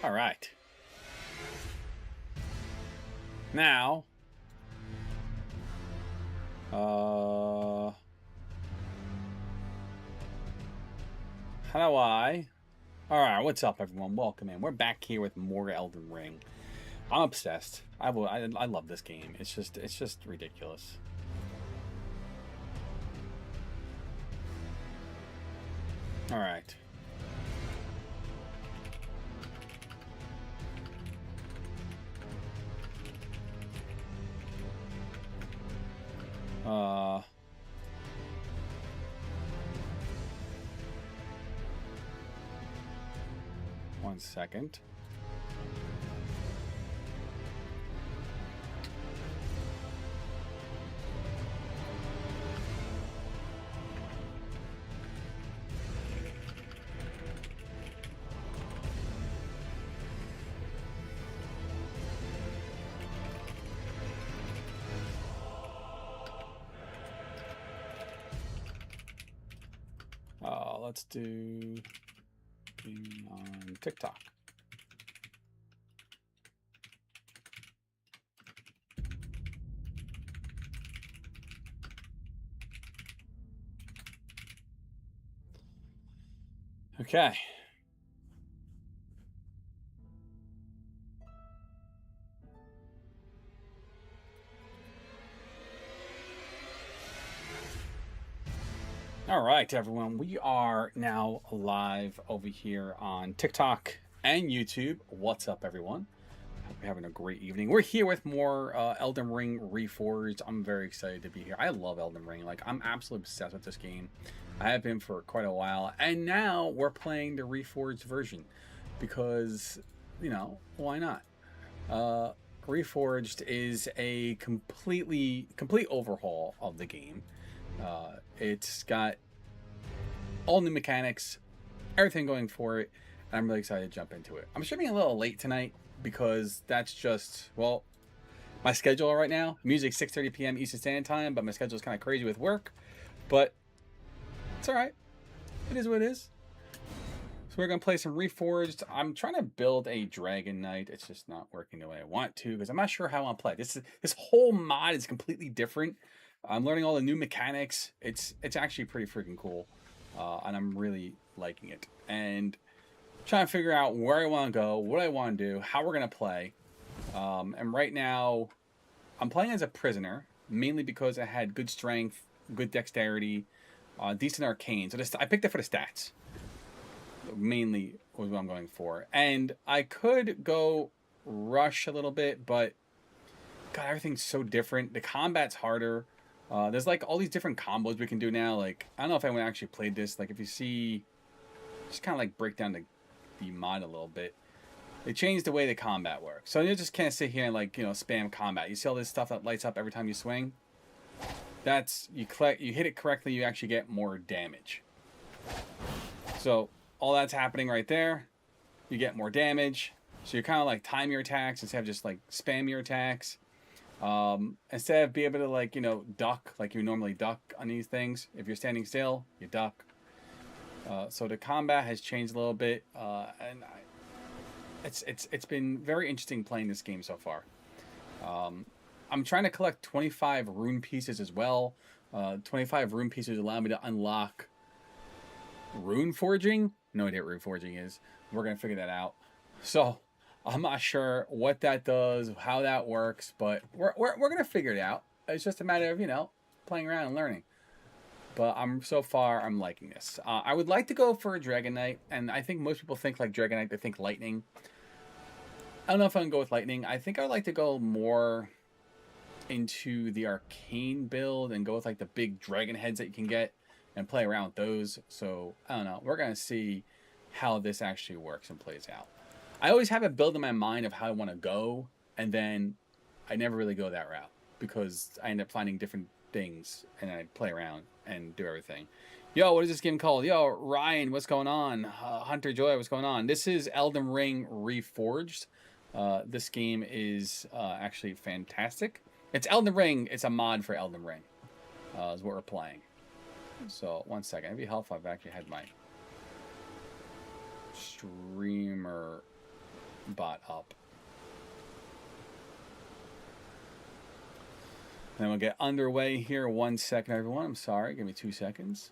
All right. Now, how do I? All right, what's up, everyone? Welcome in. We're back here with more Elden Ring. I'm obsessed. I love this game. It's just ridiculous. All right. One second. Let's do on TikTok. Okay. All right, everyone. We are now live over here on TikTok and YouTube. What's up, everyone? Hope you're having a great evening. We're here with more Elden Ring Reforged. I'm very excited to be here. I love Elden Ring. Like, I'm absolutely obsessed with this game. I have been for quite a while. And now we're playing the Reforged version because, you know, why not? Reforged is a complete overhaul of the game. It's got all new mechanics, everything going for it, and I'm really excited to jump into it. I'm streaming a little late tonight because that's just, well, my schedule right now. Music 6:30 p.m. Eastern Standard Time, but my schedule is kind of crazy with work. But it's all right. It is what it is. So we're gonna play some Reforged. I'm trying to build a Dragon Knight. It's just not working the way I want to because I'm not sure how I want to play. This whole mod is completely different. I'm learning all the new mechanics. It's actually pretty freaking cool, and I'm really liking it. And trying to figure out where I want to go, what I want to do, how we're gonna play. And right now, I'm playing as a prisoner, mainly because I had good strength, good dexterity, decent arcane. So I picked it for the stats. Mainly was what I'm going for, and I could go rush a little bit, but God, everything's so different. The combat's harder. There's like all these different combos we can do now. Like, I don't know if anyone actually played this. Like, if you see, just kind of like break down the mod a little bit. They changed the way the combat works. So you just can't sit here and like, you know, spam combat. You see all this stuff that lights up every time you swing? That's, you hit it correctly, you actually get more damage. So all that's happening right there. You get more damage. So you kind of like time your attacks instead of just like spam your attacks. Instead of being able to like, you know, duck like you normally duck on these things. If you're standing still, you duck. So the combat has changed a little bit, and it's been very interesting playing this game so far. I'm trying to collect 25 rune pieces as well. 25 rune pieces allow me to unlock rune forging. No idea what rune forging is. We're gonna figure that out. So I'm not sure what that does, how that works, but we're gonna figure it out. It's just a matter of, you know, playing around and learning. But so far I'm liking this. I would like to go for a Dragon Knight, and I think most people think like Dragon Knight, they think lightning. I don't know if I can go with lightning. I think I'd like to go more into the arcane build and go with like the big dragon heads that you can get and play around with those. So I don't know. We're gonna see how this actually works and plays out. I always have a build in my mind of how I want to go, and then I never really go that route because I end up finding different things and I play around and do everything. Yo, what is this game called? Yo, Ryan, what's going on? Hunter Joy, what's going on? This is Elden Ring Reforged. This game is actually fantastic. It's Elden Ring. It's a mod for Elden Ring. Is what we're playing. So, one second. It'd be helpful if I've actually had my streamer bot up. Then we'll get underway here. 1 second, everyone. I'm sorry. Give me 2 seconds.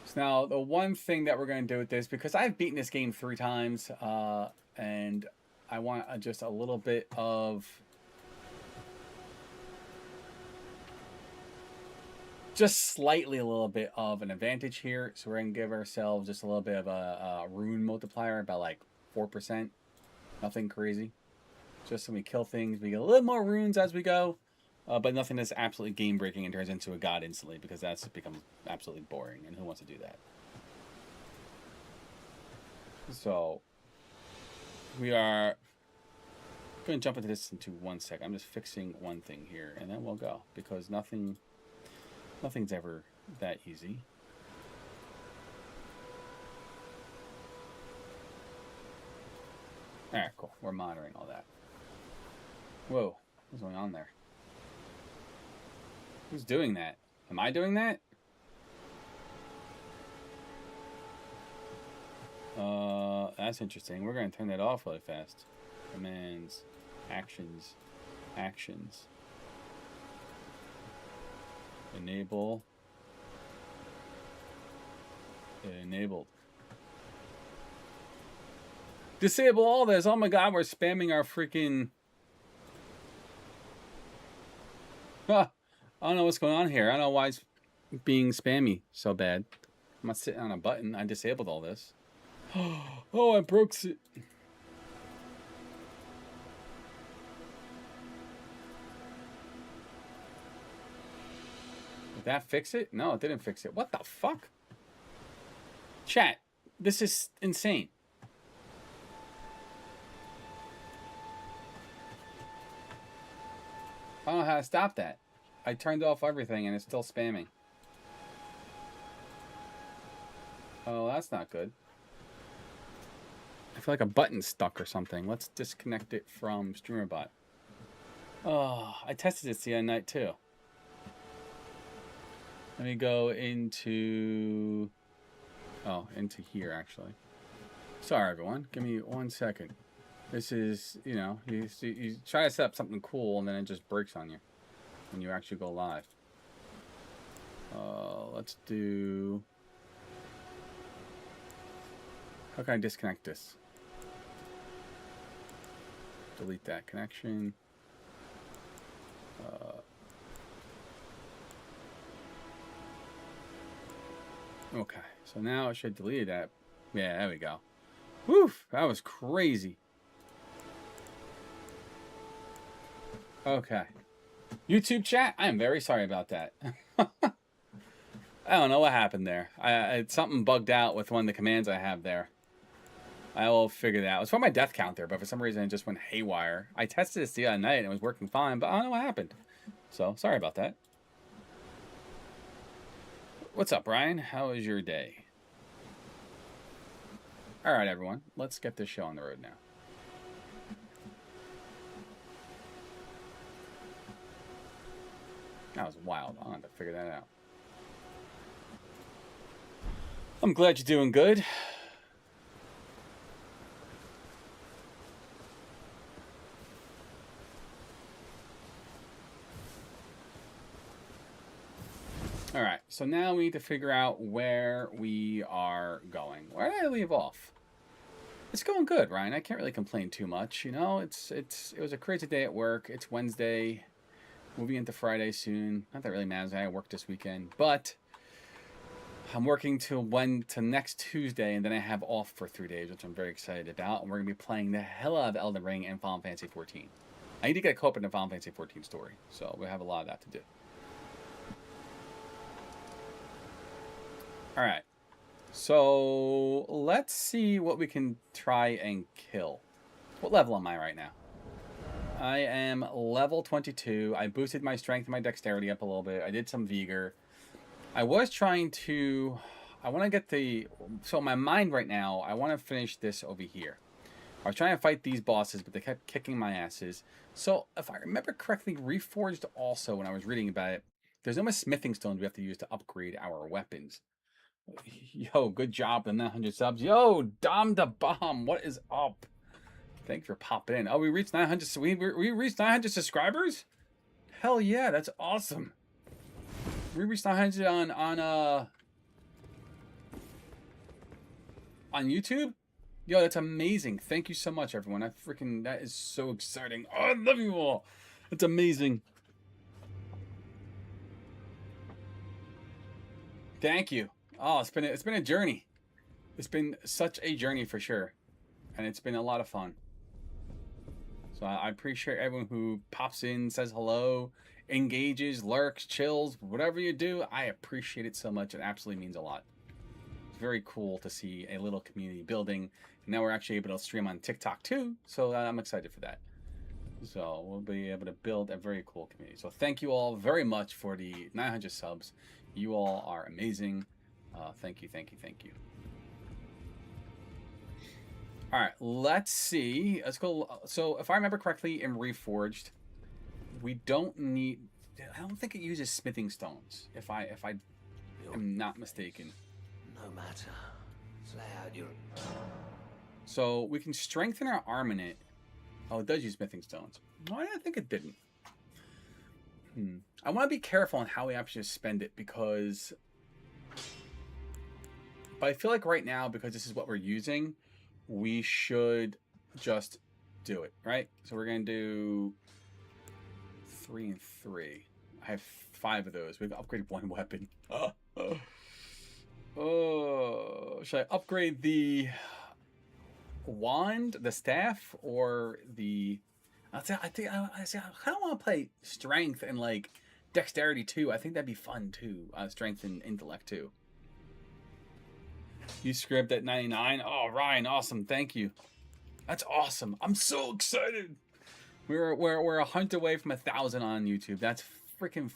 So now, the one thing that we're going to do with this, because I've beaten this game 3 times, and I want just a little bit of... just slightly a little bit of an advantage here. So we're going to give ourselves just a little bit of a rune multiplier, about like 4%. Nothing crazy. Just so we kill things. We get a little more runes as we go. But nothing that's absolutely game-breaking and turns into a god instantly, because that's becomes absolutely boring, and who wants to do that? So, we are going to jump into this into 1 second. I'm just fixing one thing here, and then we'll go, because nothing's ever that easy. Alright, cool. We're monitoring all that. Whoa, what's going on there? Who's doing that? Am I doing that? That's interesting. We're going to turn that off really fast. Commands, actions, actions. Enable. Enabled. Disable all this. Oh my god, we're spamming our freaking... Huh. I don't know what's going on here. I don't know why it's being spammy so bad. I'm not sitting on a button. I disabled all this. Oh, I broke it. Did that fix it? No, it didn't fix it. What the fuck? Chat, this is insane. I don't know how to stop that. I turned off everything and it's still spamming. Oh, that's not good. I feel like a button's stuck or something. Let's disconnect it from StreamerBot. Oh, I tested it the other night too. Let me go into... oh, into here actually. Sorry everyone, give me 1 second. This is, you know, you try to set up something cool and then it just breaks on you when you actually go live. Let's do... how can I disconnect this? Delete that connection. Okay, so now I should delete that. Yeah, there we go. Woof, that was crazy. Okay. YouTube chat, I am very sorry about that. I don't know what happened there. It's something bugged out with one of the commands I have there. I will figure that out. It's for my death counter, but for some reason it just went haywire. I tested this the other night and it was working fine, but I don't know what happened. So, sorry about that. What's up, Brian? How is your day? Alright, everyone. Let's get this show on the road now. That was wild. I'll have to figure that out. I'm glad you're doing good. All right, so now we need to figure out where we are going. Where did I leave off? It's going good, Ryan. I can't really complain too much. You know, it was a crazy day at work. It's Wednesday, moving into Friday soon. Not that it really matters. I work this weekend, but I'm working till next Tuesday, and then I have off for 3 days, which I'm very excited about. And we're gonna be playing the hell out of Elden Ring and Final Fantasy 14. I need to get caught up in the Final Fantasy 14 story, so we have a lot of that to do. All right, so let's see what we can try and kill. What level am I right now? I am level 22. I boosted my strength and my dexterity up a little bit. I did some vigor. I was trying to... I want to get the... so in my mind right now, I want to finish this over here. I was trying to fight these bosses, but they kept kicking my asses. So if I remember correctly, Reforged also, when I was reading about it, There's no more smithing stones we have to use to upgrade our weapons. Yo, good job on 900 subs. Yo, Dom the Bomb, what is up? Thanks for popping in. Oh, we reached 900. We reached 900 subscribers? Hell yeah, that's awesome. We reached 900 on YouTube. Yo, that's amazing. Thank you so much, everyone. That is so exciting. Oh, I love you all. It's amazing. Thank you. Oh, it's been a journey. It's been such a journey for sure, and it's been a lot of fun. So I appreciate everyone who pops in, says hello, engages, lurks, chills, whatever you do. I appreciate it so much. It absolutely means a lot. It's very cool to see a little community building. And now we're actually able to stream on TikTok too, so I'm excited for that. So we'll be able to build a very cool community. So thank you all very much for the 900 subs. You all are amazing. Thank you, thank you, thank you. All right, let's see. Let's go. So if I remember correctly, in Reforged, we don't need. I don't think it uses smithing stones. If I am not mistaken. No matter. Lay out your. So we can strengthen our armament. Oh, it does use smithing stones. Well, I think it didn't. I want to be careful on how we actually spend it because. But I feel like right now, because this is what we're using, we should just do it, right? So we're going to do 3 and 3. I have 5 of those. We've upgraded 1 weapon. Oh, should I upgrade the wand, the staff, or the... I kind of want to play strength and like dexterity too. I think that'd be fun too. Strength and intellect too. You script at 99. Oh, Ryan, awesome. Thank you. That's awesome. I'm so excited. We're 100 away from 1,000 on YouTube. That's freaking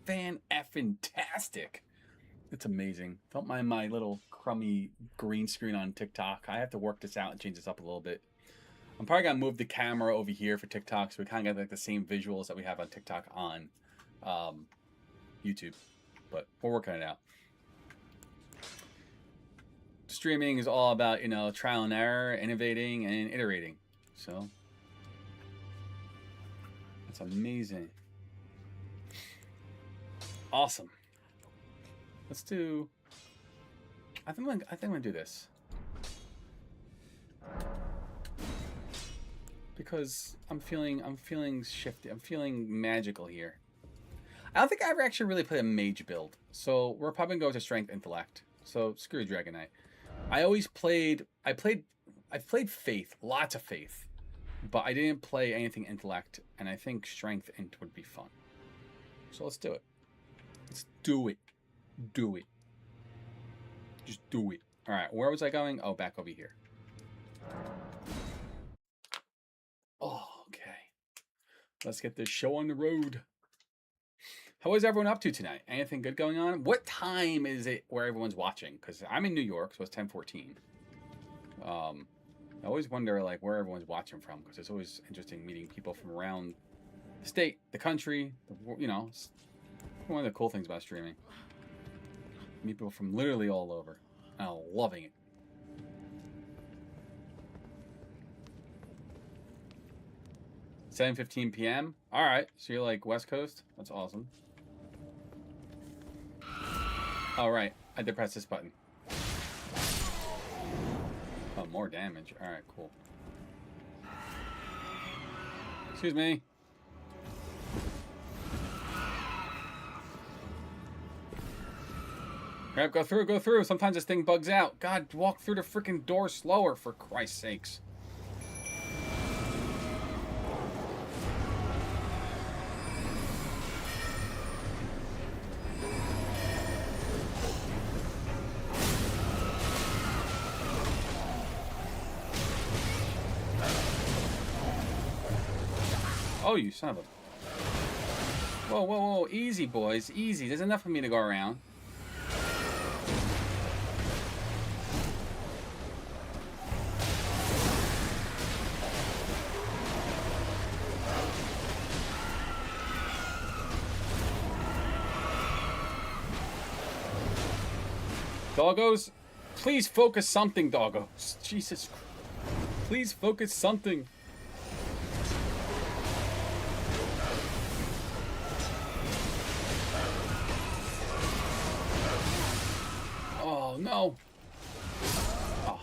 fan-effing-tastic. It's amazing. Don't mind my little crummy green screen on TikTok. I have to work this out and change this up a little bit. I'm probably gonna move the camera over here for TikTok so we kind of get like the same visuals that we have on TikTok on YouTube. But we're working it out. Streaming is all about, you know, trial and error, innovating and iterating. So that's amazing. Awesome. Let's do. I think I'm gonna do this because I'm feeling shifty. I'm feeling magical here. I don't think I ever actually really played a mage build, so we're probably gonna go to strength intellect. So screw Dragon Knight. I played faith, lots of faith, but I didn't play anything intellect, and I think strength int would be fun. So let's do it. Let's do it. Do it. Just do it. All right, where was I going? Oh, back over here. Oh, okay. Let's get this show on the road. How is everyone up to tonight? Anything good going on? What time is it where everyone's watching? Because I'm in New York, so it's 10:14. I always wonder like where everyone's watching from because it's always interesting meeting people from around the state, the country. You know, it's one of the cool things about streaming. Meet people from literally all over. I'm loving it. (7:15 p.m.) All right, so you're like West Coast. That's awesome. All right, I did press this button. Oh, more damage. All right, cool. Excuse me. Yep, go through, go through. Sometimes this thing bugs out. God, walk through the freaking door slower, for Christ's sakes. Oh, you son of a... Whoa, whoa, whoa. Easy, boys. Easy. There's enough for me to go around. Doggos, please focus something, doggos. Jesus. Please focus something. Oh, no. Oh.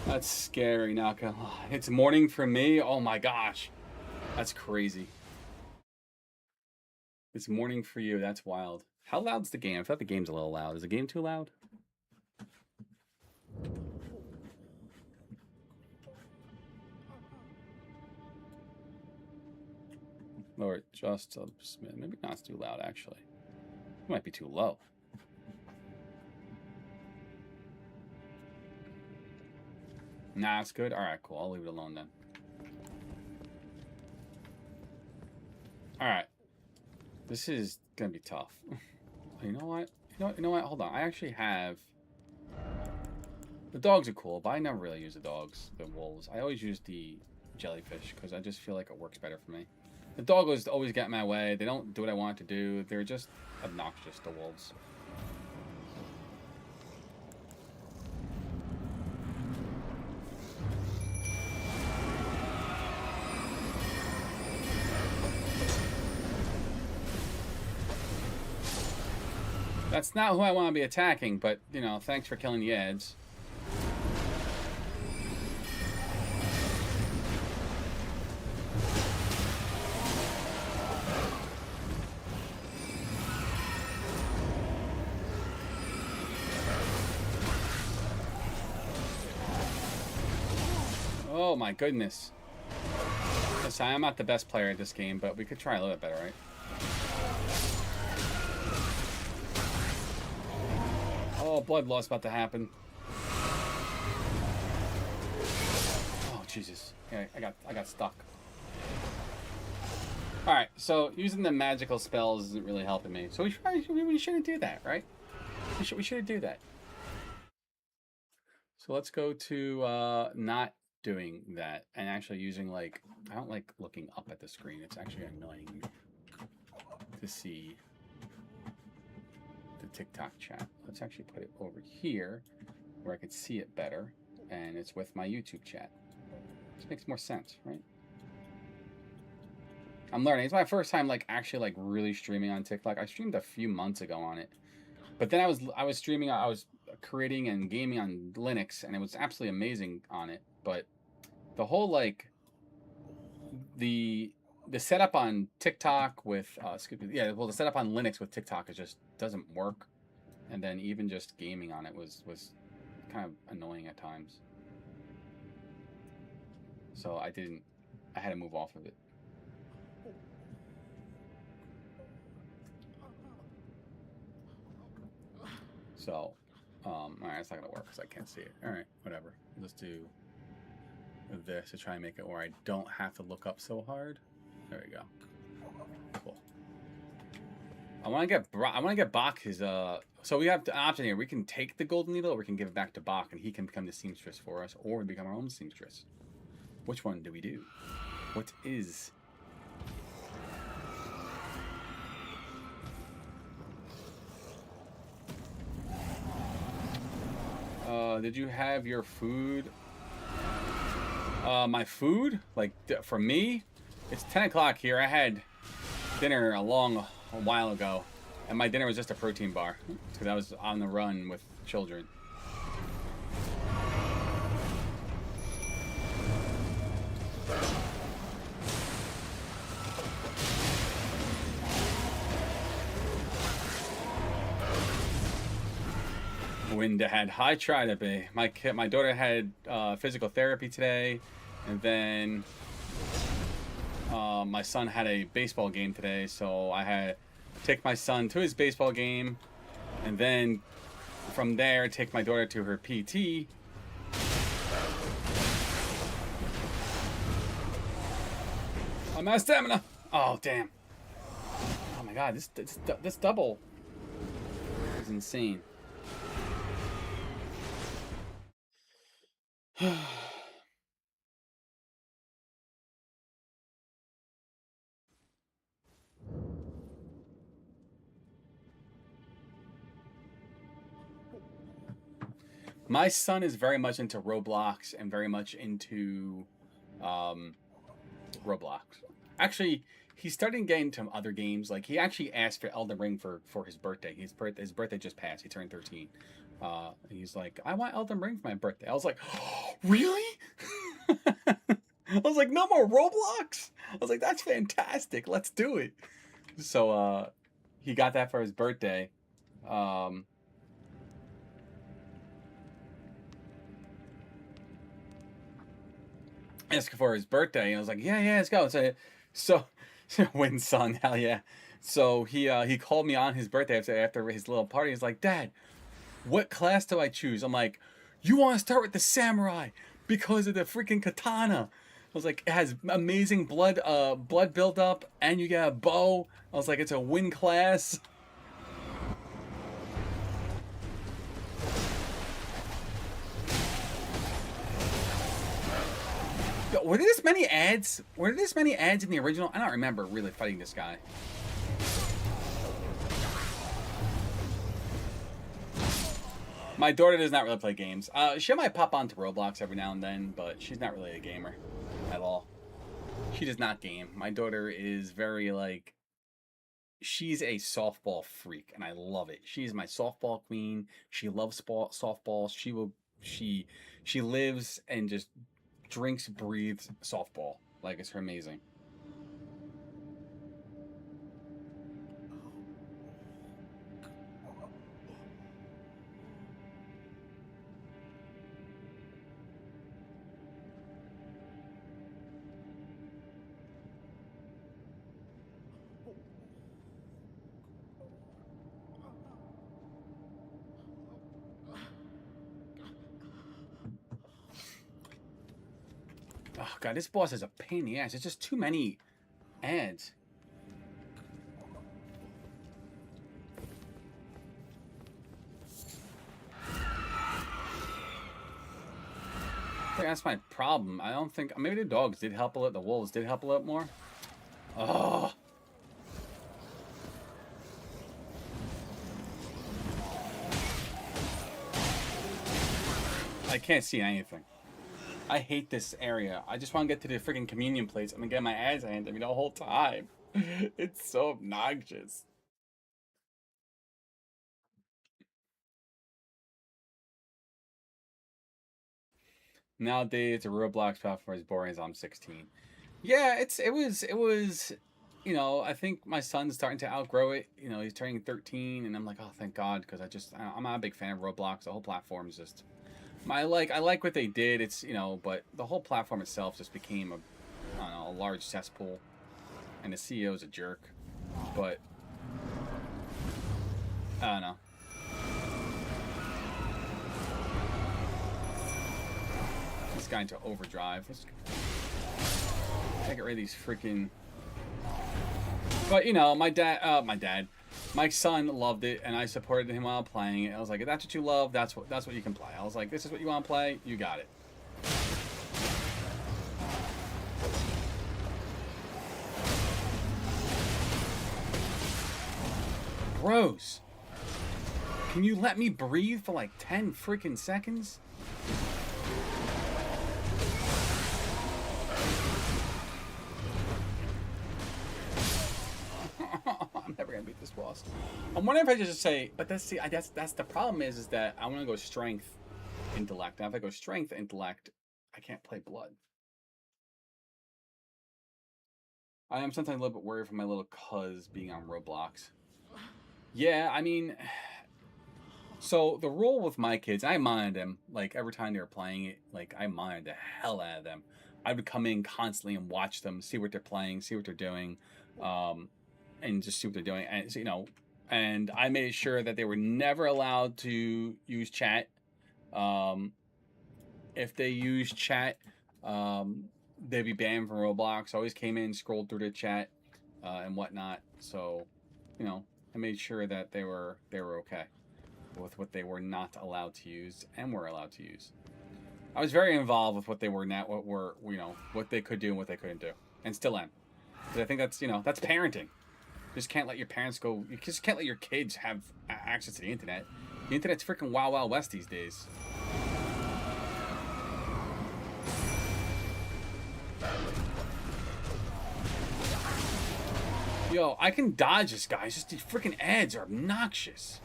That's scary, not gonna lie. It's morning for me. Oh my gosh. That's crazy. It's morning for you. That's wild. How loud's the game? I thought the game's a little loud. Is the game too loud? Lower it just a smidge. Maybe not too loud, actually. It might be too low. Nah, it's good. All right, cool. I'll leave it alone then. All right. This is gonna be tough. You know what? You know what? Hold on. I actually have. The dogs are cool, but I never really use the dogs, the wolves. I always use the jellyfish because I just feel like it works better for me. The doggos always get in my way. They don't do what I want to do. They're just obnoxious, the wolves. That's not who I want to be attacking, but, you know, thanks for killing the ads. Oh my goodness. Listen, I'm not the best player at this game, but we could try a little bit better, right? Oh, blood loss about to happen. Oh, Jesus. Yeah, I got stuck. Alright, so using the magical spells isn't really helping me. So we shouldn't do that, right? We shouldn't do that. So let's go to not doing that and actually using, like, I don't like looking up at the screen. It's actually annoying to see the TikTok chat. Let's actually put it over here where I could see it better, and it's with my YouTube chat. This makes more sense, right? I'm learning. It's my first time, like, actually, like, really streaming on TikTok. I streamed a few months ago on it, but then I was streaming. I was creating and gaming on Linux, and it was absolutely amazing on it. But the whole, like, the setup on TikTok with the setup on Linux with TikTok is just doesn't work, and then even just gaming on it was kind of annoying at times. So I had to move off of it. So, all right, it's not gonna work because I can't see it. All right, whatever. Let's do this to try and make it where I don't have to look up so hard. There we go. Cool. I want to get Bach his So we have the option here. We can take the golden needle, or we can give it back to Bach, and he can become the seamstress for us, or we become our own seamstress. Which one do we do? What is? Did you have your food? My food? Like, for me? It's 10 o'clock here. I had dinner a while ago, and my dinner was just a protein bar, because I was on the run with children. Wind ahead. I try to be. My daughter had physical therapy today, and then my son had a baseball game today, so I had to take my son to his baseball game, and then from there take my daughter to her PT. I'm out of stamina. Oh damn! Oh my god, this double is insane. My son is very much into Roblox and very much into Roblox. Actually, he's starting to get into other games. Like, he actually asked for Elden Ring for his birthday. His birthday just passed. He turned 13. He's like, I want Elden Ring for my birthday. I was like, oh, really? I was like, no more Roblox? I was like, that's fantastic. Let's do it. So he got that for his birthday. Asked for his birthday, and I was like, yeah, let's go. So win son, hell yeah. So he called me on his birthday after his little party. He's like, Dad, what class do I choose? I'm like, you want to start with the samurai because of the freaking katana. I was like, it has amazing blood buildup, and you get a bow. I was like, it's a win class. Were there this many ads? Were there this many ads in the original? I don't remember really fighting this guy. My daughter does not really play games. She might pop onto Roblox every now and then, but she's not really a gamer at all. She does not game. My daughter is very, like, she's a softball freak, and I love it. She's my softball queen. She loves softball. She lives and just drinks, breathes softball. Like, it's amazing. Oh god, this boss is a pain in the ass. It's just too many ads. I think that's my problem. I don't think, maybe the dogs did help a lot. The wolves did help a lot more. Oh. I can't see anything. I hate this area. I just want to get to the freaking communion plates. I'm gonna get my ads handed to me the whole time. It's so obnoxious. Nowadays, the Roblox platform is boring as I'm 16. Yeah, it was, you know, I think my son's starting to outgrow it. You know, he's turning 13, and I'm like, oh, thank God, because I'm not a big fan of Roblox. The whole platform is just, I like what they did. It's, you know, but the whole platform itself just became I don't know, a large cesspool, and the CEO is a jerk. But I don't know. This guy into overdrive. Let's get rid of these freaking. But you know, my son loved it, and I supported him while playing it. I was like, if that's what you love, that's what you can play. I was like, this is what you want to play, you got it. Bros, can you let me breathe for like 10 freaking seconds? I'm never gonna beat this boss. I'm wondering if I just say, but that's the problem is that I want to go strength, intellect. Now if I go strength, intellect, I can't play blood. I am sometimes a little bit worried for my little cuz being on Roblox. Yeah, I mean, so the rule with my kids, I monitored them, like, every time they were playing it, like, I monitored the hell out of them. I would come in constantly and watch them, see what they're playing, see what they're doing, and just see what they're doing. And, you know, and I made sure that they were never allowed to use chat. If they used chat, they'd be banned from Roblox. I always came in, scrolled through the chat, and whatnot. So, you know, I made sure that they were okay with what they were not allowed to use and were allowed to use. I was very involved with what they were not, what they could do and what they couldn't do, and still am. Because I think that's, you know, that's parenting. You just can't let your parents go. You just can't let your kids have access to the internet. The internet's freaking wild, wild west these days. Yo, I can dodge this guy. It's just these freaking ads are obnoxious.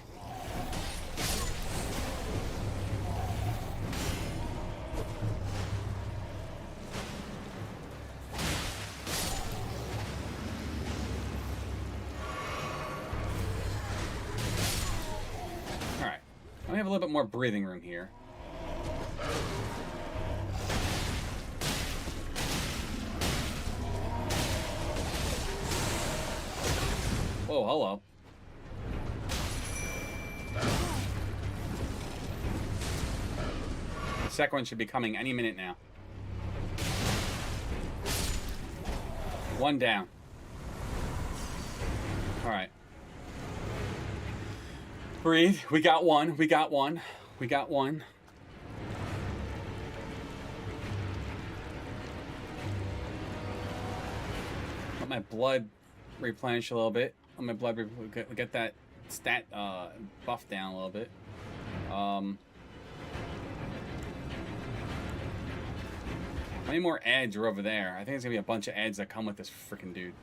Alright. I have a little bit more breathing room here. Oh, hello. The second one should be coming any minute now. One down. Alright. Breathe. We got one. We got one. We got one. Let my blood replenish a little bit. Let my blood get that stat buff down a little bit. How many more ads are over there? I think there's gonna be a bunch of ads that come with this freaking dude.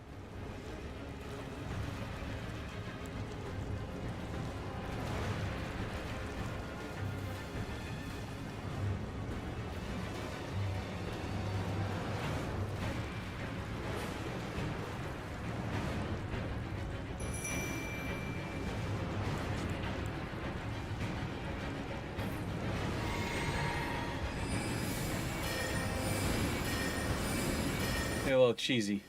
A little cheesy.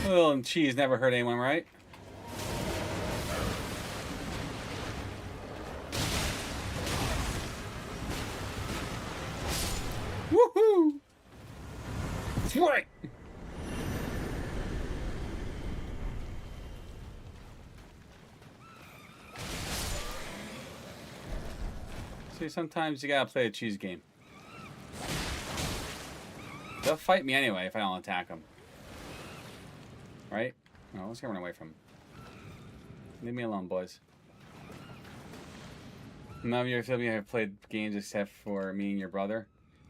Oil and cheese never hurt anyone, right? Woohoo! That's right. See, sometimes you gotta play a cheese game. They'll fight me anyway if I don't attack them. Right? No, let's get run away from them. Leave me alone, boys. None of your family have played games except for me and your brother.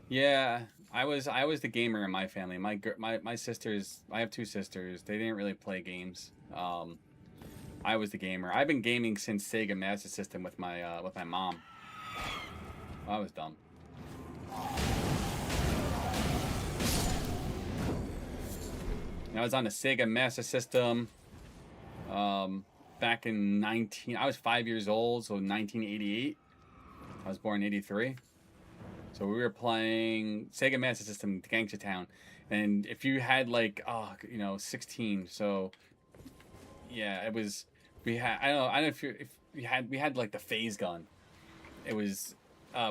Yeah, I was the gamer in my family. My sisters, I have two sisters. They didn't really play games. I was the gamer. I've been gaming since Sega Master System with my mom. I was dumb. I was on the Sega Master System back in I was 5 years old, so 1988. I was born in 83. So we were playing Sega Master System, Gangsta Town. And if you had like, 16, so yeah, it was, I don't know if we had like the phase gun. It was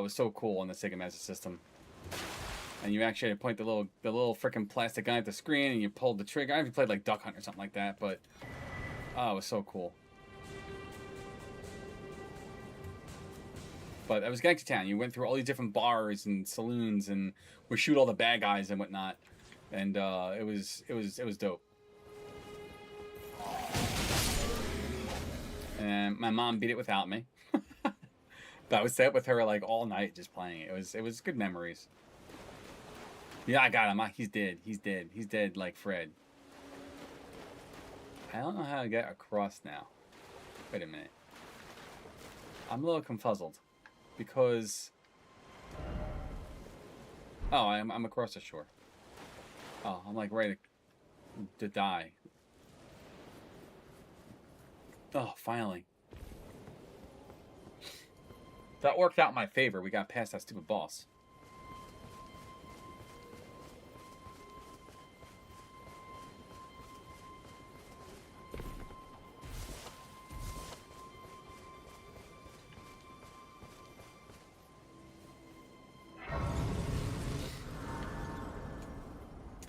so cool on the Sega Master System. And you actually had to point the little freaking plastic gun at the screen, and you pulled the trigger. I don't know if you played like Duck Hunt or something like that, but it was so cool. But it was Gangsta Town. You went through all these different bars and saloons, and would shoot all the bad guys and whatnot. And it was dope. And my mom beat it without me. But I was set with her like all night just playing it. It was good memories. Yeah, I got him. He's dead. He's dead. He's dead like Fred. I don't know how to get across now. Wait a minute. I'm a little confuzzled. Because... Oh, I'm across the shore. Oh, I'm like ready to die. Oh, finally. That worked out in my favor. We got past that stupid boss.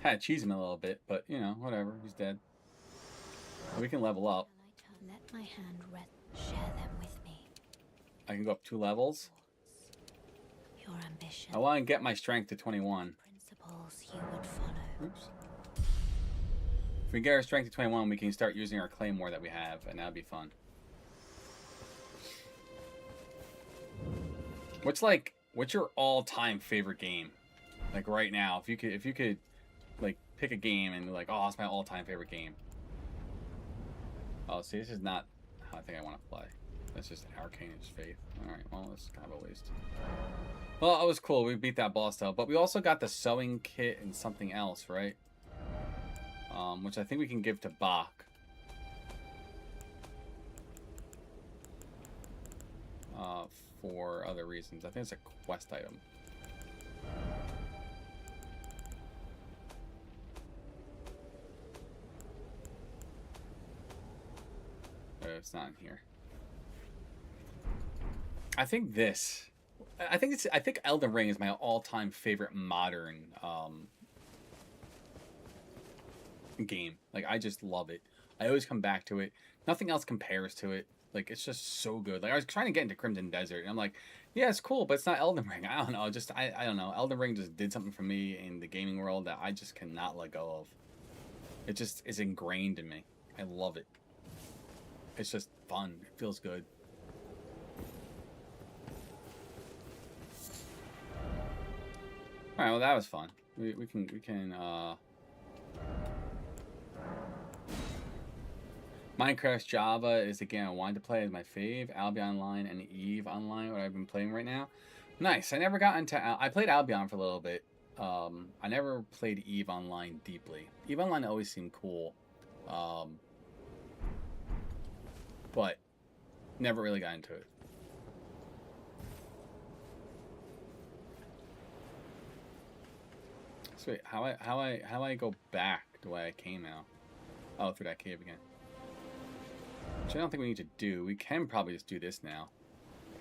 Had to cheese him a little bit, but you know, whatever. He's dead. We can level up. Let my hand rest. Share them with me. I can go up 2 levels. Your ambition. I want to get my strength to 21. Principles you would follow. Oops. If we get our strength to 21, we can start using our claymore that we have, and that'll be fun. What's like what's your all-time favorite game? Like right now, if you could like pick a game and like, oh, it's my all-time favorite game. Oh, see, this is not how I think I want to play. That's just Arcane's Faith. Alright, well, it's kind of a waste. Well, it was cool. We beat that boss, though. But we also got the sewing kit and something else, right? Which I think we can give to Bach. For other reasons. I think it's a quest item. It's not in here. I think this. I think Elden Ring is my all-time favorite modern game. Like, I just love it. I always come back to it. Nothing else compares to it. Like, it's just so good. Like, I was trying to get into Crimson Desert, and I'm like, yeah, it's cool, but it's not Elden Ring. I don't know. Just I don't know. Elden Ring just did something for me in the gaming world that I just cannot let go of. It just is ingrained in me. I love it. It's just fun. It feels good. All right, well, that was fun. We can Minecraft Java is a game I wanted to play as my fave. Albion Online and Eve Online, what I've been playing right now. Nice. I never got into... I played Albion for a little bit. I never played Eve Online deeply. Eve Online always seemed cool. But never really got into it. Sweet. How I go back the way I came out? Oh, through that cave again. Which I don't think we need to do. We can probably just do this now.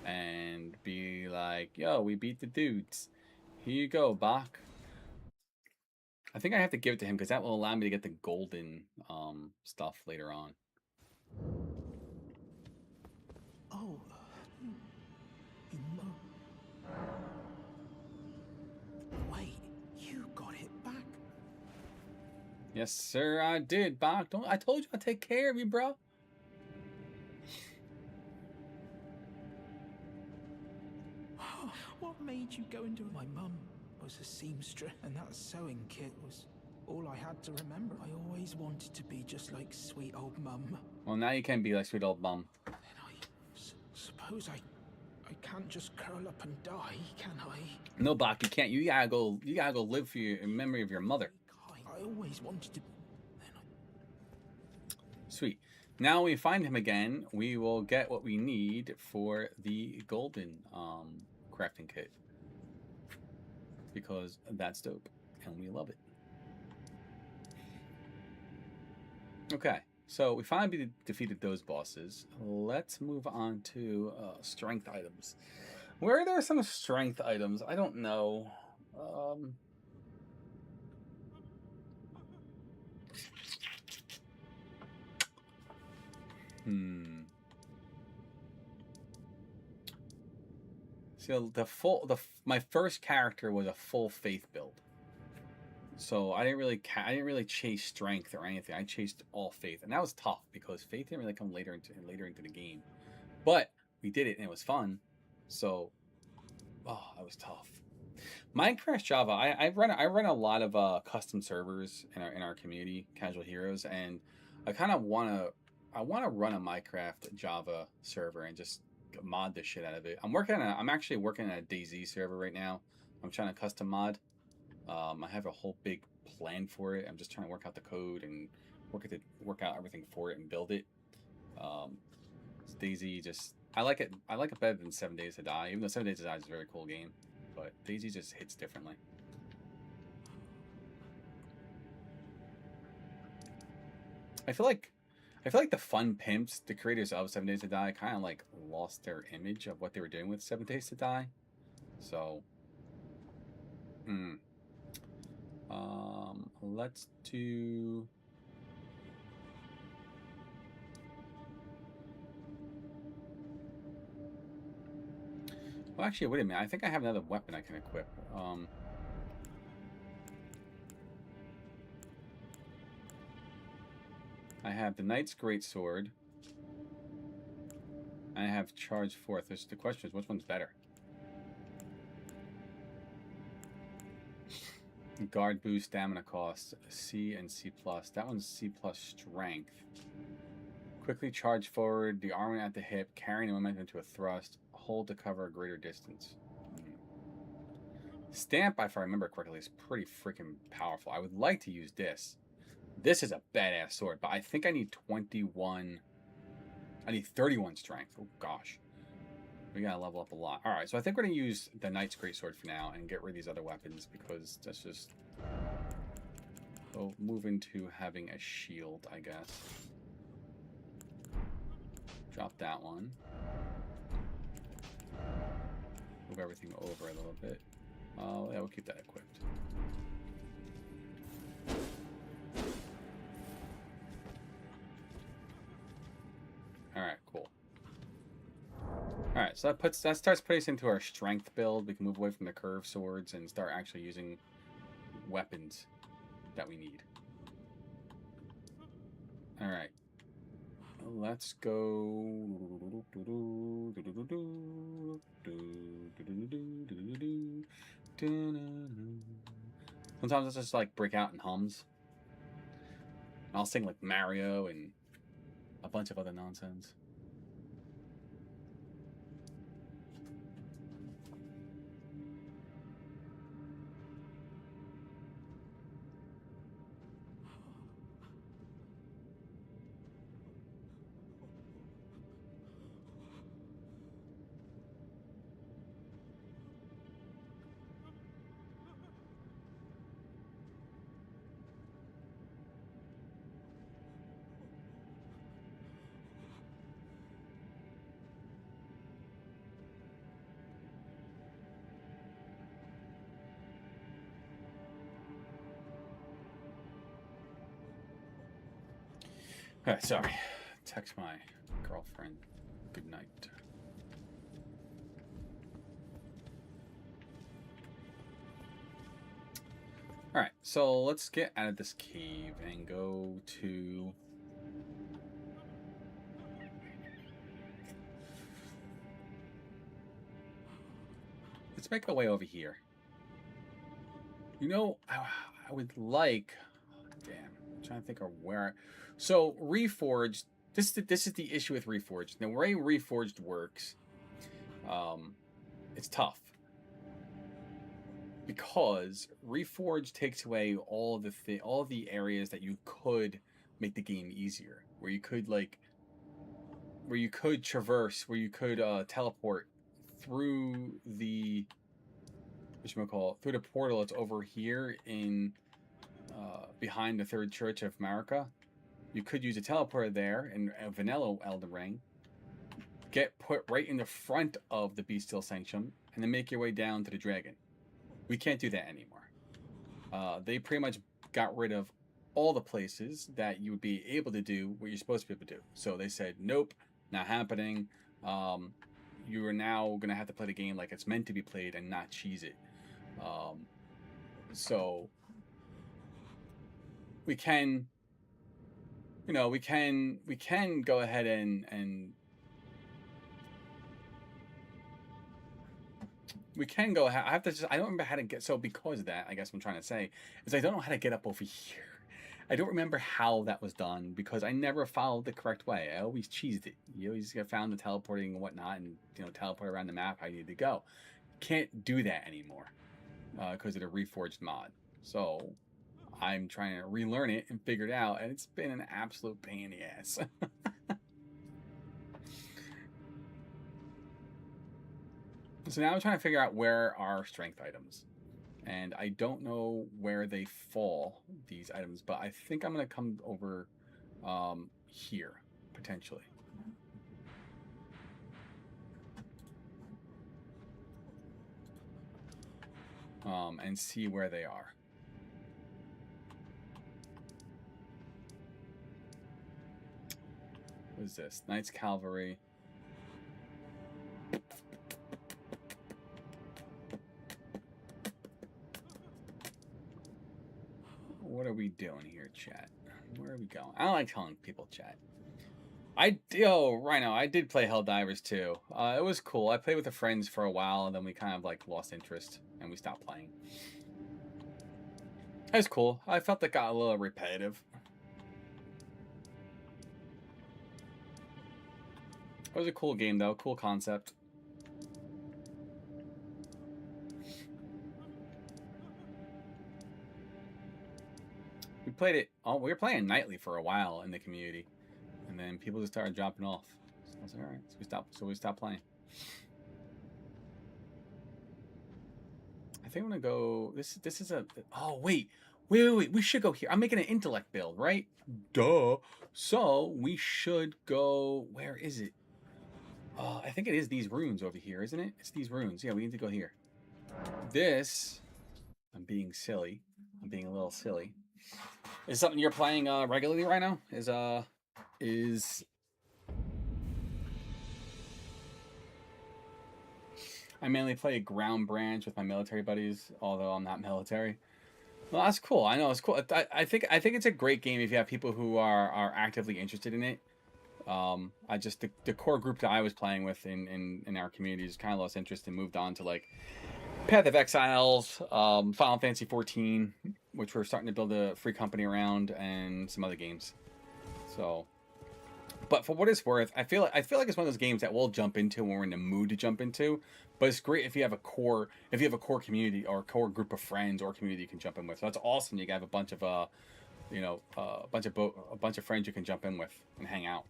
And be like, yo, we beat the dudes. Here you go, Bach. I think I have to give it to him because that will allow me to get the golden stuff later on. Oh, no. Wait, you got it back? Yes, sir, I did, Bach. I told you I'd take care of you, bro. What made you go into my mum was a seamstress, and that sewing kit was all I had to remember. I always wanted to be just like sweet old mum. Well, now you can be like sweet old mum. Then I suppose I can't just curl up and die, can I? No, Bach, you can't. You gotta go live for your in memory of your mother. I always wanted to. Sweet. Now we find him again, we will get what we need for the golden crafting kit. Because that's dope. And we love it. Okay. So we finally defeated those bosses. Let's move on to strength items. Where are there some strength items? I don't know. So my first character was a full faith build. So I didn't really chase strength or anything. I chased all faith, and that was tough because faith didn't really come later into the game. But we did it, and it was fun. So, oh, that was tough. Minecraft Java. I run a lot of custom servers in our community, Casual Heroes, and I kind of want to run a Minecraft Java server and just mod the shit out of it. I'm actually working on a DayZ server right now. I'm trying to custom mod. I have a whole big plan for it. I'm just trying to work out the code and work out everything for it and build it. DayZ just I like it better than 7 Days to Die, even though 7 Days to Die is a very cool game. But DayZ just hits differently. I feel like the fun pimps, the creators of 7 Days to Die, kind of like lost their image of what they were doing with 7 Days to Die. So, let's do. Well, actually, wait a minute. I think I have another weapon I can equip. I have the Knight's Greatsword. I have Charge Forth. The question is, which one's better? Guard boost, stamina cost, C and C+. That one's C+ strength. Quickly charge forward, the arm at the hip, carrying the momentum to a thrust. Hold to cover a greater distance. Stamp, if I remember correctly, is pretty freaking powerful. I would like to use this. This is a badass sword, but I think I need 21... I need 31 strength. Oh, gosh. We gotta level up a lot. Alright, so I think we're gonna use the Knight's Greatsword for now and get rid of these other weapons because that's just... Oh, move into having a shield, I guess. Drop that one. Move everything over a little bit. Yeah, we'll keep that equipped. Alright, cool. Alright, so that starts putting us into our strength build. We can move away from the curved swords and start actually using weapons that we need. Alright. Let's go. Sometimes it's just like break out in hums. I'll sing like Mario and a bunch of other nonsense. Alright, sorry. Text my girlfriend. Good night. Alright, so let's get out of this cave and go to... Let's make our way over here. You know, I would like... Damn, I'm trying to think of where... So, Reforged, this is the issue with Reforged. The way Reforged works, it's tough. Because Reforged takes away all the areas that you could make the game easier. Where you could, traverse, where you could teleport through the... through the portal that's over here in... behind the Third Church of Marika. You could use a teleporter there in a vanilla Elden Ring, get put right in the front of the Bestial Sanctum, and then make your way down to the dragon. We can't do that anymore. They pretty much got rid of all the places that you would be able to do what you're supposed to be able to do. So they said, nope, not happening. You are now going to have to play the game like it's meant to be played and not cheese it. So we can... You know, we can go ahead and we can go ahead. I don't remember how to get, so because of that, I guess what I'm trying to say is I don't know how to get up over here. I don't remember how that was done because I never followed the correct way. I always cheesed it. You always found the teleporting and whatnot and, you know, teleport around the map how you need to go. Can't do that anymore because of the Reforged mod. So I'm trying to relearn it and figure it out, and it's been an absolute pain in the ass. So now I'm trying to figure out where are strength items. And I don't know where they fall, these items, but I think I'm going to come over here, potentially. And see where they are. What is this? Knights Cavalry. What are we doing here, chat? Where are we going? I don't like telling people, chat. Rhino, I did play Helldivers too. It was cool. I played with the friends for a while, and then we kind of like lost interest, and we stopped playing. It's cool. I felt it got a little repetitive. It was a cool game, though. Cool concept. We played it. Oh, we were playing nightly for a while in the community, and then people just started dropping off. So I was like, all right, so we stopped playing. I think I'm gonna go. This is a. Oh wait. We should go here. I'm making an intellect build, right? Duh. So we should go. Where is it? I think it is these runes over here, isn't it? It's these runes. Yeah, we need to go here. This. I'm being silly. I'm being a little silly. Is something you're playing regularly right now? Is I mainly play Ground Branch with my military buddies, although I'm not military. Well, that's cool. I know it's cool. I think it's a great game if you have people who are actively interested in it. I just the core group that I was playing with in our community just kind of lost interest and moved on to like Path of Exiles, Final Fantasy 14, which we're starting to build a free company around, and some other games. So, but for what it's worth, I feel like it's one of those games that we'll jump into when we're in the mood to jump into. But it's great if you have a core community or a core group of friends or community you can jump in with. So that's awesome. You have a bunch of a bunch of friends you can jump in with and hang out,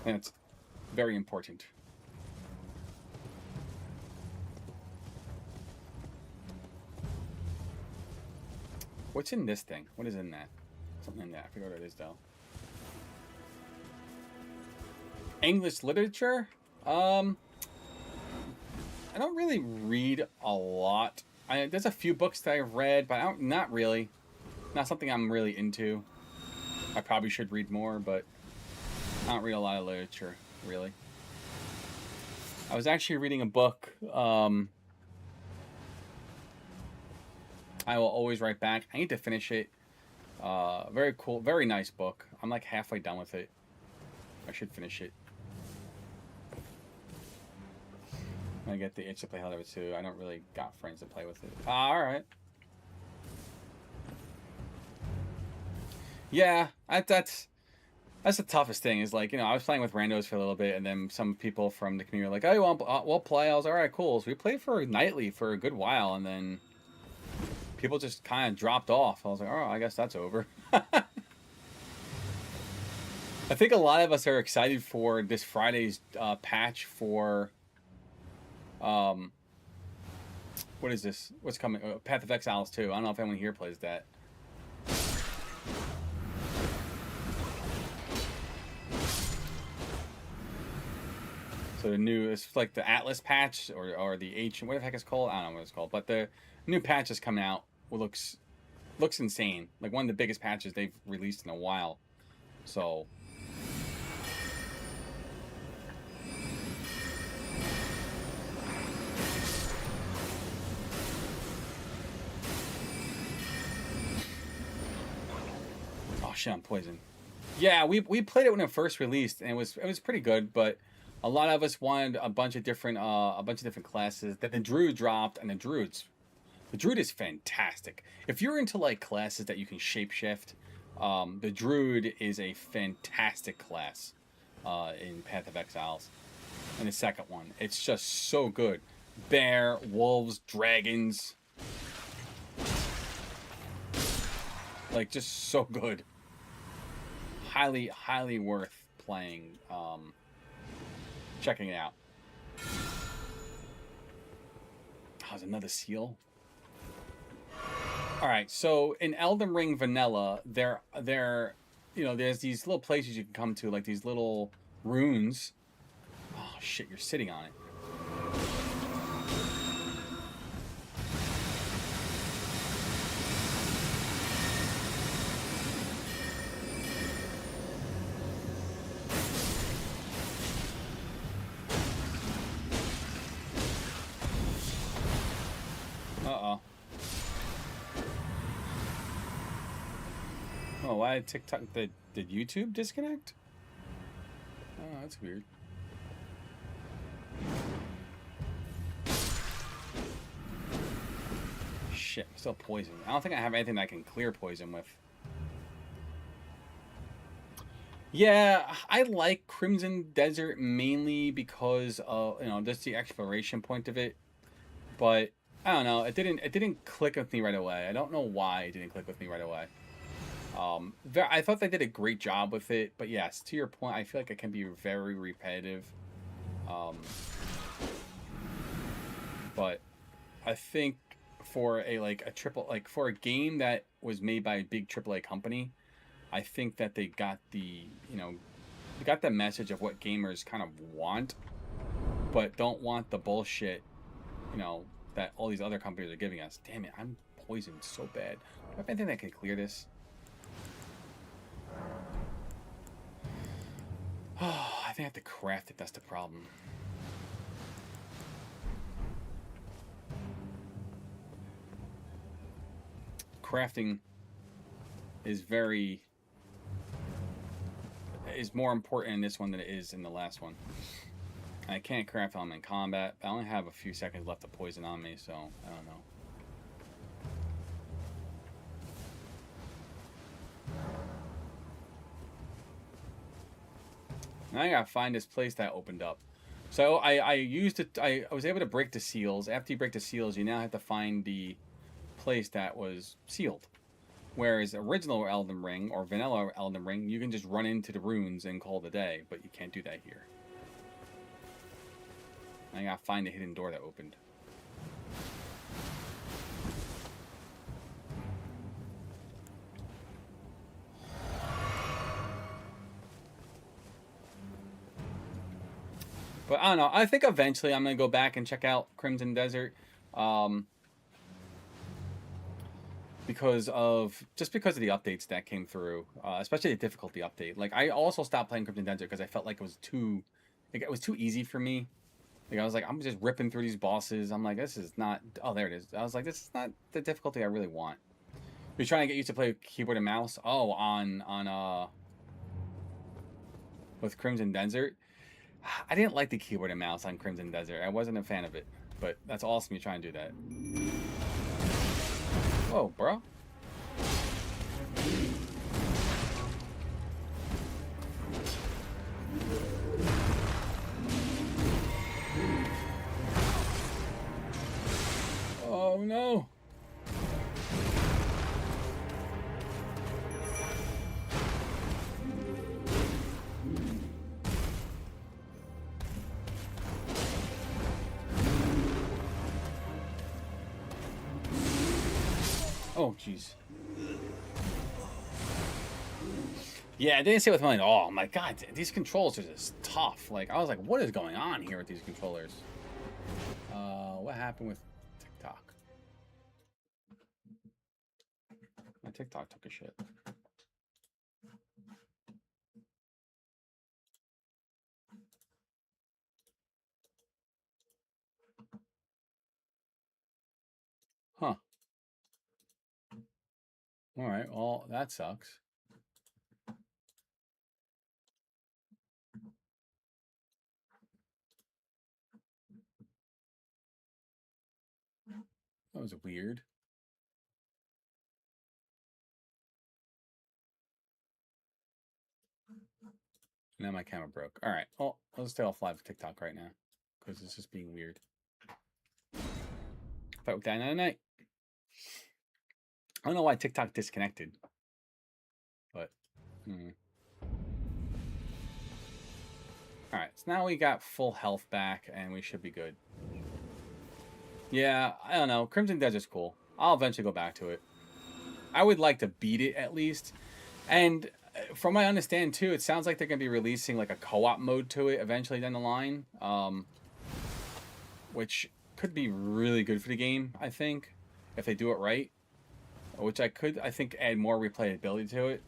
and it's very important. What's in this thing? What is in that? Something in that. I forget what it is, though. English literature? I don't really read a lot. There's a few books that I've read, but not really. Not something I'm really into. I probably should read more, but I don't read a lot of literature, really. I was actually reading a book, I Will Always Write Back. I need to finish it. Very cool, very nice book. I'm like halfway done with it. I should finish it. I get the itch to play Hell of it too. I don't really got friends to play with it. Alright. Yeah, that's the toughest thing is like, I was playing with randos for a little bit, and then some people from the community were like, oh, we'll play. I was like, alright, cool. So we played for nightly for a good while, and then people just kind of dropped off. I was like, oh, I guess that's over. I think a lot of us are excited for this Friday's patch for... what is this? What's coming? Path of Exiles 2. I don't know if anyone here plays that. So the new, it's like the Atlas patch or the H, what the heck it's called? I don't know what it's called. But the new patch is coming out. It looks insane. Like one of the biggest patches they've released in a while. So oh shit, I'm poisoned. Yeah, we played it when it first released, and it was pretty good, but a lot of us wanted a bunch of different classes that the Druid dropped, and the Druid is fantastic. If you're into like classes that you can shapeshift, the Druid is a fantastic class in Path of Exiles. And the second one, it's just so good. Bear, wolves, dragons, like just so good. Highly worth playing. Checking it out. Oh, there's another seal. All right, so in Elden Ring Vanilla, there's these little places you can come to, like these little runes. Oh shit, you're sitting on it. Uh-oh. Oh, why did TikTok... Did YouTube disconnect? Oh, that's weird. shit, I'm still poisoned. I don't think I have anything that I can clear poison with. Yeah, I like Crimson Desert mainly because of, just the exploration point of it. But I don't know, it didn't click with me right away. I don't know why it didn't click with me right away. I thought they did a great job with it, but yes, to your point, I feel like it can be very repetitive. But I think for for a game that was made by a big AAA company, I think that they got the message of what gamers kind of want, but don't want the bullshit, that all these other companies are giving us. Damn it, I'm poisoned so bad. Do I have anything that can clear this? Oh, I think I have to craft it. That's the problem. Crafting is more important in this one than it is in the last one. I can't craft while I'm in combat. I only have a few seconds left of poison on me, so I don't know. Now I gotta find this place that opened up. So I used it. I was able to break the seals. After you break the seals, you now have to find the place that was sealed. Whereas original Elden Ring or vanilla Elden Ring, you can just run into the runes and call it a day, but you can't do that here. I gotta find the hidden door that opened. But I don't know. I think eventually I'm gonna go back and check out Crimson Desert, because of the updates that came through, especially the difficulty update. Like I also stopped playing Crimson Desert because I felt like it was too easy for me. Like I was like, I'm just ripping through these bosses. I'm like, this is not. Oh, there it is. I was like, this is not the difficulty I really want. You're trying to get used to play keyboard and mouse. Oh, with Crimson Desert. I didn't like the keyboard and mouse on Crimson Desert. I wasn't a fan of it, but that's awesome you try and do that. Whoa, bro. Oh no. Oh, jeez. Yeah, I didn't say with mine. Oh my god, these controls are just tough. Like, I was like, what is going on here with these controllers? What happened with TikTok? My TikTok took a shit. Huh. Alright, well, that sucks. That was weird. Now my camera broke. Alright, well, I'll stay off live TikTok right now, because it's just being weird. Fight with Dying Night. I don't know why TikTok disconnected, but Alright, so now we got full health back, and we should be good. Yeah, I don't know. Crimson Desert's cool. I'll eventually go back to it. I would like to beat it, at least. And from what I understand, too, it sounds like they're going to be releasing like a co-op mode to it eventually down the line. Which could be really good for the game, I think, if they do it right. Which I think, add more replayability to it.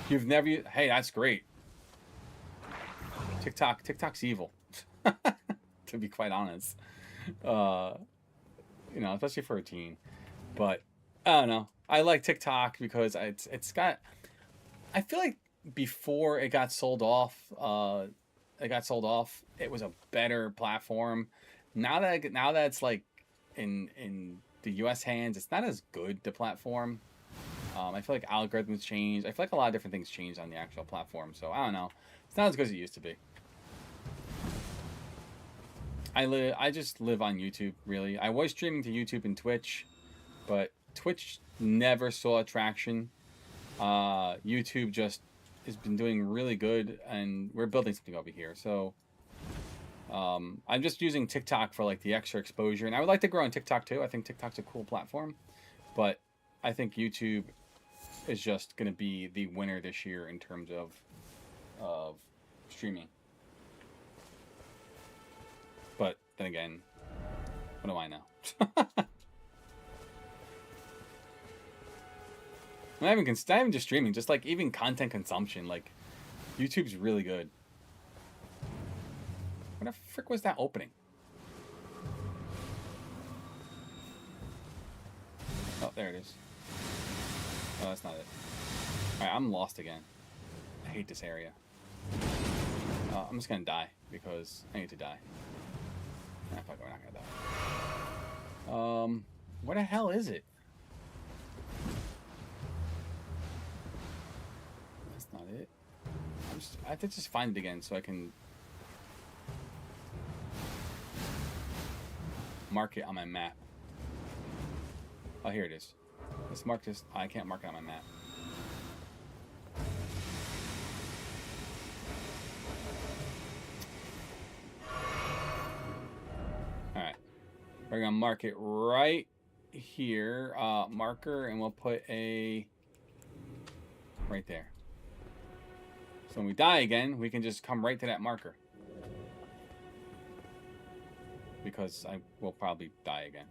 You've never... Hey, that's great. TikTok's evil. To be quite honest. Especially for a teen. But, I don't know. I like TikTok because it's got... I feel like before it got sold off, it was a better platform. Now that it's like in the US hands, it's not as good, the platform. I feel like algorithms changed. I feel like a lot of different things changed on the actual platform. So I don't know. It's not as good as it used to be. I just live on YouTube, really. I was streaming to YouTube and Twitch, but Twitch never saw traction. YouTube just has been doing really good, and we're building something over here. So I'm just using TikTok for like the extra exposure, and I would like to grow on TikTok too. I think TikTok's a cool platform, but I think YouTube is just going to be the winner this year in terms of streaming. But then again, what do I know? Not even just streaming, just like even content consumption. Like YouTube's really good. What the frick was that opening? Oh, there it is. Oh, that's not it. Alright, I'm lost again. I hate this area. I'm just gonna die because I need to die. Nah, fuck, we're not gonna die. Where the hell is it? That's not it. I have to just find it again so I can mark it on my map. Oh, here it is. Let's mark this. Oh, I can't mark it on my map. Alright. We're going to mark it right here. Marker, and we'll put a... right there. So when we die again, we can just come right to that marker. Because I will probably die again.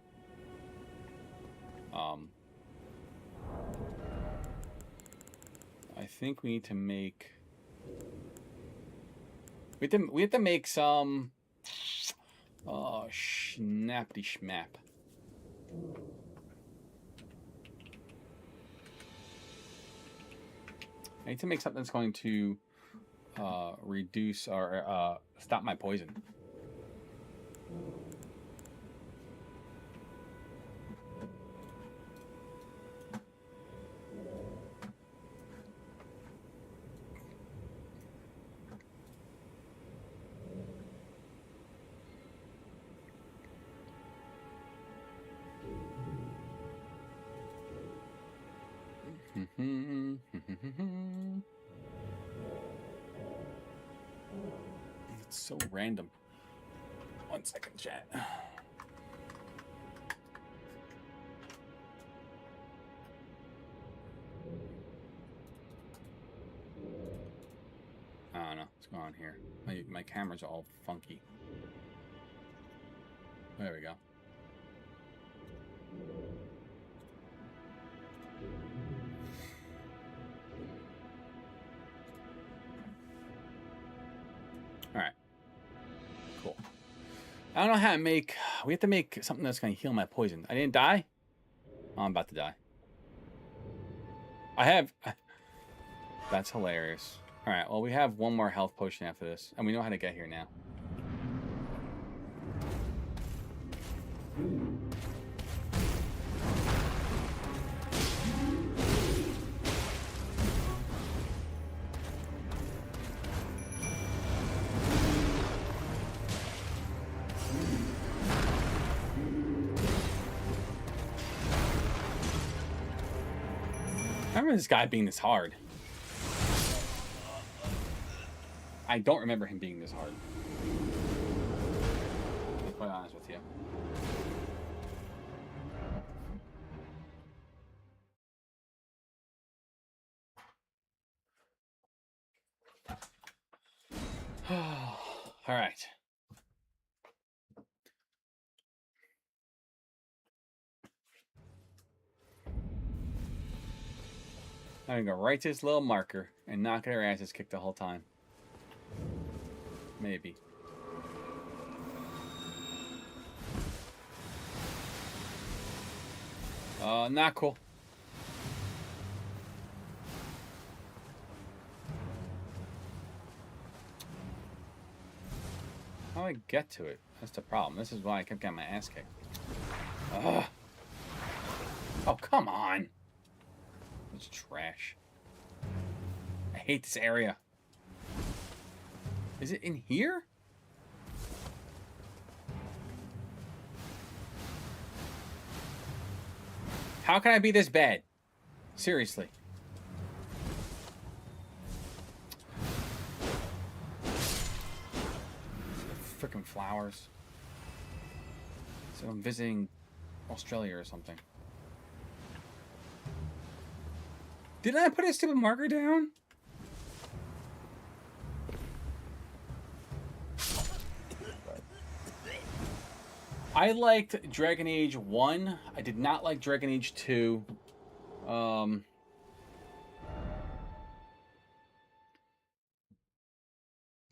I think we need to make... We have to make some... Oh, snappity schmap. I need to make something that's going to reduce or stop my poison. It's so random. 1 second, chat. I don't know what's going on here. My camera's all funky. There we go. Alright. Cool. I don't know how to make... We have to make something that's going to heal my poison. I didn't die? Oh, I'm about to die. I have... That's hilarious. Alright, well, we have one more health potion after this. And we know how to get here now. I remember this guy being this hard. I don't remember him being this hard. To be quite honest with you. All right. I'm gonna go right to this little marker and not get our asses kicked the whole time. Maybe. Not cool. How do I get to it? That's the problem. This is why I kept getting my ass kicked. Ugh. Oh, come on. It's trash. I hate this area. Is it in here? How can I be this bad? Seriously. Freaking flowers. So I'm visiting Australia or something. Didn't I put a stupid marker down? I liked Dragon Age 1. I did not like Dragon Age 2.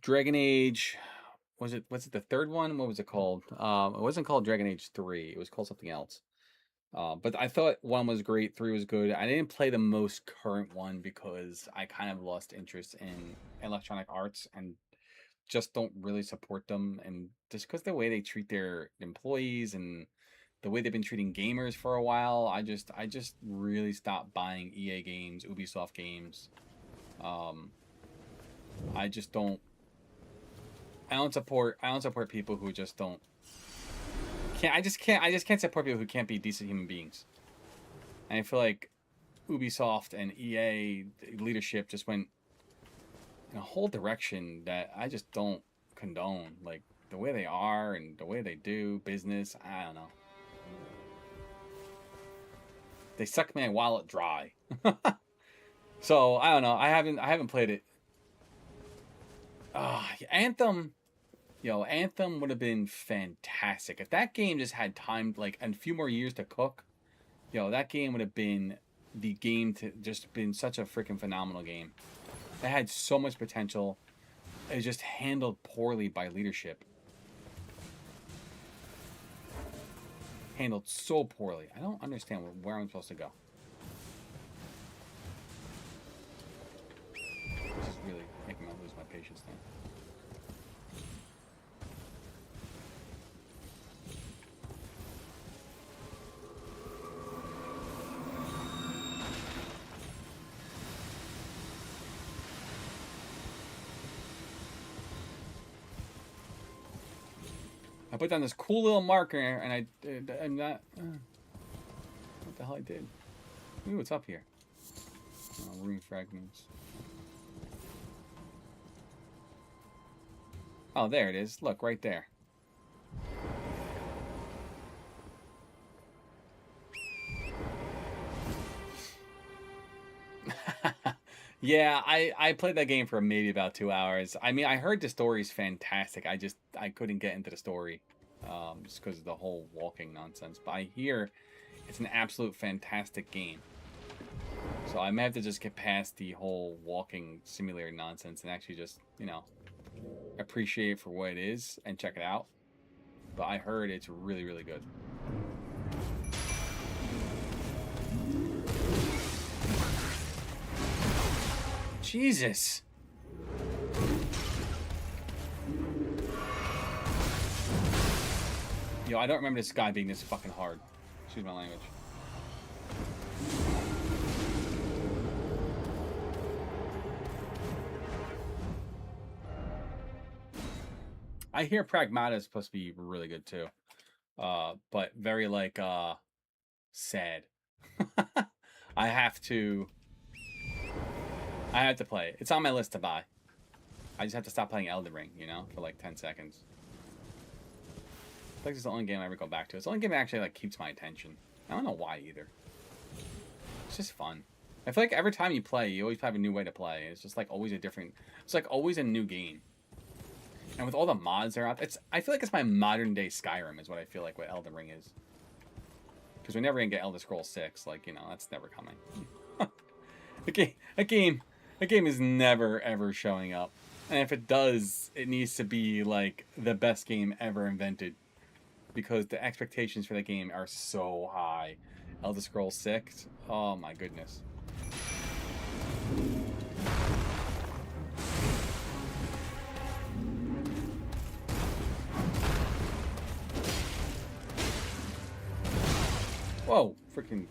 Dragon Age, was it the third one? What was it called? It wasn't called Dragon Age 3. It was called something else. But I thought 1 was great, 3 was good. I didn't play the most current one because I kind of lost interest in Electronic Arts and just don't really support them. And just because the way they treat their employees and the way they've been treating gamers for a while, I just really stopped buying EA games, Ubisoft games. I don't support people who just don't. I just can't support people who can't be decent human beings. And I feel like Ubisoft and EA leadership just went in a whole direction that I just don't condone. Like the way they are and the way they do business, I don't know. They suck my wallet dry. So I don't know. I haven't played it. Anthem. Anthem would have been fantastic. If that game just had time, like, a few more years to cook, that game would have been the game to just been such a freaking phenomenal game. It had so much potential. It was just handled poorly by leadership. Handled so poorly. I don't understand where I'm supposed to go. This is really making me lose my patience now. I put down this cool little marker, and I'm not. What the hell I did? Ooh, what's up here? Rune fragments. Oh, there it is. Look, right there. Yeah, I played that game for maybe about 2 hours. I mean, I heard the story's fantastic. I couldn't get into the story just because of the whole walking nonsense. But I hear it's an absolute fantastic game. So I may have to just get past the whole walking simulator nonsense and actually just, appreciate it for what it is and check it out. But I heard it's really, really good. Jesus. I don't remember this guy being this fucking hard. Excuse my language. I hear Pragmata is supposed to be really good too. But very sad. I have to play it. It's on my list to buy. I just have to stop playing Elden Ring, for like 10 seconds. I think it's the only game I ever go back to. It's the only game that actually keeps my attention. I don't know why either. It's just fun. I feel like every time you play, you always have a new way to play. It's just always a different. It's always a new game. And with all the mods that are out, I feel like it's my modern day Skyrim is what I feel like what Elden Ring is. Because we're never gonna get Elder Scrolls 6. That's never coming. A game is never ever showing up. And if it does, it needs to be the best game ever invented. Because the expectations for the game are so high. Elder Scrolls 6, oh my goodness. Whoa, freaking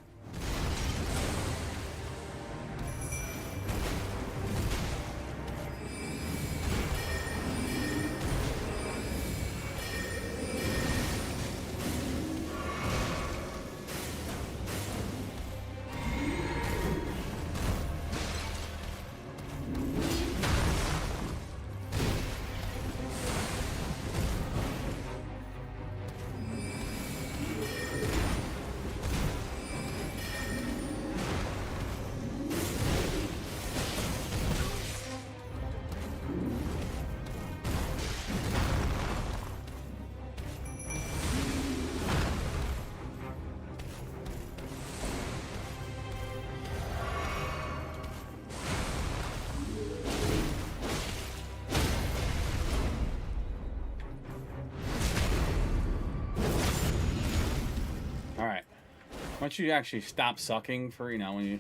Once you actually stop sucking for, you know, when you...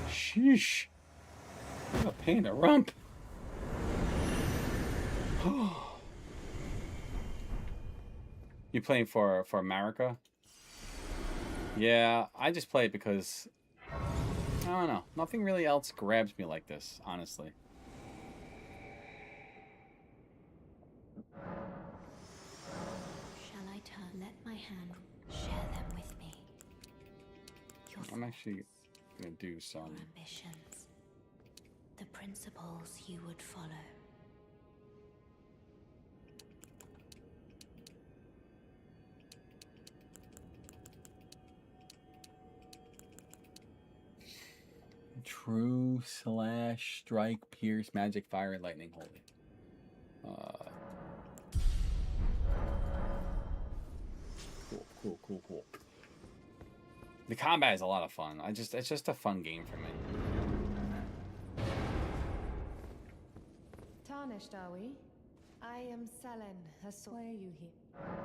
Sheesh. What a pain in the rump. You playing for America? Yeah, I just play it because... I don't know. Nothing really else grabs me like this, honestly. Shall I turn? Let my hand share them with me. Your I'm actually gonna do some... ambitions. The principles you would follow. True, slash, strike, pierce, magic, fire, lightning, holy. Cool. The combat is a lot of fun. It's just a fun game for me. Tarnished, are we? I am Selen. Why are you here?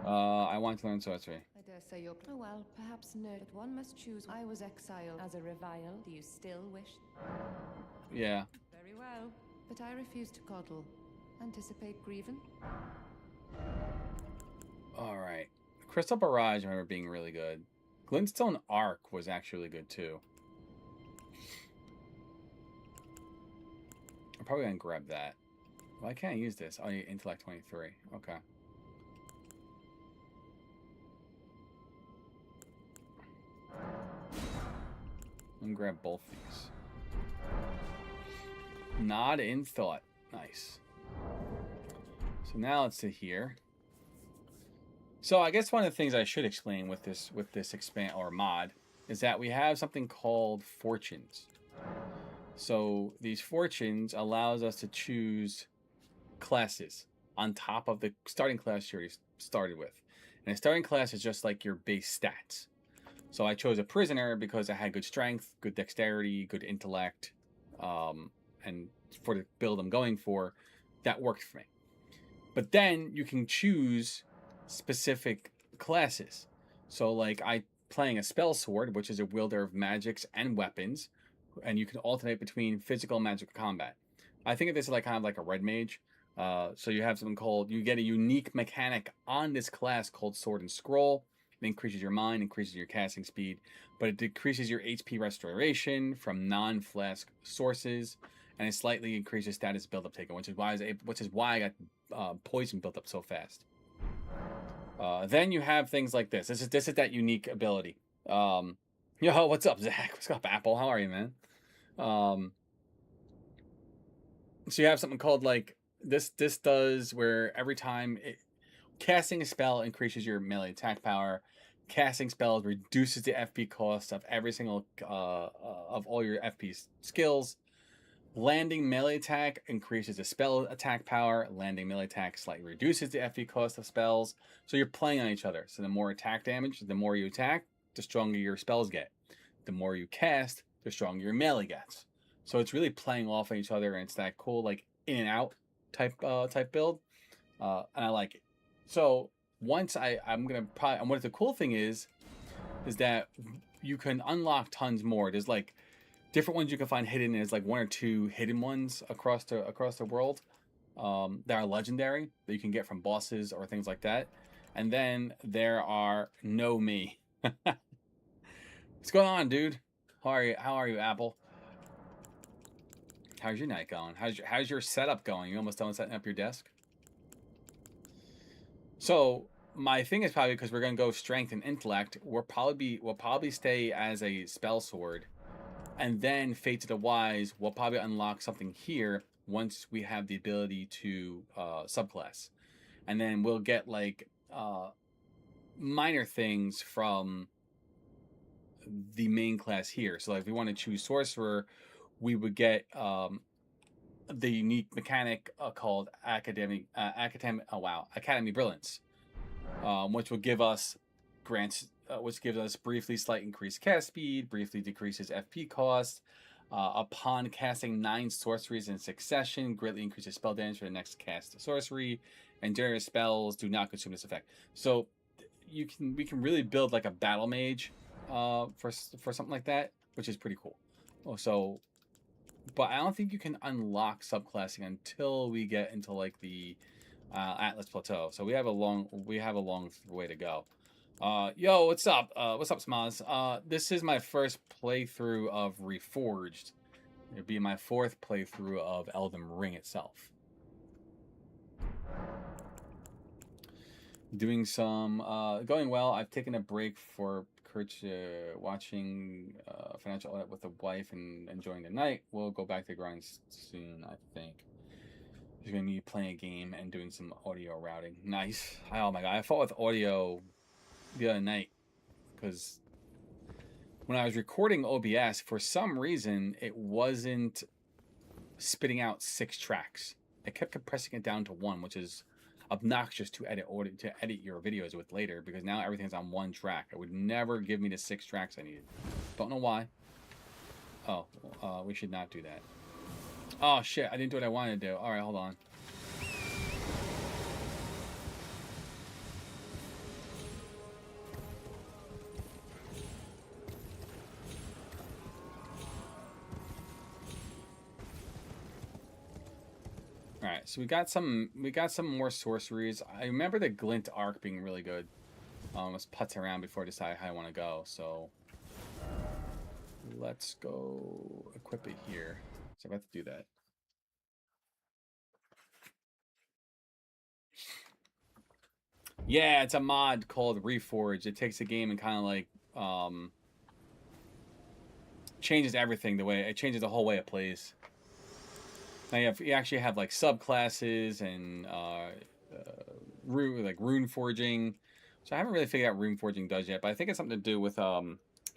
I want to learn sorcery. I dare say you're... Oh well, perhaps no, but one must choose. I was exiled as a revile. Do you still wish? Yeah. Very well. But I refuse to coddle. Anticipate grieving? Alright. Crystal Barrage, I remember being really good. Glintstone Arc was actually good too. I'm probably gonna grab that. Why can't I use this? Oh, yeah, Intellect 23. Okay. I'm gonna grab both these. Nod in thought. Nice. So now let's sit here. So I guess one of the things I should explain with this expand or mod is that we have something called fortunes. So these fortunes allows us to choose classes on top of the starting class you already started with. And a starting class is just like your base stats. So I chose a prisoner because I had good strength, good dexterity, good intellect, and for the build I'm going for, that worked for me. But then you can choose specific classes. So like I playing a spell sword, which is a wielder of magics and weapons, and you can alternate between physical and magical combat. I think of this like kind of like a red mage. So you have something called, you get a unique mechanic on this class called Sword and Scroll. It increases your mind, increases your casting speed, but it decreases your HP restoration from non-flask sources, and it slightly increases status build-up taken, which is why I got poison built up so fast. Then you have things like this. This is that unique ability. Yo, what's up, Zach? What's up, Apple? How are you, man? So you have something called like this does where every time casting a spell increases your melee attack power. Casting spells reduces the FP cost of every single of all your FP skills. Landing melee attack increases the spell attack power. Landing melee attack slightly reduces the FP cost of spells. So you're playing on each other. So the more attack damage, the more you attack, the stronger your spells get. The more you cast, the stronger your melee gets. So it's really playing off of each other, and it's that cool like in and out type build, and I like it. So once I'm gonna probably, and what the cool thing is that you can unlock tons more. There's like different ones you can find hidden. There's like 1 or 2 hidden ones across the world that are legendary that you can get from bosses or things like that. And then there are No Me. What's going on, dude? How are you, Apple? How's your night going? How's your setup going? You almost done setting up your desk? So my thing is probably because we're gonna go strength and intellect. We'll probably stay as a spell sword, and then Fate to the Wise. We'll probably unlock something here once we have the ability to subclass, and then we'll get like minor things from the main class here. So like if we want to choose sorcerer, we would get the unique mechanic called Academy Brilliance, which will give us which gives us briefly slight increased cast speed, briefly decreases FP cost. Upon casting 9 sorceries in succession, greatly increases spell damage for the next cast sorcery, and generated spells do not consume this effect. So we can really build like a battle mage for something like that, which is pretty cool. Oh, so, but I don't think you can unlock subclassing until we get into like the Atlas Plateau. So we have a long way to go. Yo, what's up? What's up, Smaz? This is my first playthrough of Reforged. It'll be my 4th playthrough of Elden Ring itself. Doing some going well. I've taken a break for watching financial audit with the wife and enjoying the night. We'll go back to grind soon, I think. He's gonna be playing a game and doing some audio routing. Nice. Oh my god, I fought with audio the other night because when I was recording OBS, for some reason it wasn't spitting out 6 tracks. It kept compressing it down to 1, which is obnoxious to edit your videos with later, because now everything's on 1 track. It would never give me the 6 tracks I needed. Don't know why. Oh, we should not do that. Oh shit, I didn't do what I wanted to do. Alright, hold on. Alright, so we got some more sorceries. I remember the Glint Arc being really good. Let's putz around before I decide how I want to go. So let's go equip it here. So I'm about to do that. Yeah, it's a mod called Reforged. It takes a game and kind of like changes everything. It changes the whole way it plays. Now you actually have like subclasses and rune forging. So I haven't really figured out rune forging does yet, but I think it's something to do with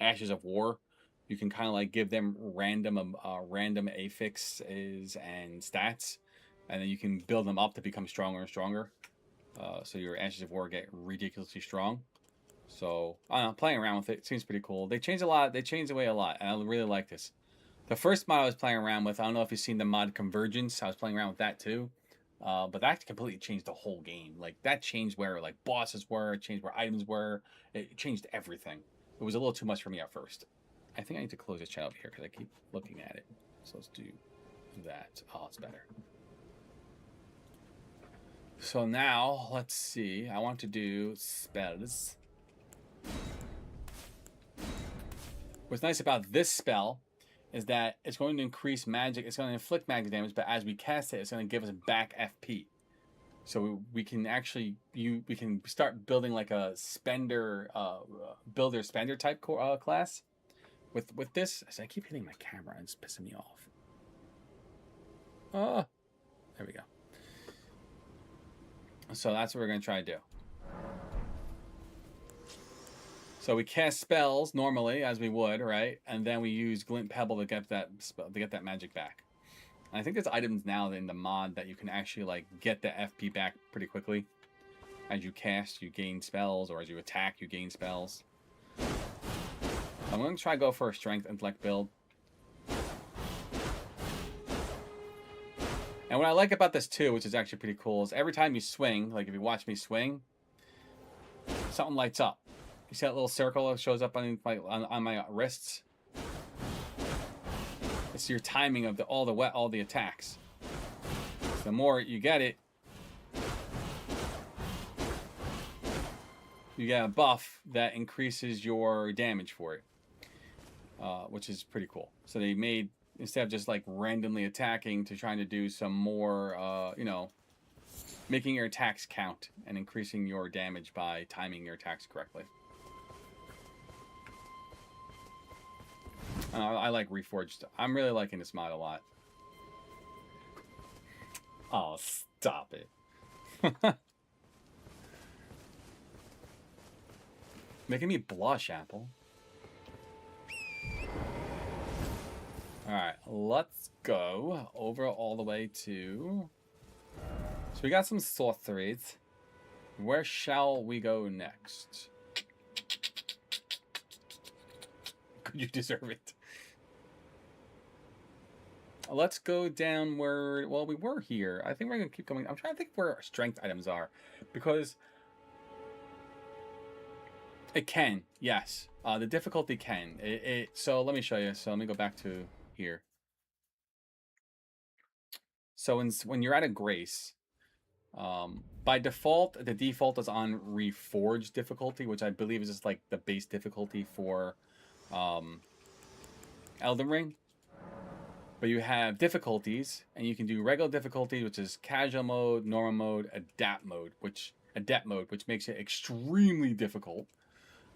Ashes of War. You can kind of like give them random affixes and stats, and then you can build them up to become stronger and stronger. So your Ashes of War get ridiculously strong. So I don't know, playing around with it seems pretty cool. They changed a lot. They changed the way a lot, and I really like this. The first mod I was playing around with, I don't know if you've seen the mod Convergence. I was playing around with that too. But that completely changed the whole game. Like, that changed where, like, bosses were. It changed where items were. It changed everything. It was a little too much for me at first. I think I need to close this channel here because I keep looking at it. So let's do that. Oh, it's better. So now, let's see. I want to do spells. What's nice about this spell is that it's going to increase magic. It's going to inflict magic damage, but as we cast it, it's going to give us back FP. So we can actually we can start building like a spender, builder spender type class with this. So I keep hitting my camera and it's pissing me off. Oh, there we go. So that's what we're going to try to do. So we cast spells normally, as we would, right? And then we use Glint Pebble to get that magic back. And I think there's items now in the mod that you can actually like get the FP back pretty quickly. As you cast, you gain spells, or as you attack, you gain spells. I'm going to try to go for a Strength Intellect build. And what I like about this too, which is actually pretty cool, is every time you swing, like if you watch me swing, something lights up. You see that little circle that shows up on my wrists? It's your timing of all the attacks. The more you get it, you get a buff that increases your damage for it, which is pretty cool. So they made, instead of just like randomly attacking, to trying to do some more, you know, making your attacks count and increasing your damage by timing your attacks correctly. I like Reforged. I'm really liking this mod a lot. Oh, stop it. Making me blush, Apple. Alright, let's go over all the way to... So we got some sorceries. Where shall we go next? You deserve it. Let's go down where, well, we were here. I think we're going to keep going. I'm trying to think where our strength items are. Because It can, yes. The difficulty can. So let me show you. So let me go back to here. So when you're at a grace, by default, the default is on Reforged difficulty, which I believe is just like the base difficulty for Elden Ring. But you have difficulties, and you can do regular difficulty, which is casual mode, normal mode, adept mode, which makes it extremely difficult.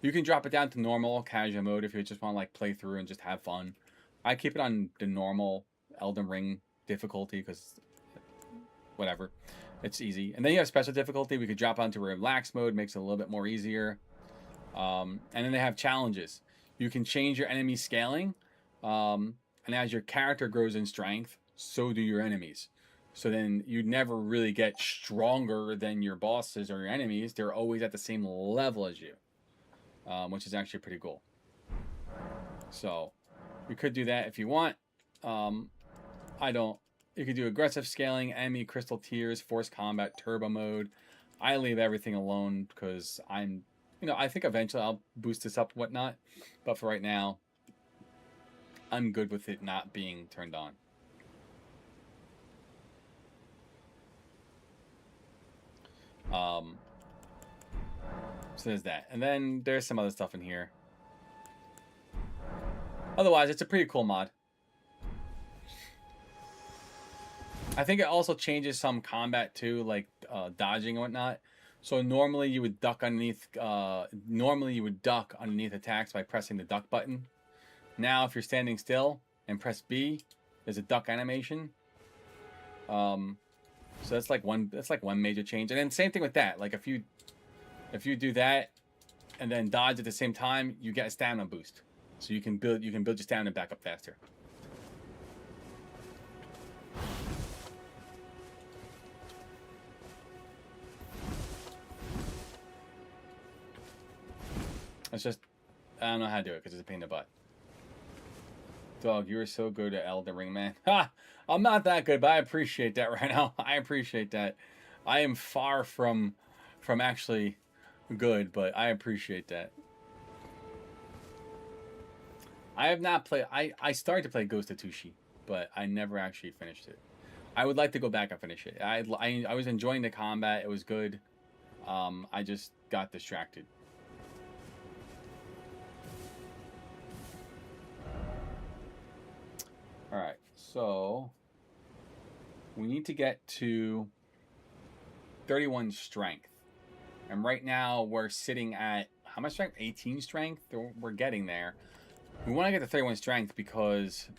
You can drop it down to normal, casual mode if you just want to like play through and just have fun. I keep it on the normal Elden Ring difficulty because whatever, it's easy. And then you have special difficulty. We could drop onto relaxed mode, makes it a little bit more easier. And then they have challenges. You can change your enemy scaling, and as your character grows in strength, so do your enemies. So then you never really get stronger than your bosses or your enemies. They're always at the same level as you. Which is actually pretty cool. So you could do that if you want. I don't. You could do aggressive scaling, enemy crystal tiers, force combat, turbo mode. I leave everything alone because I'm, I think eventually I'll boost this up and whatnot. But for right now, I'm good with it not being turned on. So there's that. And then there's some other stuff in here. Otherwise, it's a pretty cool mod. I think it also changes some combat too, like dodging and whatnot. So normally you would duck underneath attacks by pressing the duck button. Now if you're standing still and press B, there's a duck animation. So that's like one major change. And then same thing with that. Like if you do that and then dodge at the same time, you get a stamina boost. So you can build your stamina back up faster. It's just, I don't know how to do it because it's a pain in the butt. Dog, you are so good at Elden Ring, man. Ha! I'm not that good, but I appreciate that right now. I appreciate that. I am far from actually good, but I appreciate that. I have not played. I started to play Ghost of Tsushima, but I never actually finished it. I would like to go back and finish it. I was enjoying the combat. It was good. I just got distracted. All right, so we need to get to 31 strength. And right now we're sitting at, how much strength? 18 strength? We're getting there. We want to get to 31 strength because,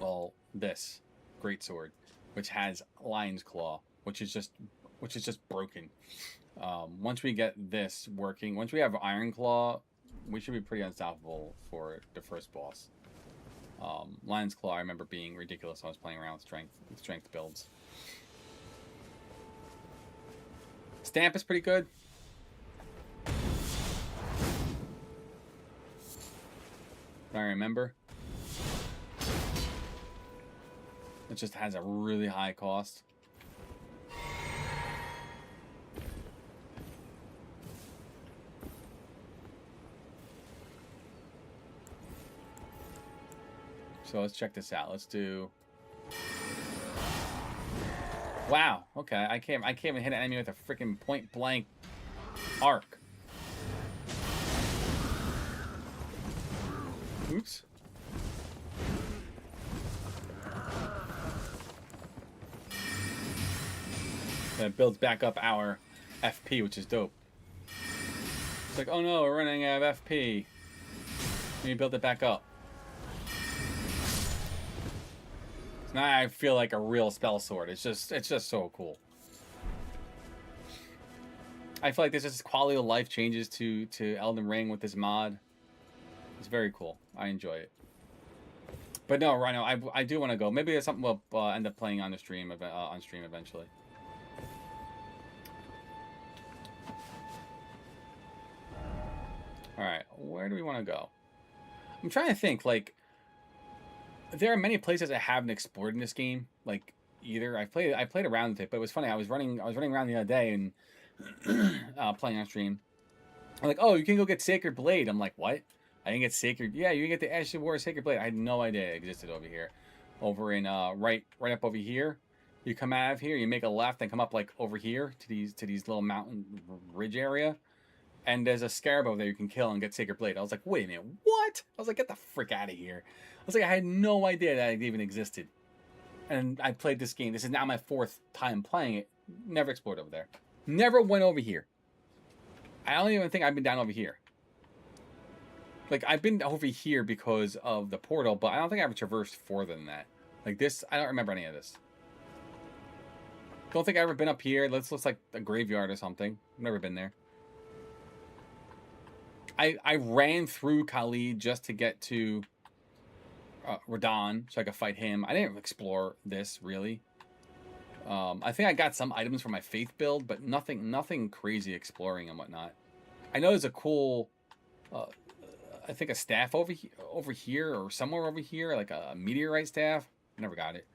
well, this greatsword, which has Lion's Claw, which is just broken. Once we get this working, once we have Iron Claw, we should be pretty unstoppable for the first boss. Lion's Claw, I remember being ridiculous when I was playing around with strength builds. Stamp is pretty good. If I remember. It just has a really high cost. So let's check this out. Let's do. Wow. Okay. I can't even hit an enemy with a freaking point blank arc. Oops. And it builds back up our FP, which is dope. It's like, oh no, we're running out of FP. Let me build it back up. Now I feel like a real spell sword. It's just so cool. I feel like this is quality of life changes to Elden Ring with this mod. It's very cool. I enjoy it. But no, Rhino, I do want to go. Maybe it's something we'll end up playing on the stream eventually. All right, where do we want to go? I'm trying to think. Like, there are many places I haven't explored in this game. Like, I played around with it, but it was funny. I was running around the other day and playing on stream, I'm like, oh, you can go get Sacred Blade. I'm like, what? I didn't get Sacred. Yeah, you can get the Ashes of War Sacred Blade. I had no idea it existed over here. Over in right up over here. You come out of here, you make a left, and come up like over here to these little mountain ridge area. And there's a scarab over there you can kill and get Sacred Blade. I was like, wait a minute, what? I was like, get the frick out of here. I was like, I had no idea that it even existed. And I played this game. This is now my 4th time playing it. Never explored over there. Never went over here. I don't even think I've been down over here. Like, I've been over here because of the portal, but I don't think I've traversed further than that. Like this, I don't remember any of this. Don't think I've ever been up here. This looks like a graveyard or something. I've never been there. I ran through Khalid just to get to Radon so I could fight him. I didn't explore this, really. I think I got some items for my faith build, but nothing crazy exploring and whatnot. I know there's a cool... I think a staff over here or somewhere over here, like a meteorite staff. I never got it.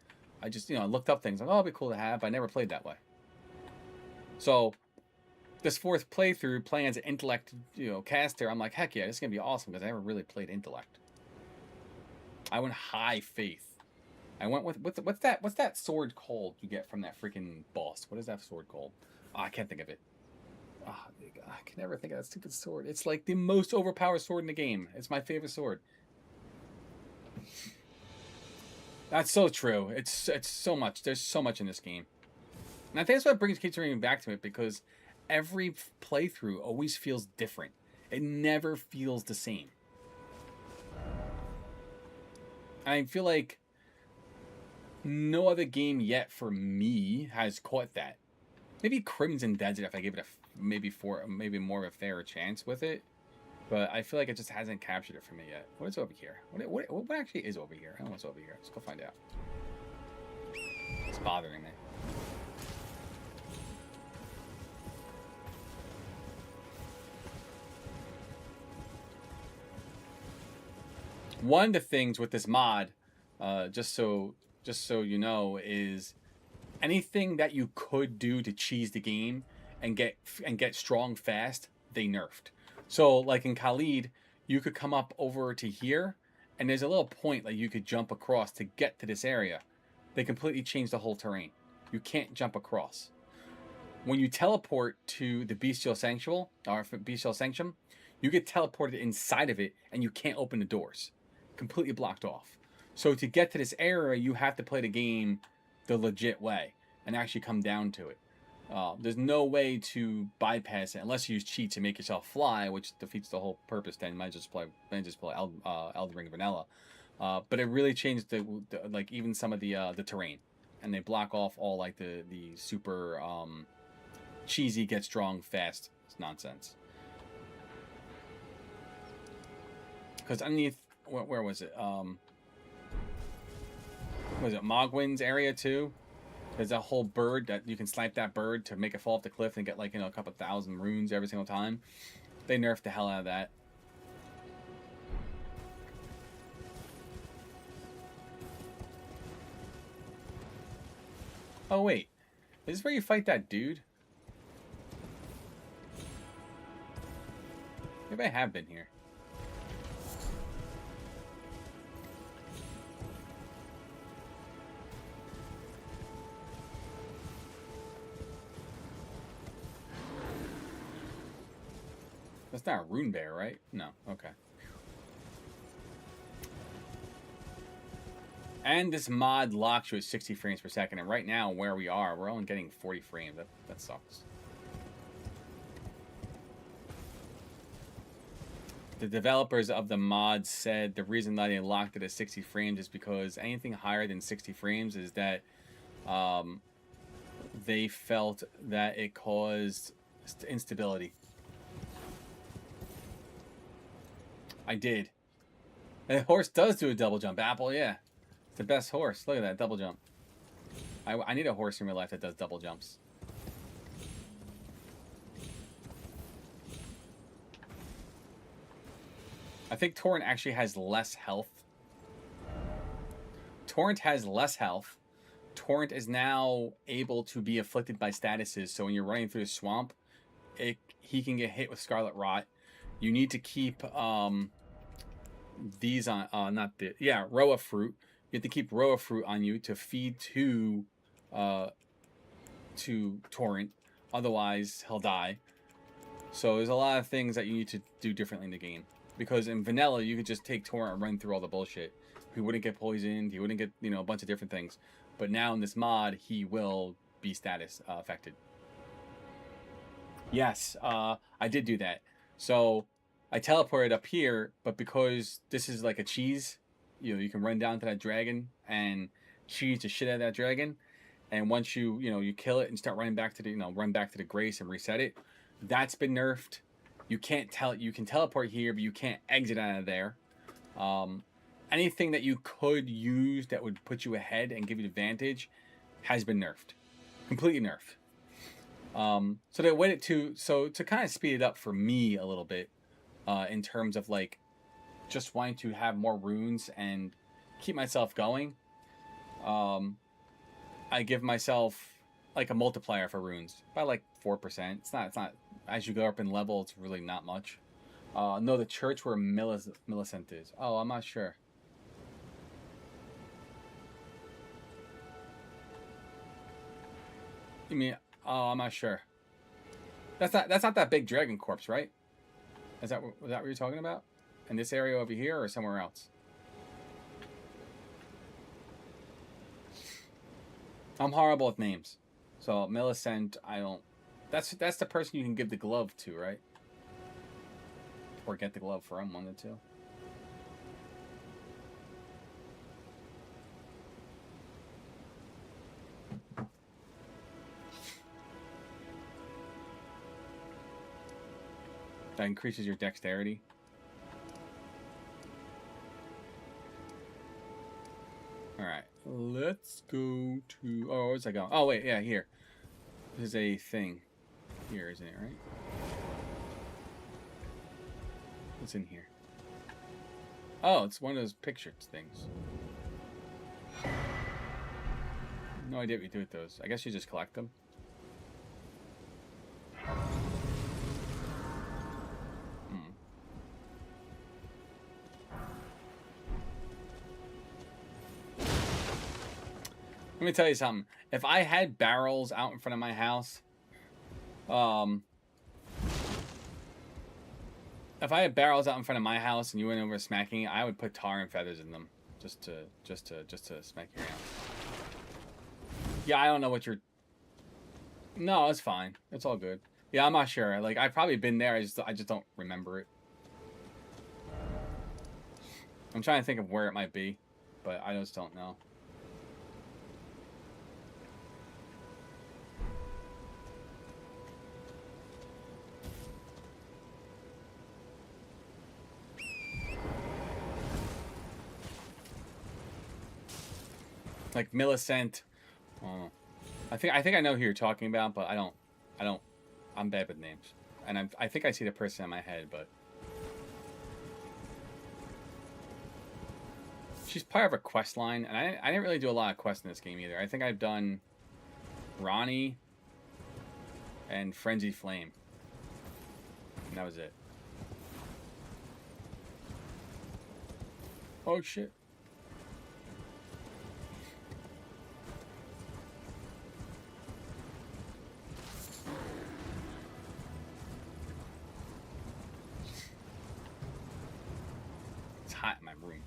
I just, I looked up things like, oh, it'd be cool to have, but I never played that way. So, this 4th playthrough, playing as an intellect, caster, I'm like, heck yeah, this is gonna be awesome because I never really played intellect. I went high faith. I went with what's that sword called you get from that freaking boss? What is that sword called? Oh, I can't think of it. Oh, I can never think of that stupid sword. It's like the most overpowered sword in the game. It's my favorite sword. That's so true. It's so much. There's so much in this game. And I think that's what keeps bringing back to it, because every playthrough always feels different. It never feels the same. I feel like no other game yet for me has caught that. Maybe Crimson Desert if I give it maybe more of a fairer chance with it, but I feel like it just hasn't captured it for me yet. What is over here? What actually is over here? I don't know what's over here. Let's go find out. It's bothering me. One of the things with this mod, just so you know, is anything that you could do to cheese the game and get strong fast, they nerfed. So like in Khalid, you could come up over to here, and there's a little point that you could jump across to get to this area. They completely changed the whole terrain. You can't jump across. When you teleport to the Bestial Sanctuary, or Bestial Sanctum, you get teleported inside of it, and you can't open the doors. Completely blocked off. So to get to this area, you have to play the game the legit way and actually come down to it. There's no way to bypass it unless you use cheats to make yourself fly, which defeats the whole purpose. Then you might just play Elden Ring Vanilla. But it really changed the like even some of the terrain, and they block off all like the super cheesy get strong fast nonsense. Because underneath, where was it? Was it Mogwin's area too? There's a whole bird that you can snipe that bird to make it fall off the cliff and get like a couple thousand runes every single time. They nerfed the hell out of that. Oh wait, is this where you fight that dude? Maybe I have been here. That's not a rune bear, right? No, okay. And this mod locks you at 60 frames per second, and right now, where we are, we're only getting 40 frames. That sucks. The developers of the mod said the reason that they locked it at 60 frames is because anything higher than 60 frames is that they felt that it caused instability. I did. And the horse does do a double jump. Apple, yeah. It's the best horse. Look at that, double jump. I need a horse in real life that does double jumps. I think Torrent actually has less health. Torrent has less health. Torrent is now able to be afflicted by statuses, so when you're running through the swamp, he can get hit with Scarlet Rot. You need to keep these on, Roa fruit. You have to keep Roa fruit on you to feed to Torrent. Otherwise, he'll die. So there's a lot of things that you need to do differently in the game. Because in vanilla, you could just take Torrent and run through all the bullshit. He wouldn't get poisoned. He wouldn't get, a bunch of different things. But now in this mod, he will be status affected. Yes, I did do that. So I teleported up here, but because this is like a cheese, you can run down to that dragon and cheese the shit out of that dragon. And once you kill it and start running back to the, run back to the Grace and reset it, that's been nerfed. You can teleport here, but you can't exit out of there. Anything that you could use that would put you ahead and give you advantage has been nerfed. Completely nerfed. So they waited to kind of speed it up for me a little bit, in terms of like just wanting to have more runes and keep myself going. I give myself like a multiplier for runes by like 4%. It's not as you go up in level, it's really not much. No, the church where Millicent is. Oh, I'm not sure. You mean? Oh, I'm not sure. That's not that big dragon corpse, right? Was that what you're talking about? In this area over here or somewhere else? I'm horrible with names. So Millicent, I don't. That's the person you can give the glove to, right? Or get the glove from, one of the two. That increases your dexterity. Alright, let's go to... Oh, where's I going? Oh, wait, yeah, here. There's a thing. Here, isn't it, right? What's in here? Oh, it's one of those picture things. No idea what you do with those. I guess you just collect them. Let me tell you something. If I had barrels out in front of my house, if I had barrels out in front of my house and you went over smacking it, I would put tar and feathers in them just to smack your house. Yeah, I don't know what you're. No, it's fine. It's all good. Yeah, I'm not sure. Like I've probably been there. I just don't remember it. I'm trying to think of where it might be, but I just don't know. Like Millicent. Oh, I think I know who you're talking about, but I don't. I'm bad with names, and I think I see the person in my head, but she's part of a quest line, and I didn't really do a lot of quests in this game either. I think I've done Ronnie and Frenzied Flame, and that was it. Oh shit. Hot in my room.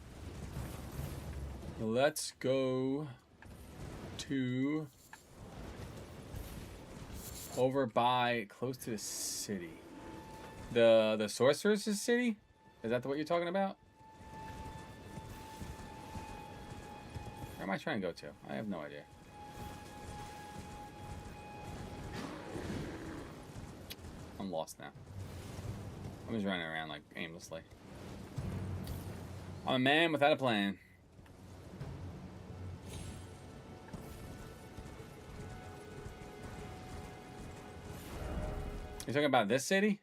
Let's go to over by close to the city. The sorcerer's city? Is that what you're talking about? Where am I trying to go to? I have no idea. I'm lost now. I'm just running around like aimlessly. I'm a man without a plan. You're talking about this city?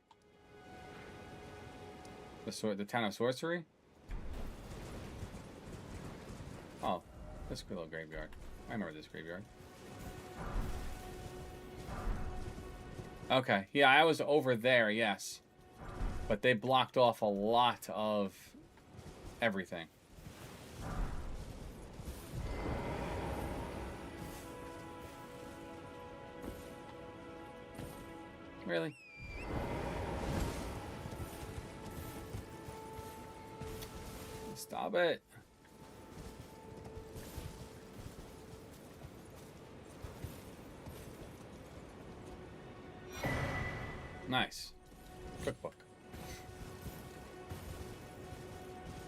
The town of Sorcery? Oh, this good little graveyard. I remember this graveyard. Okay. Yeah, I was over there, yes. But they blocked off a lot of everything. Really? Stop it. Nice. Cookbook.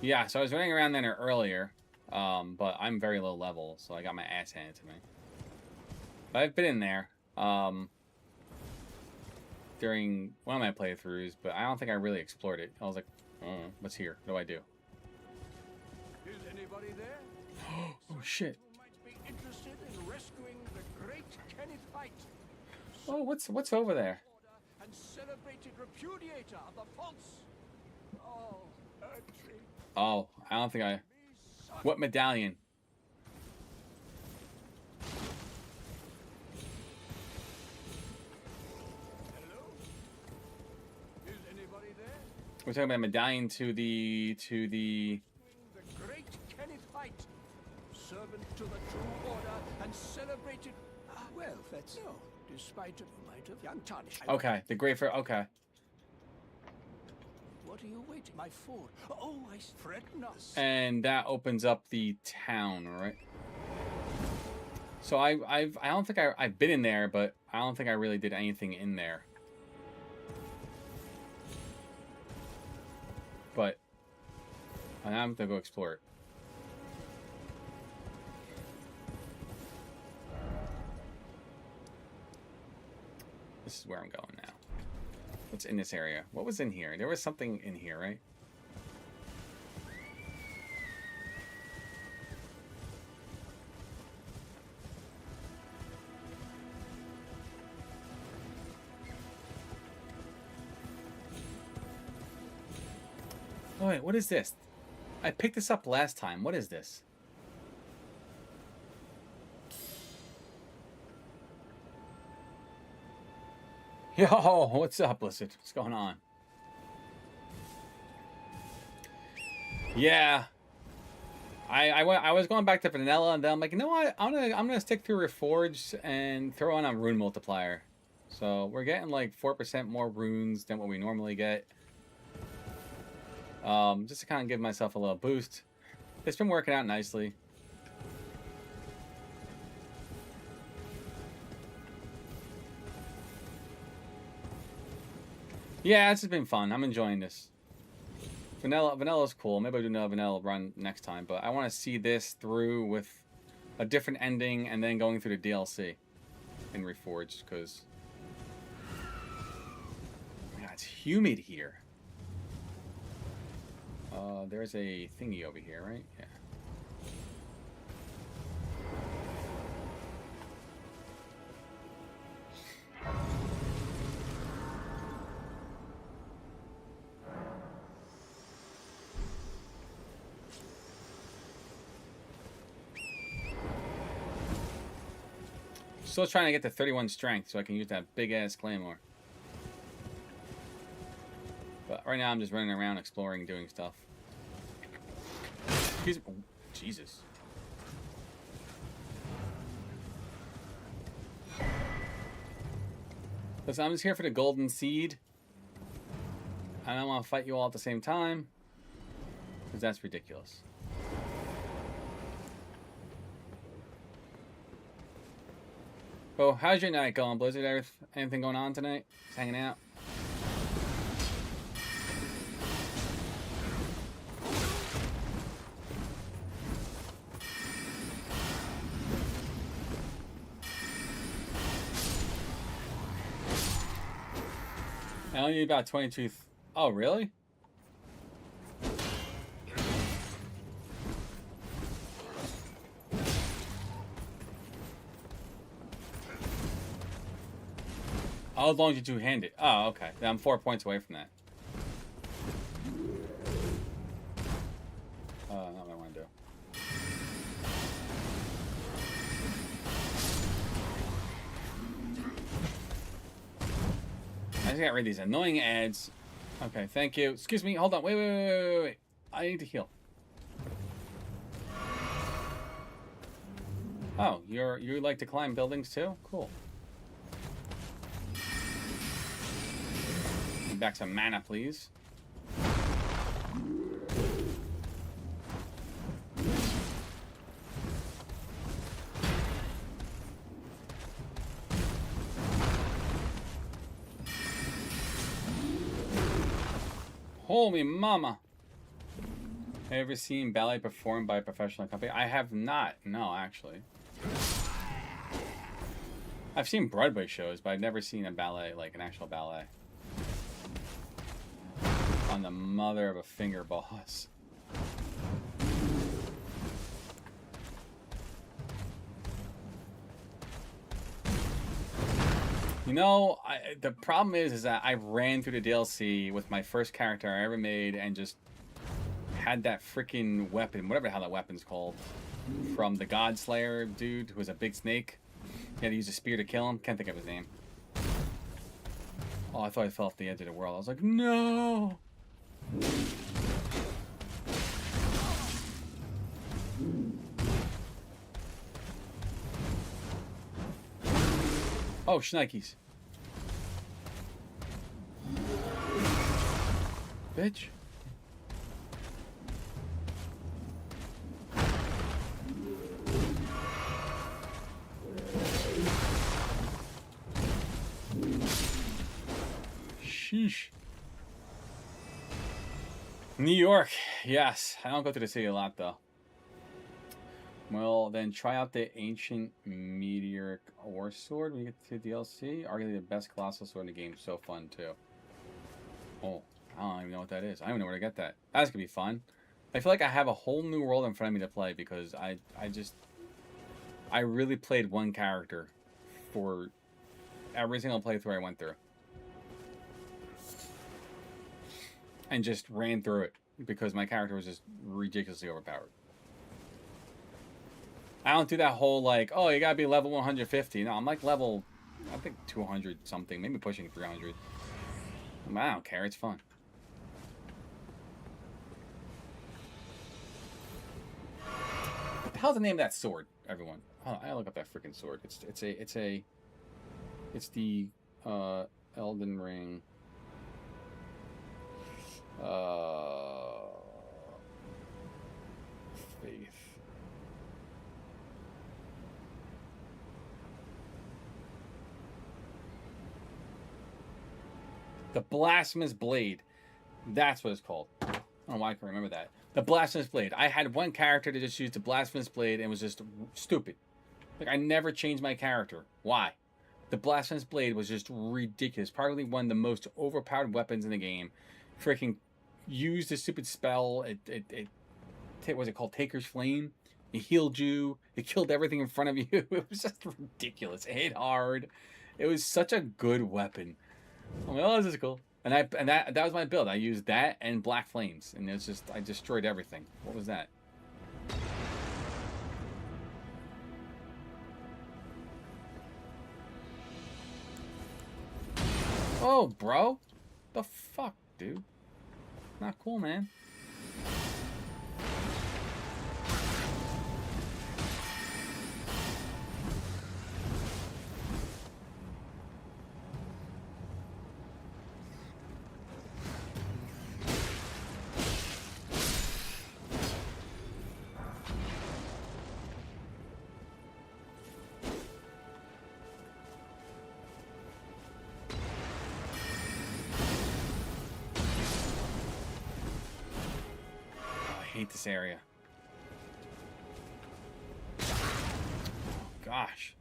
Yeah, so I was running around there earlier, but I'm very low level, so I got my ass handed to me. But I've been in there during one of my playthroughs, but I don't think I really explored it. I was like, oh, what's here? What do I do? Is anybody there? Oh, shit. Who might be interested in rescuing the great Kenneth White? Oh, what's over there? Order and celebrated repudiator of the false. Oh, Erdtree. Oh, I don't think I... What medallion? Hello? Is anybody there? We're talking about a medallion to the... The great Kenneth White, servant to the true order and celebrated. Well, that's no. Despite of might of young tarnish. Okay, the great for... Okay. What are you waiting? My fort. Oh, I threaten us. And that opens up the town, right? So I don't think I've been in there, but I don't think I really did anything in there. But I'm gonna go explore it. This is where I'm going now. What's in this area? What was in here? There was something in here, right? Oh, wait, what is this? I picked this up last time. What is this? Yo, what's up, Blizzard? What's going on? Yeah. I was going back to vanilla, and then I'm like, you know what? I'm gonna stick through Reforged and throw on a rune multiplier. So we're getting like 4% more runes than what we normally get. Just to kind of give myself a little boost. It's been working out nicely. Yeah, it's just been fun. I'm enjoying this. Vanilla's cool. Maybe I'll do another vanilla run next time, but I want to see this through with a different ending and then going through the DLC in Reforged, because God, it's humid here. There's a thingy over here, right? Yeah. Still trying to get to 31 strength so I can use that big ass claymore. But right now I'm just running around exploring, doing stuff. Excuse me. Oh, Jesus. Listen, I'm just here for the golden seed. I don't want to fight you all at the same time, because that's ridiculous. Oh, how's your night going, Blizzard Earth? Anything going on tonight? Just hanging out? I only need about 22. Oh, really? How long did you hand it? Oh, okay. Then I'm 4 points away from that. Not what I want to do. just gotta read these annoying ads. Okay, thank you. Excuse me, hold on. Wait. I need to heal. Oh, you like to climb buildings too? Cool. Give back some mana, please. Holy mama. Have you ever seen ballet performed by a professional company? I have not. No, actually. I've seen Broadway shows, but I've never seen a ballet, like an actual ballet. On the mother of a finger boss. You know, the problem is that I ran through the DLC with my first character I ever made and just had that freaking weapon, whatever the hell that weapon's called, from the God Slayer dude who was a big snake. He had to use a spear to kill him. Can't think of his name. Oh, I thought I fell off the edge of the world. I was like, no! Oh, shnikes. Bitch. Sheesh. New York. Yes. I don't go to the city a lot, though. Well, then try out the Ancient Meteoric Ore Sword when you get to DLC. Arguably the best colossal sword in the game. So fun, too. Oh, I don't even know what that is. I don't even know where to get that. That's gonna be fun. I feel like I have a whole new world in front of me to play because I really played one character for every single playthrough I went through. And just ran through it because my character was just ridiculously overpowered. I don't do that whole like, oh, you gotta be level 150. No, I'm like level, I think 200 something, maybe pushing 300. I don't care, it's fun. What the hell's the name of that sword, everyone? Oh, I look up that freaking sword. It's the Elden Ring. Faith. The Blasphemous Blade. That's what it's called. I don't know why I can remember that. The Blasphemous Blade. I had one character that just used the Blasphemous Blade and was just stupid. Like, I never changed my character. Why? The Blasphemous Blade was just ridiculous. Probably one of the most overpowered weapons in the game. Freaking used a stupid spell. What was it called? Taker's Flame. It healed you. It killed everything in front of you. It was just ridiculous. It hit hard. It was such a good weapon. I'm like, oh, this is cool. And that was my build. I used that and Black Flames, and it's just I destroyed everything. What was that? Oh, bro, the fuck, dude. Not cool, man. I hate this area. Oh, gosh.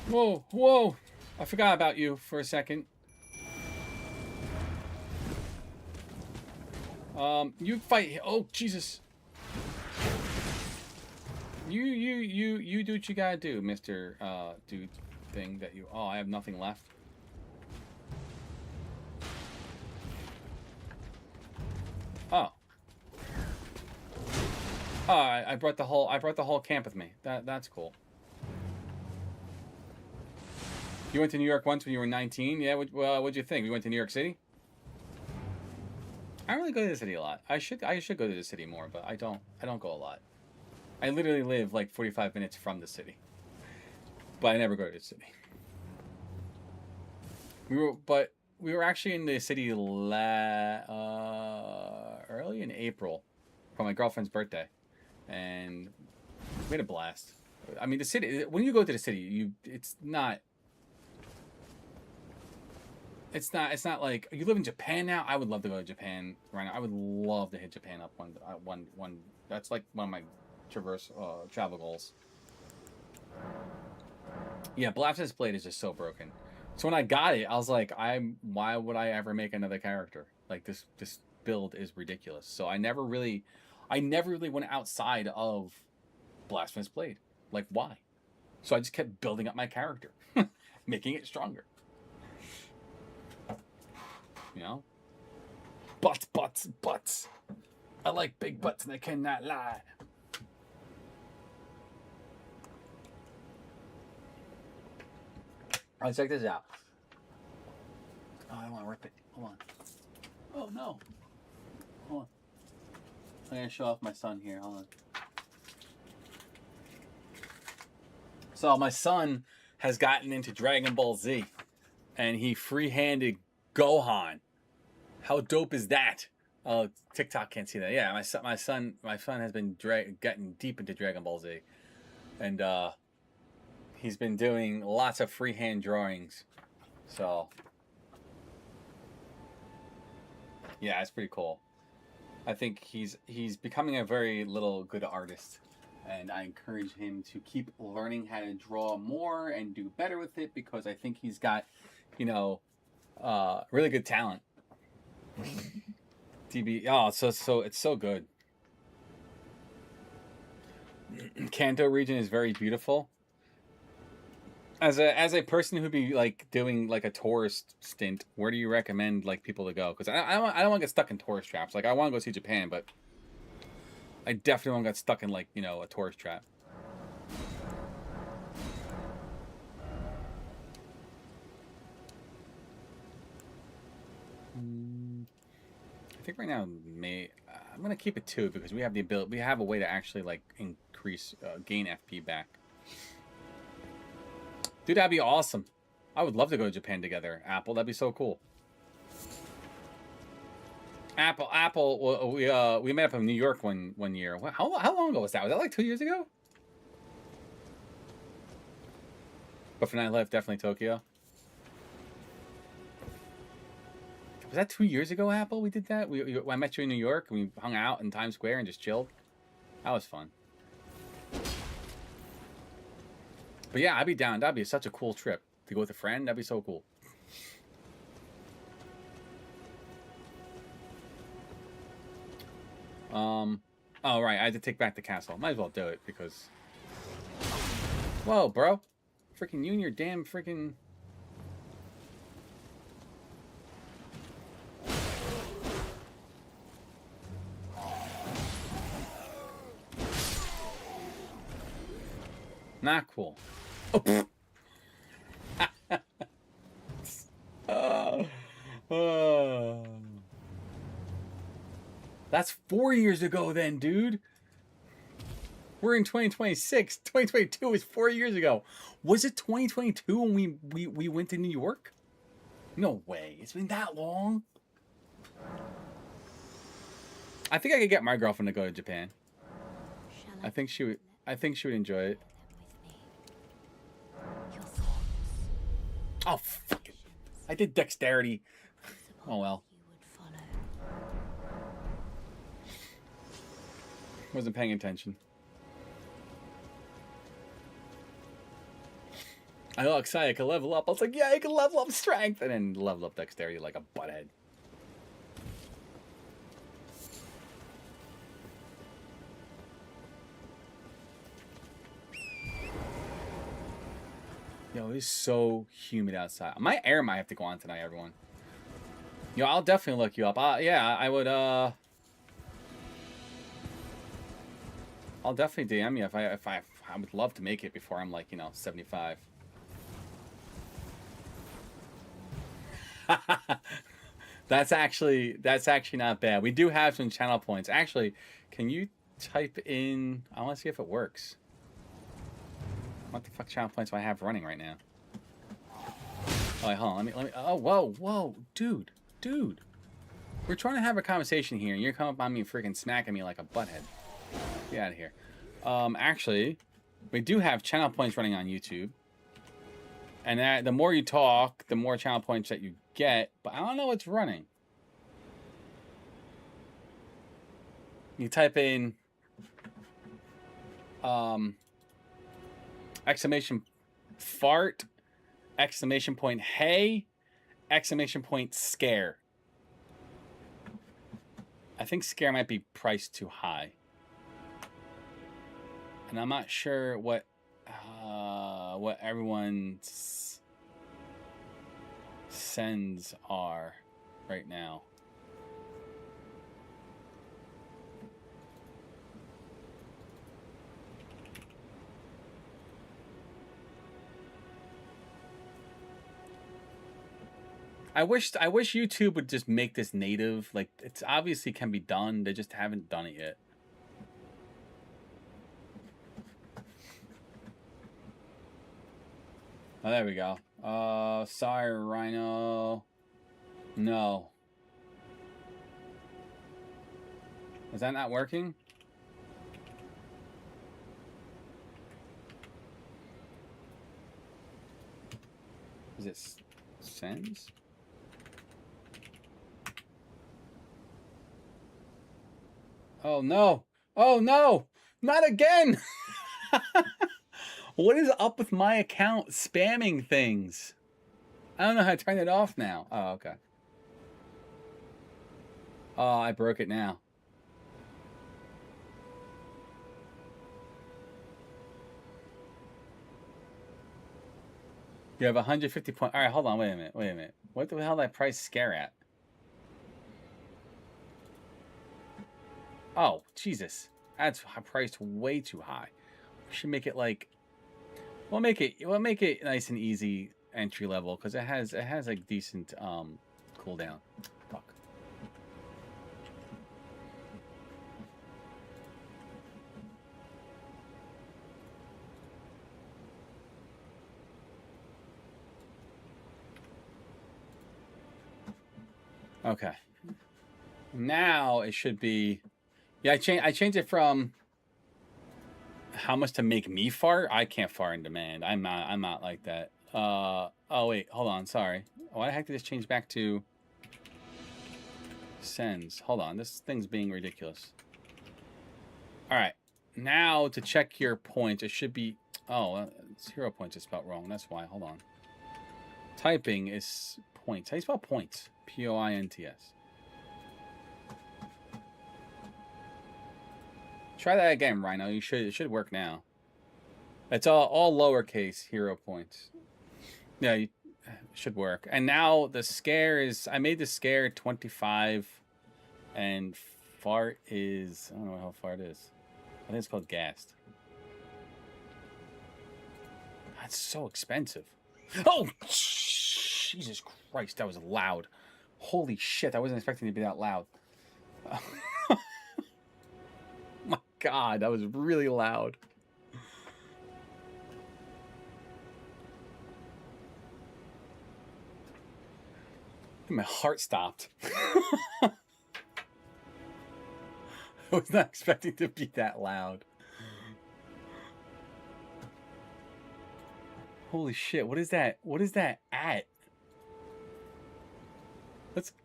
Whoa, whoa. I forgot about you for a second. You fight. Oh, Jesus. You do what you gotta do, Mr. Dude thing that you. Oh, I have nothing left. Oh, I brought the whole camp with me. That's cool. You went to New York once when you were 19. Yeah. What'd you think? We went to New York City. I don't really go to the city a lot. I should go to the city more, but I don't go a lot. I literally live like 45 minutes from the city, but I never go to the city. We were actually in the city early in April for my girlfriend's birthday, and we had a blast. I mean, the city. When you go to the city, it's not like you live in Japan now. I would love to go to Japan right now. I would love to hit Japan up one. That's like one of my travel goals. Yeah, Blasphemous Blade is just so broken. So when I got it, I was like, why would I ever make another character? Like this build is ridiculous. So I never really went outside of Blasphemous Blade. Like why? So I just kept building up my character, making it stronger. You know? Butts. I like big butts and I cannot lie. Alright, check this out. Oh, I want to rip it. Hold on. Oh, no. Hold on. I'm going to show off my son here. Hold on. So, my son has gotten into Dragon Ball Z. And he free-handed Gohan. How dope is that? Oh, TikTok can't see that. Yeah, my son has been getting deep into Dragon Ball Z. And, he's been doing lots of freehand drawings. So, yeah, it's pretty cool. I think he's becoming a very good artist. And I encourage him to keep learning how to draw more and do better with it because I think he's got, really good talent. So it's so good. Kanto region is very beautiful. As a person who'd be like doing like a tourist stint, where do you recommend like people to go? Because I don't want to get stuck in tourist traps. Like I want to go see Japan, but I definitely won't get stuck in like a tourist trap. I think right now I'm gonna keep it 2 because we have the ability. We have a way to actually like increase gain FP back. Dude, that'd be awesome. I would love to go to Japan together. Apple, that'd be so cool. Apple. We met up in New York one year. How long ago was that? Was that like 2 years ago? But for nightlife, definitely Tokyo. Was that 2 years ago, Apple? We did that. I met you in New York and we hung out in Times Square and just chilled. That was fun. But yeah, I'd be down. That'd be such a cool trip to go with a friend. That'd be so cool. Oh right, I had to take back the castle. Might as well do it because. Whoa, bro! Freaking you and your damn freaking. Not cool. Oh. That's 4 years ago then, dude. We're in 2026. 2022 was 4 years ago. Was it 2022 when we went to New York? No way. It's been that long. I think I could get my girlfriend to go to Japan. I think she would enjoy it. Oh, fuck it. I did dexterity. Oh, well. Wasn't paying attention. I got excited I could level up. I was like, yeah, I can level up strength. And then level up dexterity like a butthead. Yo, it's so humid outside. My air might have to go on tonight, everyone. Yo, I'll definitely look you up. Yeah, I would, I'll definitely DM you if I would love to make it before I'm like, you know, 75. That's actually not bad. We do have some channel points. Actually, can you type in? I want to see if it works. What the fuck channel points do I have running right now? Oh, wait, hold on. Let me. Oh, whoa, dude. We're trying to have a conversation here, and you're coming up on me, freaking smacking me like a butthead. Get out of here. Actually, we do have channel points running on YouTube, and the more you talk, the more channel points that you get. But I don't know what's running. You type in exclamation fart, exclamation point hey, exclamation point scare. I think scare might be priced too high. And I'm not sure what everyone's sends are right now. I wish YouTube would just make this native. Like, it's obviously can be done. They just haven't done it yet. Oh, there we go. Sorry, Rhino. No. Is that not working? Is it sends? Oh no! Oh no! Not again! What is up with my account spamming things? I don't know how to turn it off now. Oh, okay. Oh, I broke it now. You have 150 points. All right, hold on. Wait a minute. What the hell did I price scare at? Oh, Jesus. That's priced way too high. We should make it like... We'll make it nice and easy entry level, because it has like decent cooldown. Fuck. Okay. Now it should be... Yeah, I changed it from how much to make me fart. I can't fart in demand. I'm not like that. Oh wait, hold on, sorry. Why the heck did this change back to sends? Hold on, this thing's being ridiculous. Alright. Now to check your points, it should be... Oh, 0 points is spelled wrong. That's why. Hold on. Typing is points. How do you spell points? P-O-I-N-T-S. Try that again, Rhino. It should work now. It's all lowercase hero points. Yeah, it should work. And now the scare is... I made the scare 25. And fart is... I don't know how fart is. I think it's called gassed. That's so expensive. Oh! Jesus Christ, that was loud. Holy shit, I wasn't expecting it to be that loud. My God, that was really loud. My heart stopped. I was not expecting to be that loud. Holy shit, what is that? What is that at?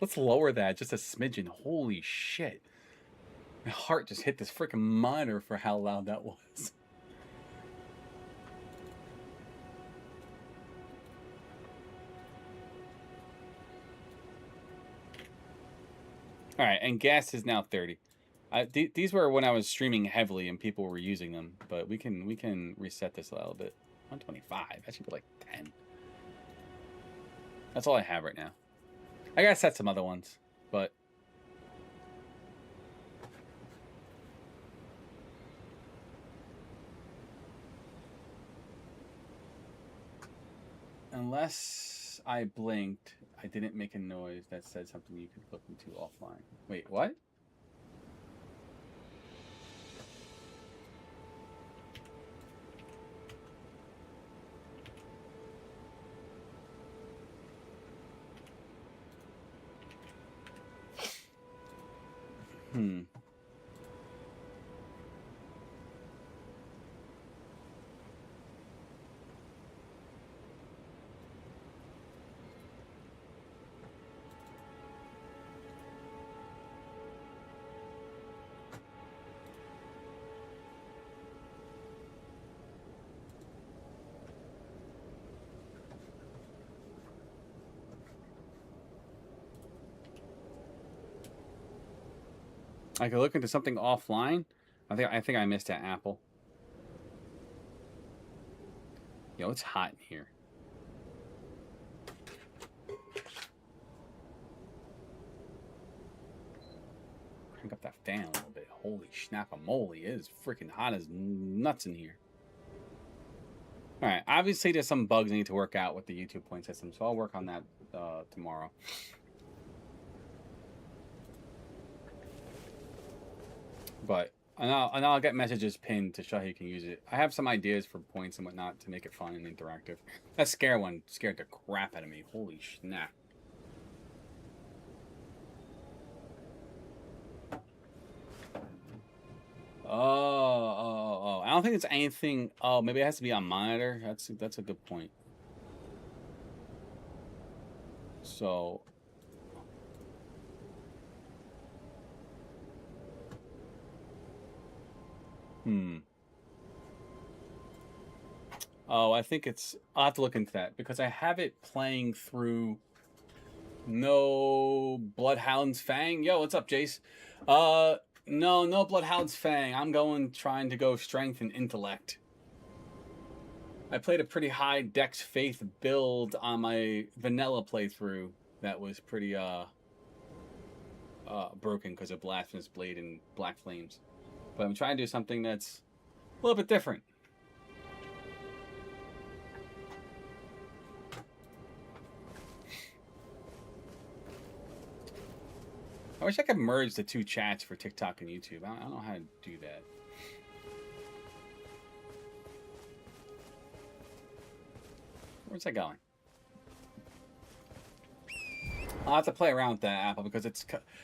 Let's lower that just a smidgen. Holy shit. My heart just hit this freaking monitor for how loud that was. All right, and gas is now 30. These were when I was streaming heavily and people were using them, but we can reset this a little bit. 125. That should be like 10. That's all I have right now. I gotta set some other ones, but Unless I blinked, I didn't make a noise that said something you could look into offline. Wait, what? Hmm. I could look into something offline. I think I missed that, Apple. Yo, it's hot in here. Crank up that fan a little bit. Holy snap-a-moly. It is freaking hot as nuts in here. Alright, obviously there's some bugs I need to work out with the YouTube point system, so I'll work on that tomorrow. But and I'll get messages pinned to show how you can use it. I have some ideas for points and whatnot to make it fun and interactive. That scare one scared the crap out of me. Holy snap. Oh. I don't think it's anything. Oh, maybe it has to be on monitor. That's a good point. So. Oh, I think it's... I'll have to look into that, because I have it playing through no Bloodhound's Fang. Yo, what's up, Jace? No Bloodhound's Fang. I'm trying to go Strength and Intellect. I played a pretty high Dex Faith build on my vanilla playthrough that was pretty broken because of Blasphemous Blade and Black Flames. But I'm trying to do something that's a little bit different. I wish I could merge the two chats for TikTok and YouTube. I don't know how to do that. Where's that going? I'll have to play around with that, Apple,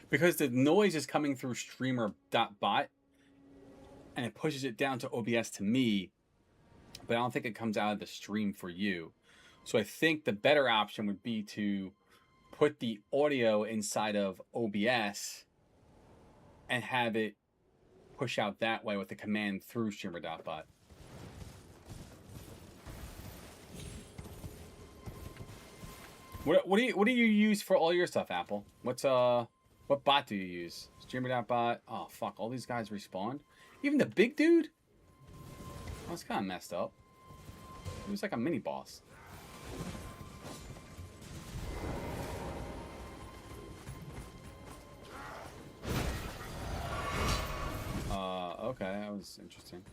because the noise is coming through streamer.bot and it pushes it down to OBS to me, but I don't think it comes out of the stream for you. So I think the better option would be to put the audio inside of OBS and have it push out that way with the command through streamer.bot. What do you use for all your stuff, Apple? What bot do you use? Streamer.bot. Oh fuck, all these guys respawned. Even the big dude? Oh, that's kind of messed up. He was like a mini boss. Okay, that was interesting.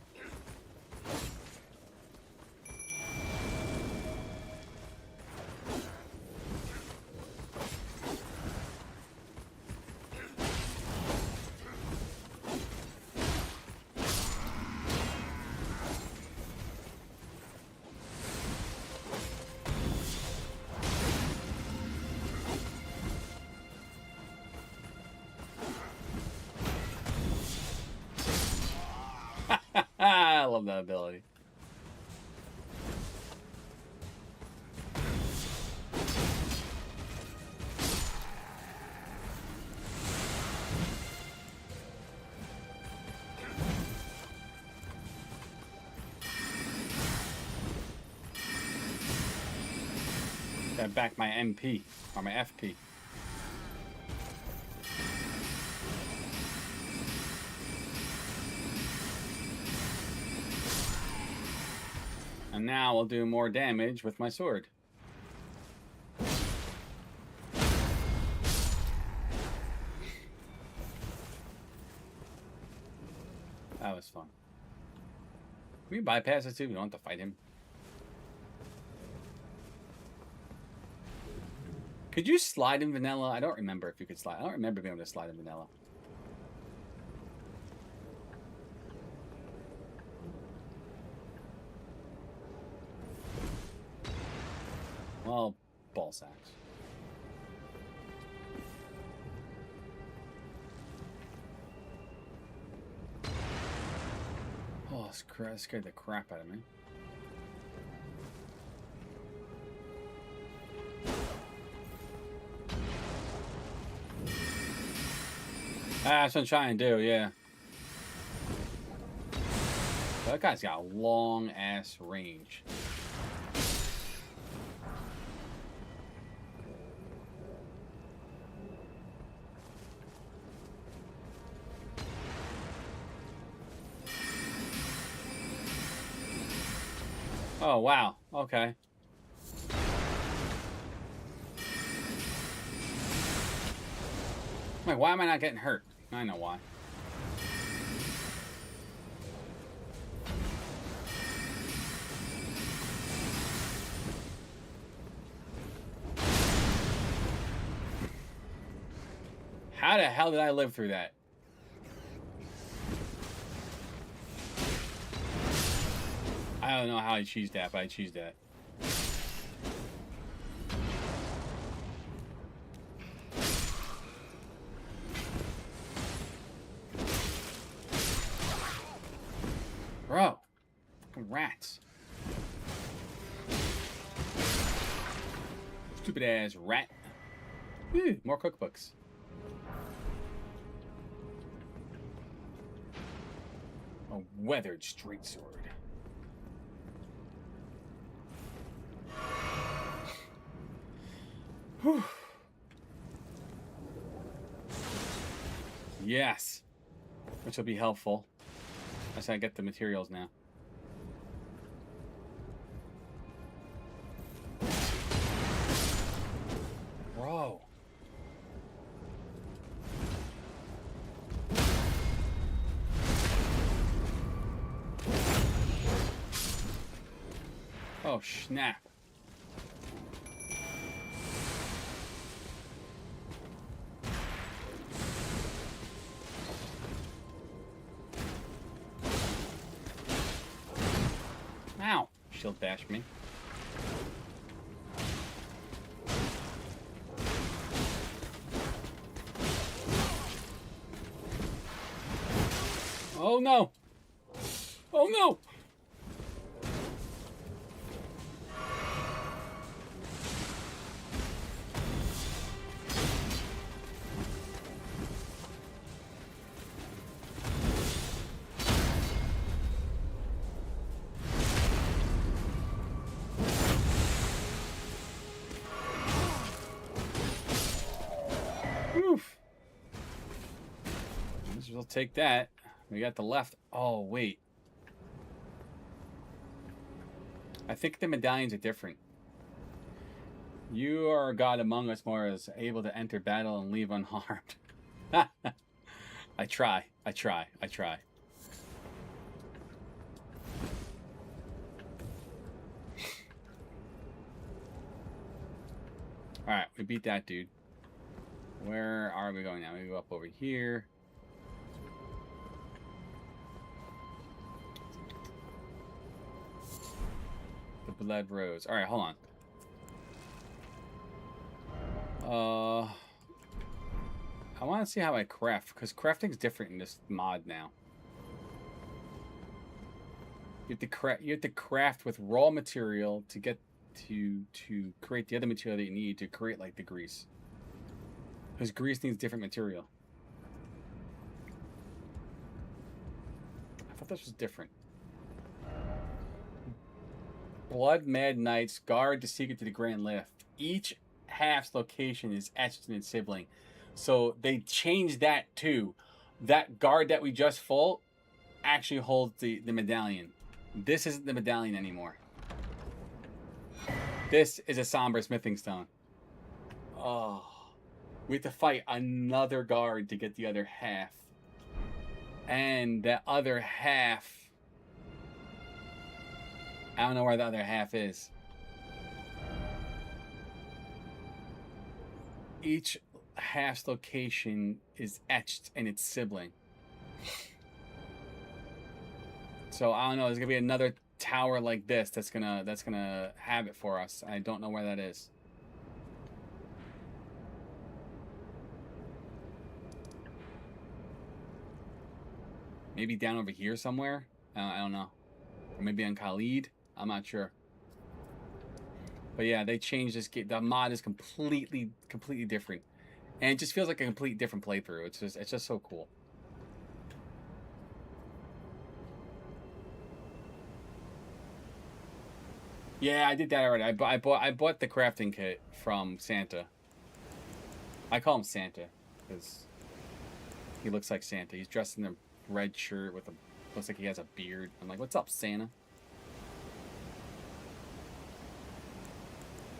I love that ability. Gotta back my MP or my FP. And now I'll do more damage with my sword. That was fun. Can we bypass it too? We don't have to fight him. Could you slide in vanilla? I don't remember if you could slide. I don't remember being able to slide in vanilla. Well, ball sacks. Oh, it scared the crap out of me. That's what I'm trying to do, yeah. That guy's got a long ass range. Oh, wow. Okay. Wait, why am I not getting hurt? I know why. How the hell did I live through that? I don't know how I cheesed that, but I cheesed that. Bro. Fucking rats. Stupid ass rat. Ooh, more cookbooks. A weathered straight sword. Whew. Yes. Which will be helpful. As I get the materials now. Bro. Oh, snap. Ow. Shield bashed me. Oh no. Oh no. Oof. We'll take that. We got the left. Oh, wait. I think the medallions are different. You are a god among us, more is able to enter battle and leave unharmed. I try. Alright, we beat that dude. Where are we going now? We go up over here. The blood rose. Alright, hold on. I want to see how I craft, because crafting's different in this mod now. You have to craft with raw material to get to create the other material that you need to create like the grease. Because grease needs different material. I thought this was different. Blood Mad Knights guard the secret to the Grand Lift. Each half's location is etched in its sibling. So they changed that too. That guard that we just fought actually holds the medallion. This isn't the medallion anymore. This is a somber smithing stone. Oh. We have to fight another guard to get the other half. And that other half... I don't know where the other half is. each hash location is etched in its sibling. So I don't know. There's gonna be another tower like this that's gonna have it for us. I don't know where that is. Maybe down over here somewhere. I don't know. Or maybe on Khalid. I'm not sure. But yeah, they changed this game. The mod is completely different, and it just feels like a complete different playthrough. It's just so cool. Yeah, I did that already. I bought the crafting kit from Santa. I call him Santa because he looks like Santa. He's dressed in a red shirt with a looks like he has a beard. I'm like, what's up, Santa?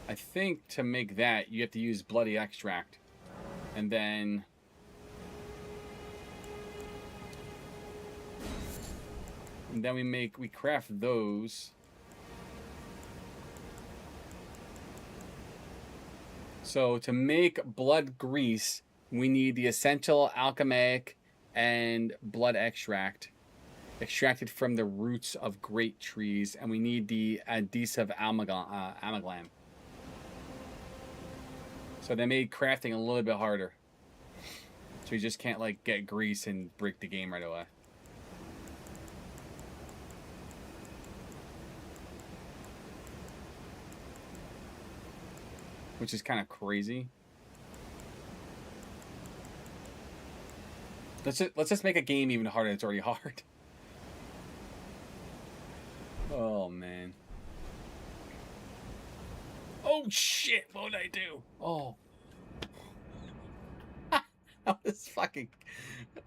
I think to make that you have to use bloody extract, and then we craft those. So to make blood grease, we need the essential alchemic and blood extract extracted from the roots of great trees, and we need the adhesive amalgam. So they made crafting a little bit harder. So you just can't like get grease and break the game right away. Which is kind of crazy. Let's just make a game even harder. It's already hard. Oh man. Oh shit! What would I do? Oh. That was fucking.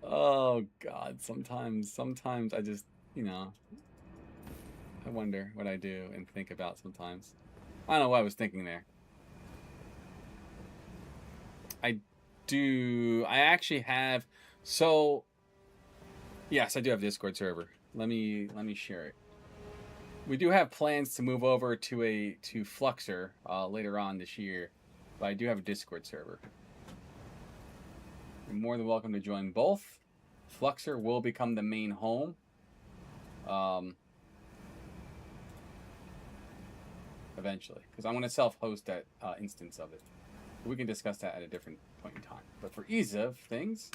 Oh god. Sometimes I just, you know. I wonder what I do and think about sometimes. I don't know what I was thinking there. I actually have, so yes, I do have a Discord server. Let me share it. We do have plans to move over to Fluxer later on this year, but I do have a Discord server. You're more than welcome to join both. Fluxer will become the main home. Eventually, because I want to self-host that instance of it. We can discuss that at a different point in time. But for ease of things,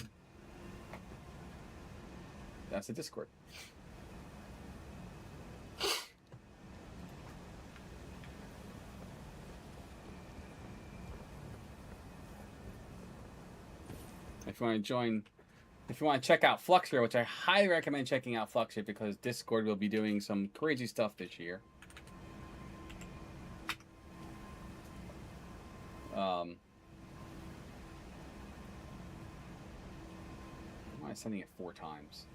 that's the Discord. If you want to join, if you want to check out Fluxer, which I highly recommend checking out Fluxer because Discord will be doing some crazy stuff this year. Why am I sending it 4 times?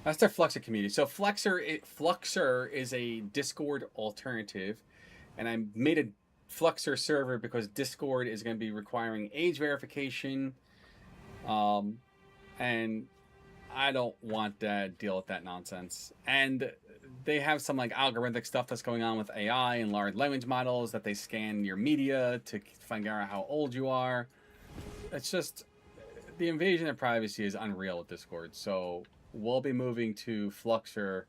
That's their Fluxer community. So Fluxer is a Discord alternative, and I made a Fluxer server because Discord is going to be requiring age verification, and I don't want to deal with that nonsense. And they have some like algorithmic stuff that's going on with AI and large language models that they scan your media to find out how old you are. It's just, the invasion of privacy is unreal with Discord. So we'll be moving to Fluxer.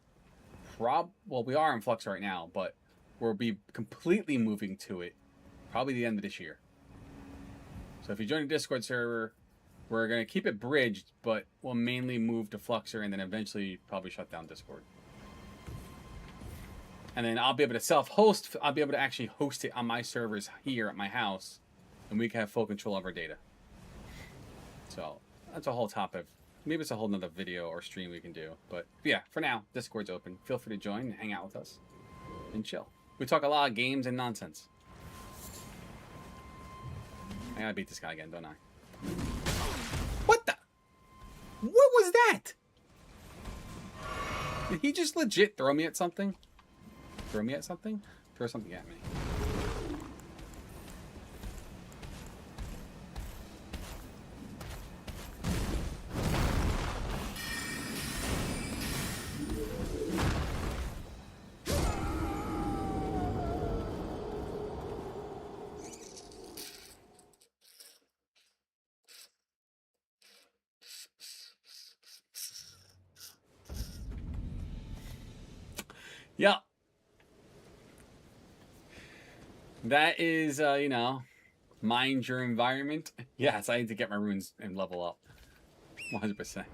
Well, we are in Fluxer right now, but we'll be completely moving to it probably the end of this year. So if you join a Discord server, we're going to keep it bridged, but we'll mainly move to Fluxer and then eventually probably shut down Discord. And then I'll be able to self-host. I'll be able to actually host it on my servers here at my house, and we can have full control of our data. So that's a whole topic. Maybe it's a whole nother video or stream we can do. But yeah, for now, Discord's open. Feel free to join and hang out with us and chill. We talk a lot of games and nonsense. I gotta beat this guy again, don't I? What the? What was that? Did he just legit throw me at something? Throw me at something? Throw something at me. Yeah. That is, you know, mind your environment. Yes, I need to get my runes and level up. 100%.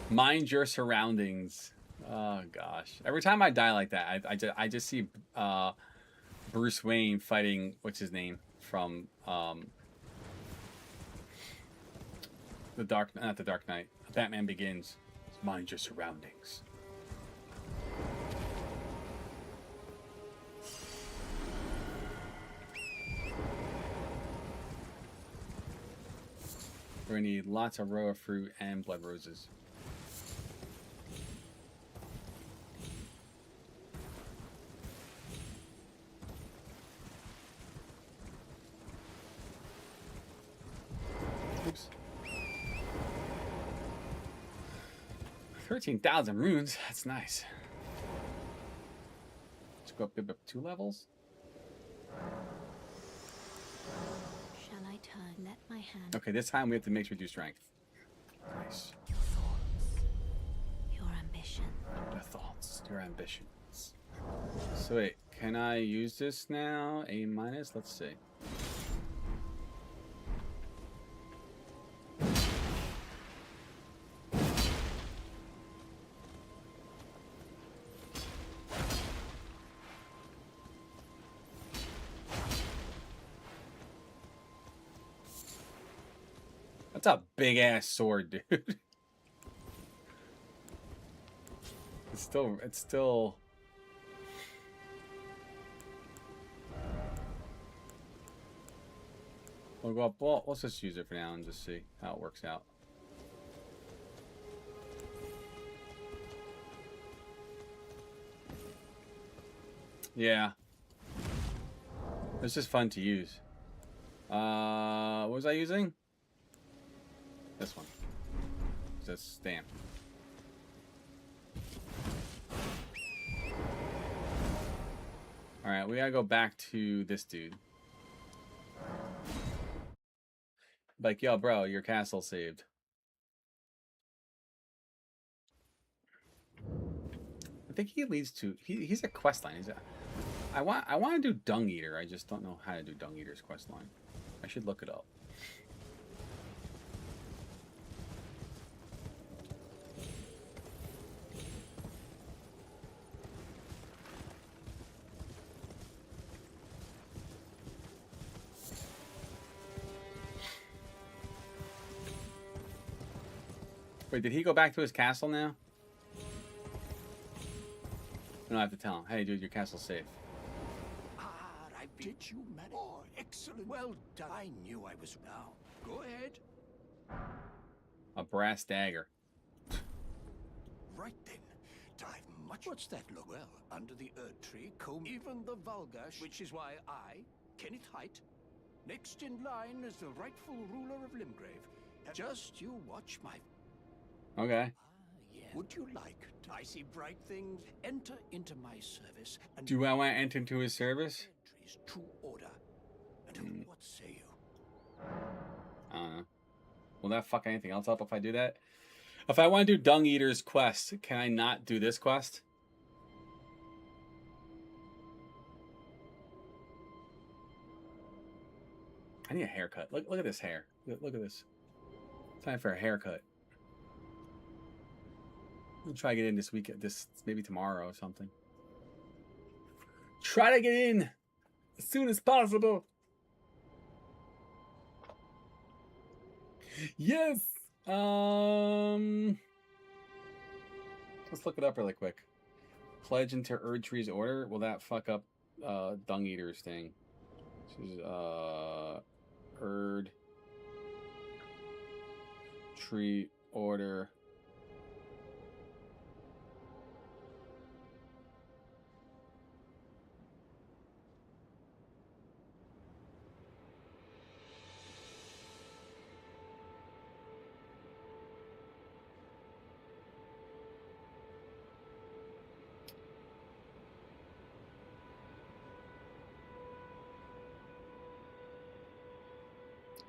Mind your surroundings. Oh gosh. Every time I die like that, I just see Bruce Wayne fighting, what's his name, from not the Dark Knight. Batman Begins. Mind your surroundings. We're gonna need lots of roa fruit and blood roses. Oops. 13,000 runes. That's nice. Let's go up 2 levels. Shall I turn? Let my hand. Okay, this time we have to make sure we do strength. Nice. Your thoughts. Your ambition. Your thoughts, your ambitions. So wait, can I use this now? A minus? Let's see. That's a big ass sword, dude. It's still. We'll go up. Well, let's just use it for now and just see how it works out. Yeah. It's just fun to use. What was I using? This one. Just stamp. Alright, we gotta go back to this dude. Like, yo, bro, your castle saved. I think he leads to he's a quest line. I want to do Dung Eater. I just don't know how to do Dung Eater's quest line. I should look it up. Wait, did he go back to his castle now? No, I have to tell him. Hey, dude, your castle's safe. Ah, I did you manage? Oh, excellent. Well done. I knew I was now. Go ahead. A brass dagger. Right then. Dive much. What's that look? Well, under the Erd tree, comb even the vulgar, which is why I, Kenneth Height, next in line as the rightful ruler of Limgrave. Just you watch my. Okay. Yeah. Would you like to? I see bright things. Enter into my service. And Do I want to enter into his service? Tree's true order. And what say you? I don't know. Will that fuck anything else up if I do that? If I want to do Dung Eater's quest, can I not do this quest? I need a haircut. Look at this hair. Look at this. Time for a haircut. I'll try to get in this week. Maybe tomorrow or something. Try to get in as soon as possible. Yes. Let's look it up really quick. Pledge into Erd Tree's order. Will that fuck up Dung Eater's thing? This is Erd Tree order.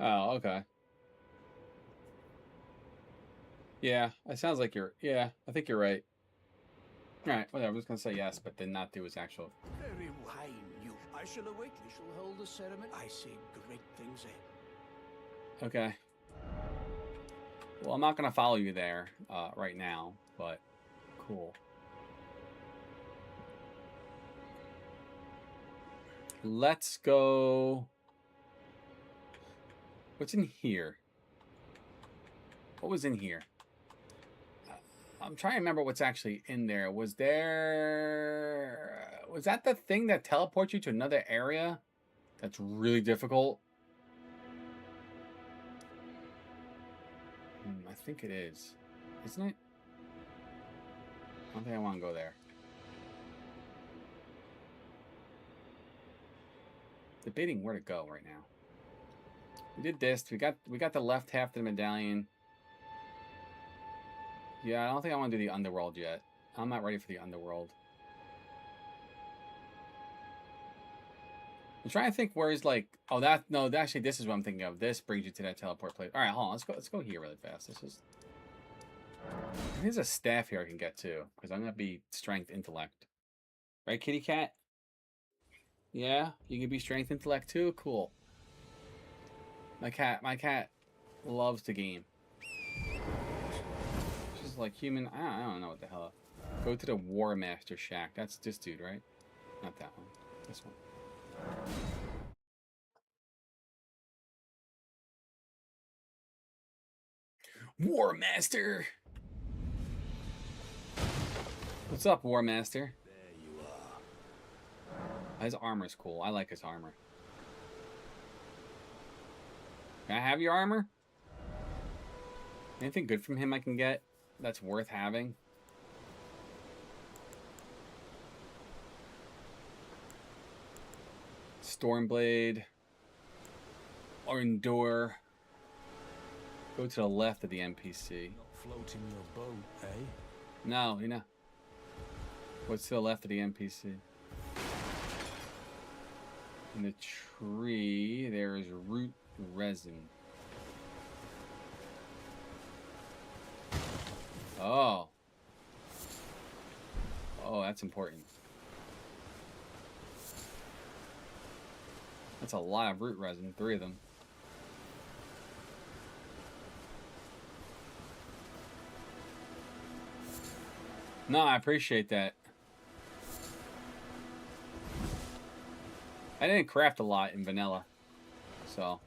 Oh, okay. Yeah, it sounds like you're... Yeah, I think you're right. Alright, whatever. I was gonna say yes, but did not do his actual. Very wine, you. I shall await. We shall hold the ceremony. I see great things ahead. Okay. Well, I'm not gonna follow you there right now, but cool. Let's go. What's in here? What was in here? I'm trying to remember what's actually in there. Was that the thing that teleports you to another area? That's really difficult. I think it is. Isn't it? I don't think I want to go there. Debating where to go right now. We did this. We got the left half of the medallion. Yeah, I don't think I want to do the underworld yet. I'm not ready for the underworld. I'm trying to think where is like, oh, that, no, actually this is what I'm thinking of. This brings you to that teleport place. All right, hold on. Let's go here really fast. This is, there's a staff here I can get to because I'm gonna be strength intellect, right, kitty cat? Yeah, you can be strength intellect too. Cool. My cat loves the game. She's like human. I don't know what the hell. Go to the War Master Shack. That's this dude, right? Not that one. This one. War Master. What's up, War Master? There you are. His armor's cool. I like his armor. Can I have your armor? Anything good from him I can get that's worth having? Stormblade. Or Endure. Go to the left of the NPC. Not floating your boat, eh? No, you know. What's to the left of the NPC? In the tree, there is root resin. Oh. Oh, that's important. That's a lot of root resin, 3 of them. No, I appreciate that. I didn't craft a lot in vanilla, so.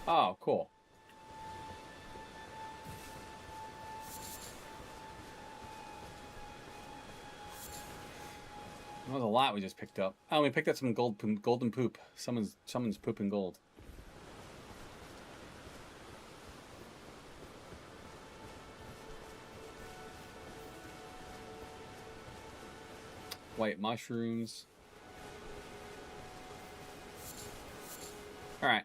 Oh, cool. That was a lot we just picked up. Oh, we picked up some golden poop. Someone's pooping gold. White mushrooms. All right.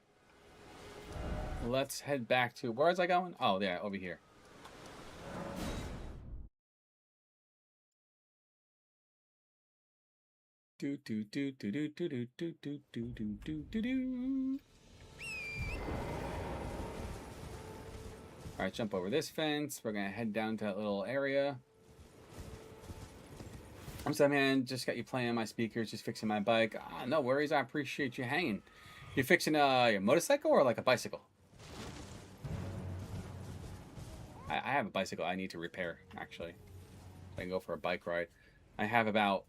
Let's head back to, where was I going? Oh, yeah, over here. Do do do do do do do do do do do do do. All right, jump over this fence. We're gonna head down to that little area. I'm sorry, man. Just got you playing on my speakers, just fixing my bike. Ah, no worries. I appreciate you hanging. You fixing your motorcycle or like a bicycle? I have a bicycle I need to repair, actually. I can go for a bike ride. I have about,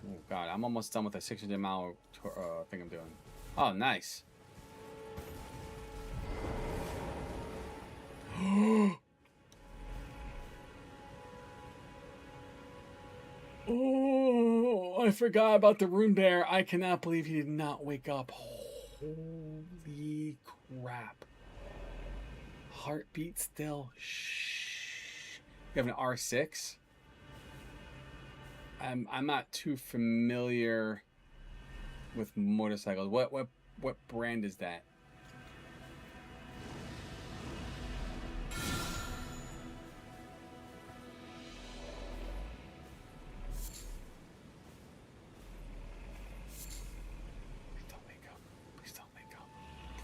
oh god, I'm almost done with a 600-mile thing I'm doing. Oh, nice. Oh, I forgot about the rune bear. I cannot believe he did not wake up. Holy crap. Heartbeat still. Shh. You have an R6? I'm not too familiar with motorcycles. What brand is that? Please don't wake up. Please don't wake up.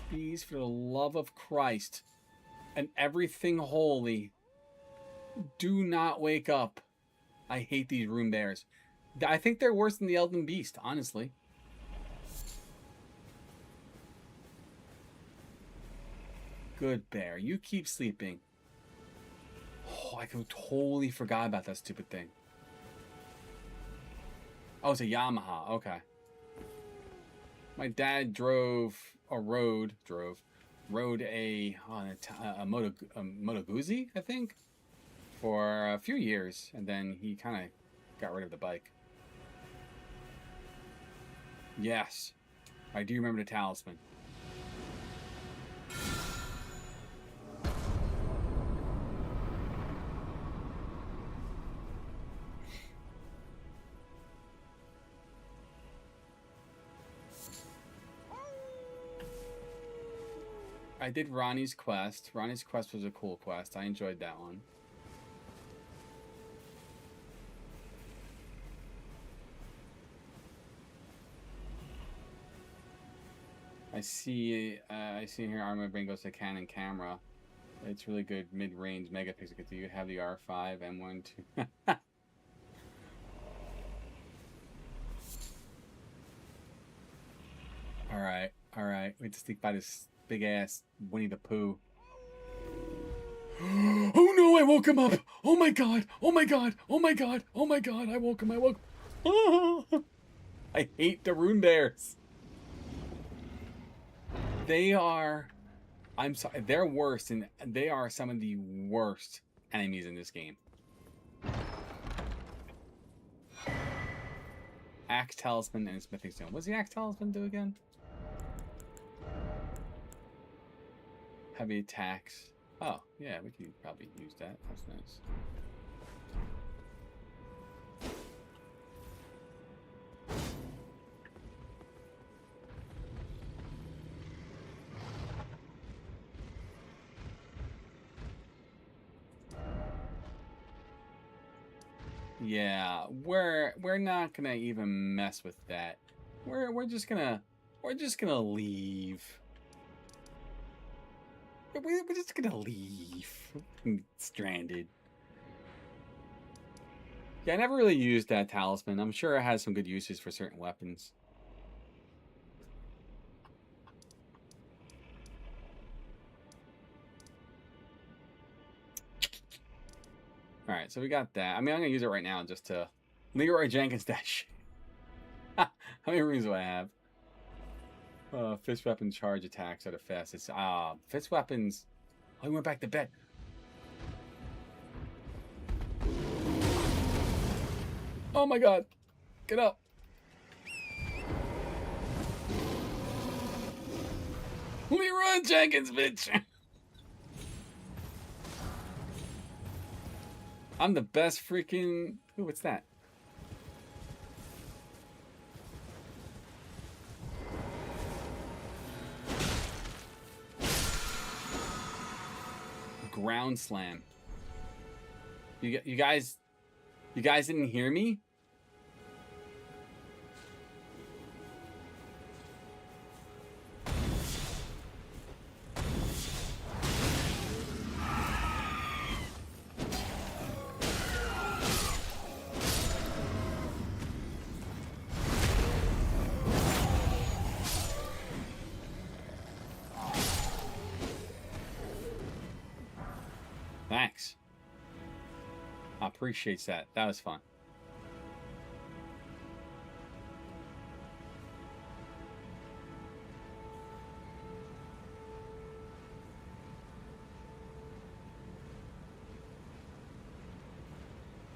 Please, for the love of Christ. and everything holy. Do not wake up. I hate these rune bears. I think they're worse than the Elden Beast, honestly. Good bear. You keep sleeping. Oh, I totally forgot about that stupid thing. Oh, it's a Yamaha. Okay. My dad rode a Moto Guzzi, I think, for a few years, and then he kind of got rid of the bike. Yes, I do remember the talisman. I did Ronnie's quest. Ronnie's quest was a cool quest. I enjoyed that one. I see here Armor Brain goes to Canon camera. It's really good mid-range megapixel. Do you have the R5 M1 too? All right. We have to sneak by this big ass Winnie the Pooh. Oh no! I woke him up. Oh my god! Oh my god! Oh my god! Oh my god! I woke him. I hate the rune bears. They are. I'm sorry. They're worse, and they are some of the worst enemies in this game. Axe Talisman and Smithing Stone. What's the Axe Talisman do again? Heavy attacks. Oh, yeah, we could probably use that. That's nice. Yeah, we're not gonna even mess with that. We're just gonna leave. We're just gonna leave. Stranded. Yeah, I never really used that talisman. I'm sure it has some good uses for certain weapons. Alright, so we got that. I mean, I'm gonna use it right now just to Leroy Jenkins dash. How many runes do I have? Fist weapon charge attacks are the fastest. Fist weapons. Oh, he went back to bed. Oh my god. Get up. Leroy Jenkins, bitch. I'm the best freaking... Ooh, what's that? Ground slam. You guys didn't hear me? Thanks. I appreciate that. That was fun.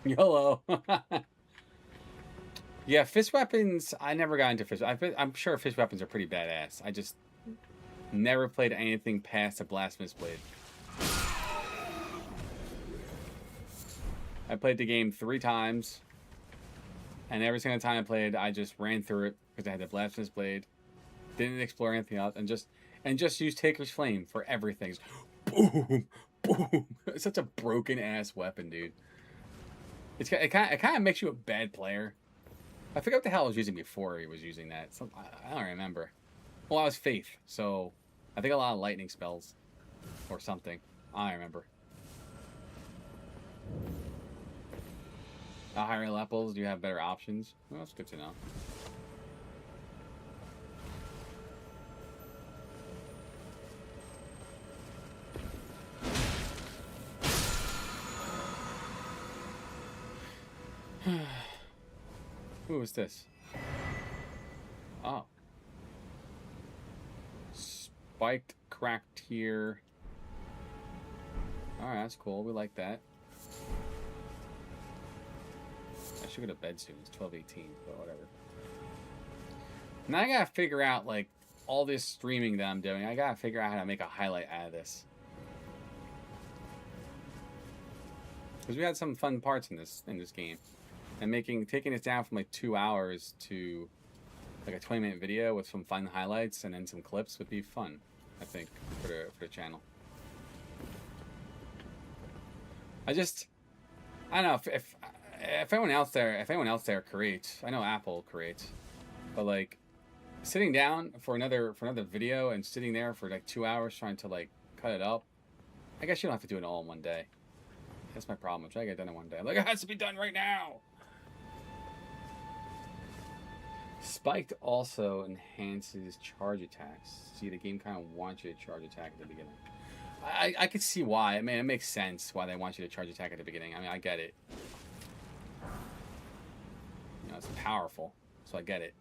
YOLO. Yeah, fist weapons. I never got into fist. I'm sure fist weapons are pretty badass. I just never played anything past a blasphemous blade. I played the game 3 times, and every single time I played, I just ran through it because I had the blasphemous blade, didn't explore anything else, and just used Taker's Flame for everything. Just boom, boom. It's such a broken ass weapon, dude. It kind of makes you a bad player. I forget what the hell I was using before he was using that. I don't remember. Well, I was Faith, so I think a lot of lightning spells or something. I remember. Higher levels, do you have better options? Well, that's good to know. Who is this? Oh. Spiked, cracked here. Alright, that's cool. We like that. I should go to bed soon. It's 12:18, but whatever. Now I gotta figure out, like, all this streaming that I'm doing. I gotta figure out how to make a highlight out of this. Because we had some fun parts in this game. And taking this down from like 2 hours to like a 20-minute video with some fun highlights and then some clips would be fun, I think, for the channel. I don't know if anyone else there creates. I know Apple creates, but like sitting down for another video and sitting there for like 2 hours trying to like cut it up. I guess you don't have to do it all in one day. That's my problem. I'm trying to get it done in one day. Like, it has to be done right now. Spiked also enhances charge attacks. See, the game kind of wants you to charge attack at the beginning. I could see why. I mean, it makes sense why they want you to charge attack at the beginning. I mean, I get it. You know, it's powerful, so I get it.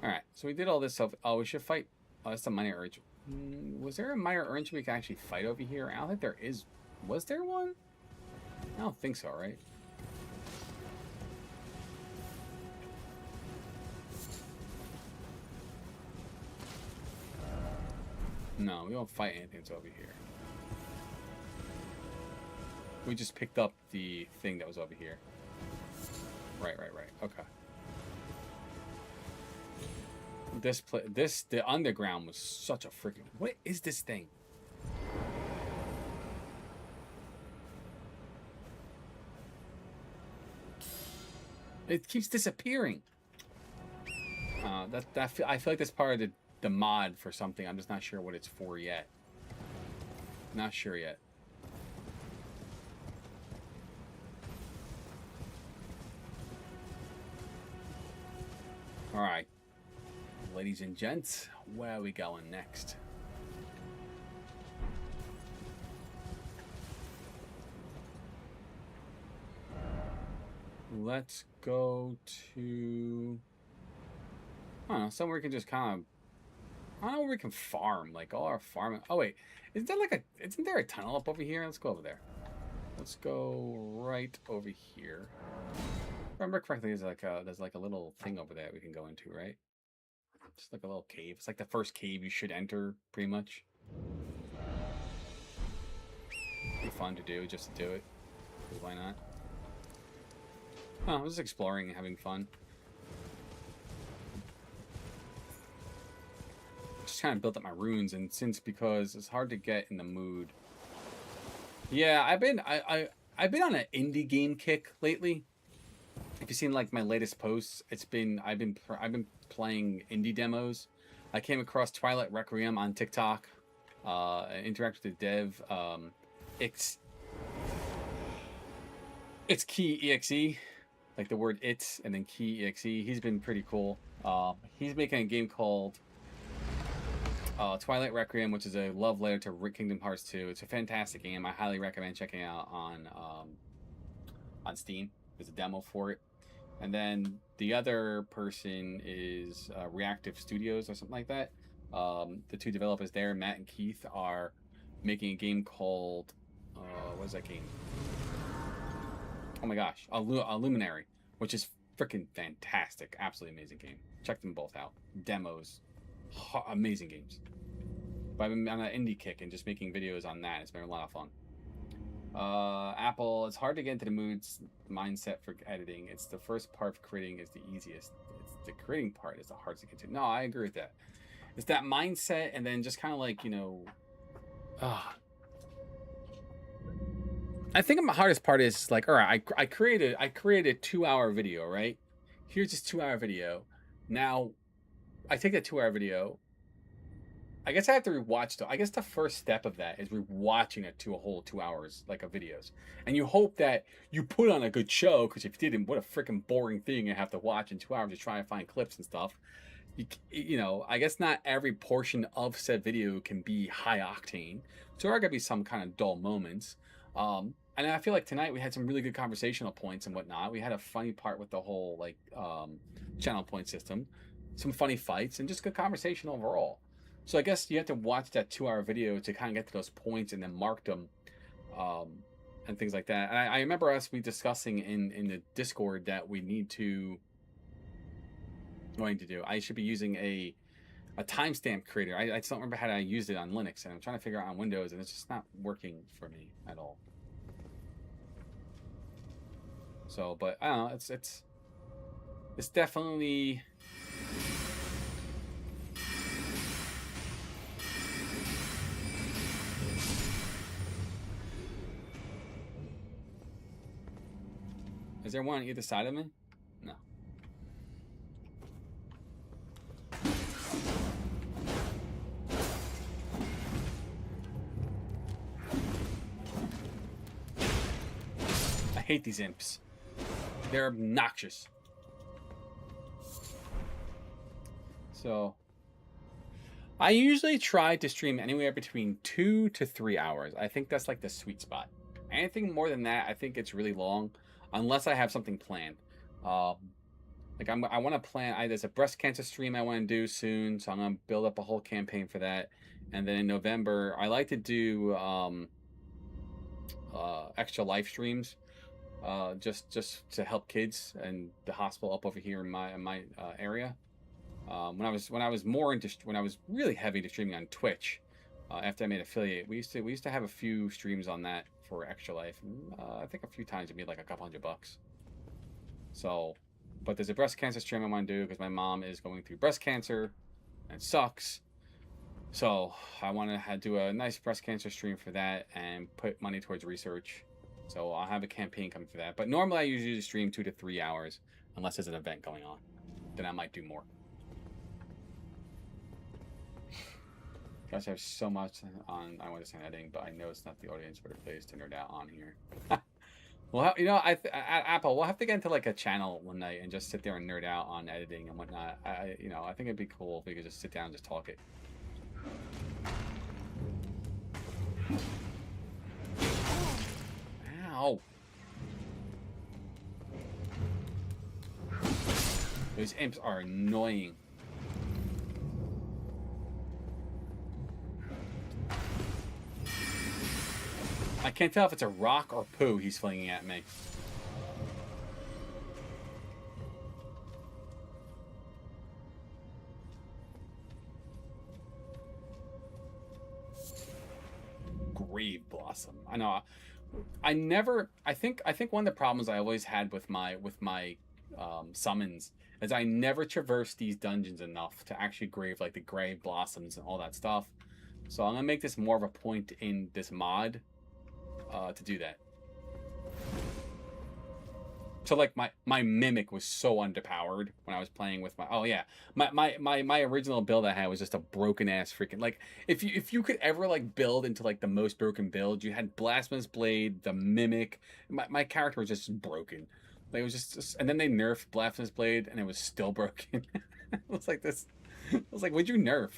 Alright, so we did all this stuff. Oh, we should fight. Oh, that's the minor urge. Was there a minor urge we could actually fight over here? I don't think there is. Was there one? I don't think so, right? No, we don't fight anything that's over here. We just picked up the thing that was over here. Right. Okay. The underground was such a freaking... What is this thing? It keeps disappearing. I feel like that's part of the mod for something. I'm just not sure what it's for yet. Not sure yet. All right. Ladies and gents, where are we going next? Let's go to... I don't know, somewhere we can just kind of... I don't know where we can farm, like all our farming... Oh wait, isn't there a tunnel up over here? Let's go over there. Let's go right over here. If I remember correctly, there's like a little thing over there we can go into, right? Just like a little cave. It's like the first cave you should enter, pretty much. Be fun to do, just to do it. Why not? Oh, I'm just exploring and having fun. Just kind of built up my runes, and because it's hard to get in the mood. Yeah, I've been on an indie game kick lately. If you've seen like my latest posts, I've been playing indie demos. I came across Twilight Requiem on TikTok. Interacted with the dev. It's Key EXE, like the word "it's" and then Key EXE. He's been pretty cool. He's making a game called Twilight Requiem, which is a love letter to Kingdom Hearts 2. It's a fantastic game. I highly recommend checking it out on Steam. There's a demo for it. And then the other person is Reactive Studios or something like that. The two developers there, Matt and Keith, are making a game called what is that game? Oh my gosh, Luminary, which is freaking fantastic. Absolutely amazing game. Check them both out. Demos, amazing games. But I've been on an indie kick and just making videos on that. It's been a lot of fun. Apple, it's hard to get into the mindset for editing. It's the first part of creating is the easiest. It's the creating part is the hardest to get to. No, I agree with that. It's that mindset, and then just kind of like, you know, I think the hardest part is like, all right, I created a 2-hour video, right? Here's this 2-hour video. Now, I take that 2-hour video. I guess I have to rewatch I guess the first step of that is rewatching it to a whole 2 hours like of videos, and you hope that you put on a good show. Because if you didn't, what a freaking boring thing you have to watch in 2 hours to try and find clips and stuff. You know, I guess not every portion of said video can be high octane, so there are gonna be some kind of dull moments. And I feel like tonight we had some really good conversational points and whatnot. We had a funny part with the whole like channel point system, some funny fights, and just good conversation overall. So I guess you have to watch that 2-hour video to kind of get to those points and then mark them, and things like that. And I remember us discussing in the Discord that we need to do. I should be using a timestamp creator. I just don't remember how to use it on Linux, and I'm trying to figure out on Windows, and it's just not working for me at all. So, but I don't know. It's definitely. Is there one on either side of me? No. I hate these imps. They're obnoxious. So, I usually try to stream anywhere between 2 to 3 hours. I think that's like the sweet spot. Anything more than that, I think it's really long. Unless I have something planned. Like I want to plan. There's a breast cancer stream I want to do soon, so I'm gonna build up a whole campaign for that. And then in November, I like to do extra live streams, just to help kids and the hospital up over here in my area. When I was really heavy to streaming on Twitch, after I made affiliate, we used to have a few streams on that for Extra Life. I think a few times it made like a couple $100. So, but there's a breast cancer stream I want to do because my mom is going through breast cancer and it sucks. So I want to do a nice breast cancer stream for that and put money towards research. So I'll have a campaign coming for that. But normally I usually stream 2 to 3 hours unless there's an event going on. Then I might do more. Gosh, I have so much on I want to say editing, but I know it's not the audience for the place to nerd out on here. Well, you know, at Apple, we'll have to get into like a channel one night and just sit there and nerd out on editing and whatnot. I think it'd be cool if we could just sit down and just talk it. Ow! Those imps are annoying. I can't tell if it's a rock or poo he's flinging at me. Grave Blossom. I know. I think one of the problems I always had with my summons is I never traversed these dungeons enough to actually grave like the Grave Blossoms and all that stuff. So I'm gonna make this more of a point in this mod. To do that. So like my mimic was so underpowered when I was playing with my original build I had was just a broken ass freaking, like if you could ever like build into like the most broken build, you had Blasphemous Blade, the mimic. My character was just broken. Like it was just and then they nerfed Blasphemous Blade and it was still broken. It was like this. I was like, what'd you nerf?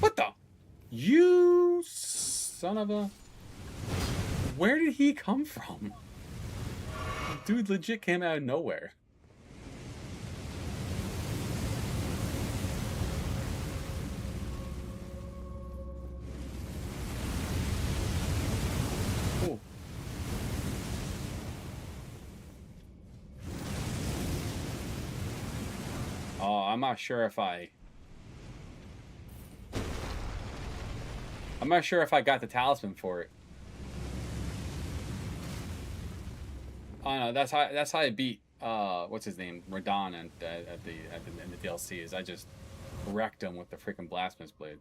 What the? You son of a... Where did he come from? Dude legit came out of nowhere. Cool. Oh, I'm not sure if I got the talisman for it. Oh no, that's how I beat what's his name, Radon in the DLC is I just wrecked him with the freaking blasphemous blade.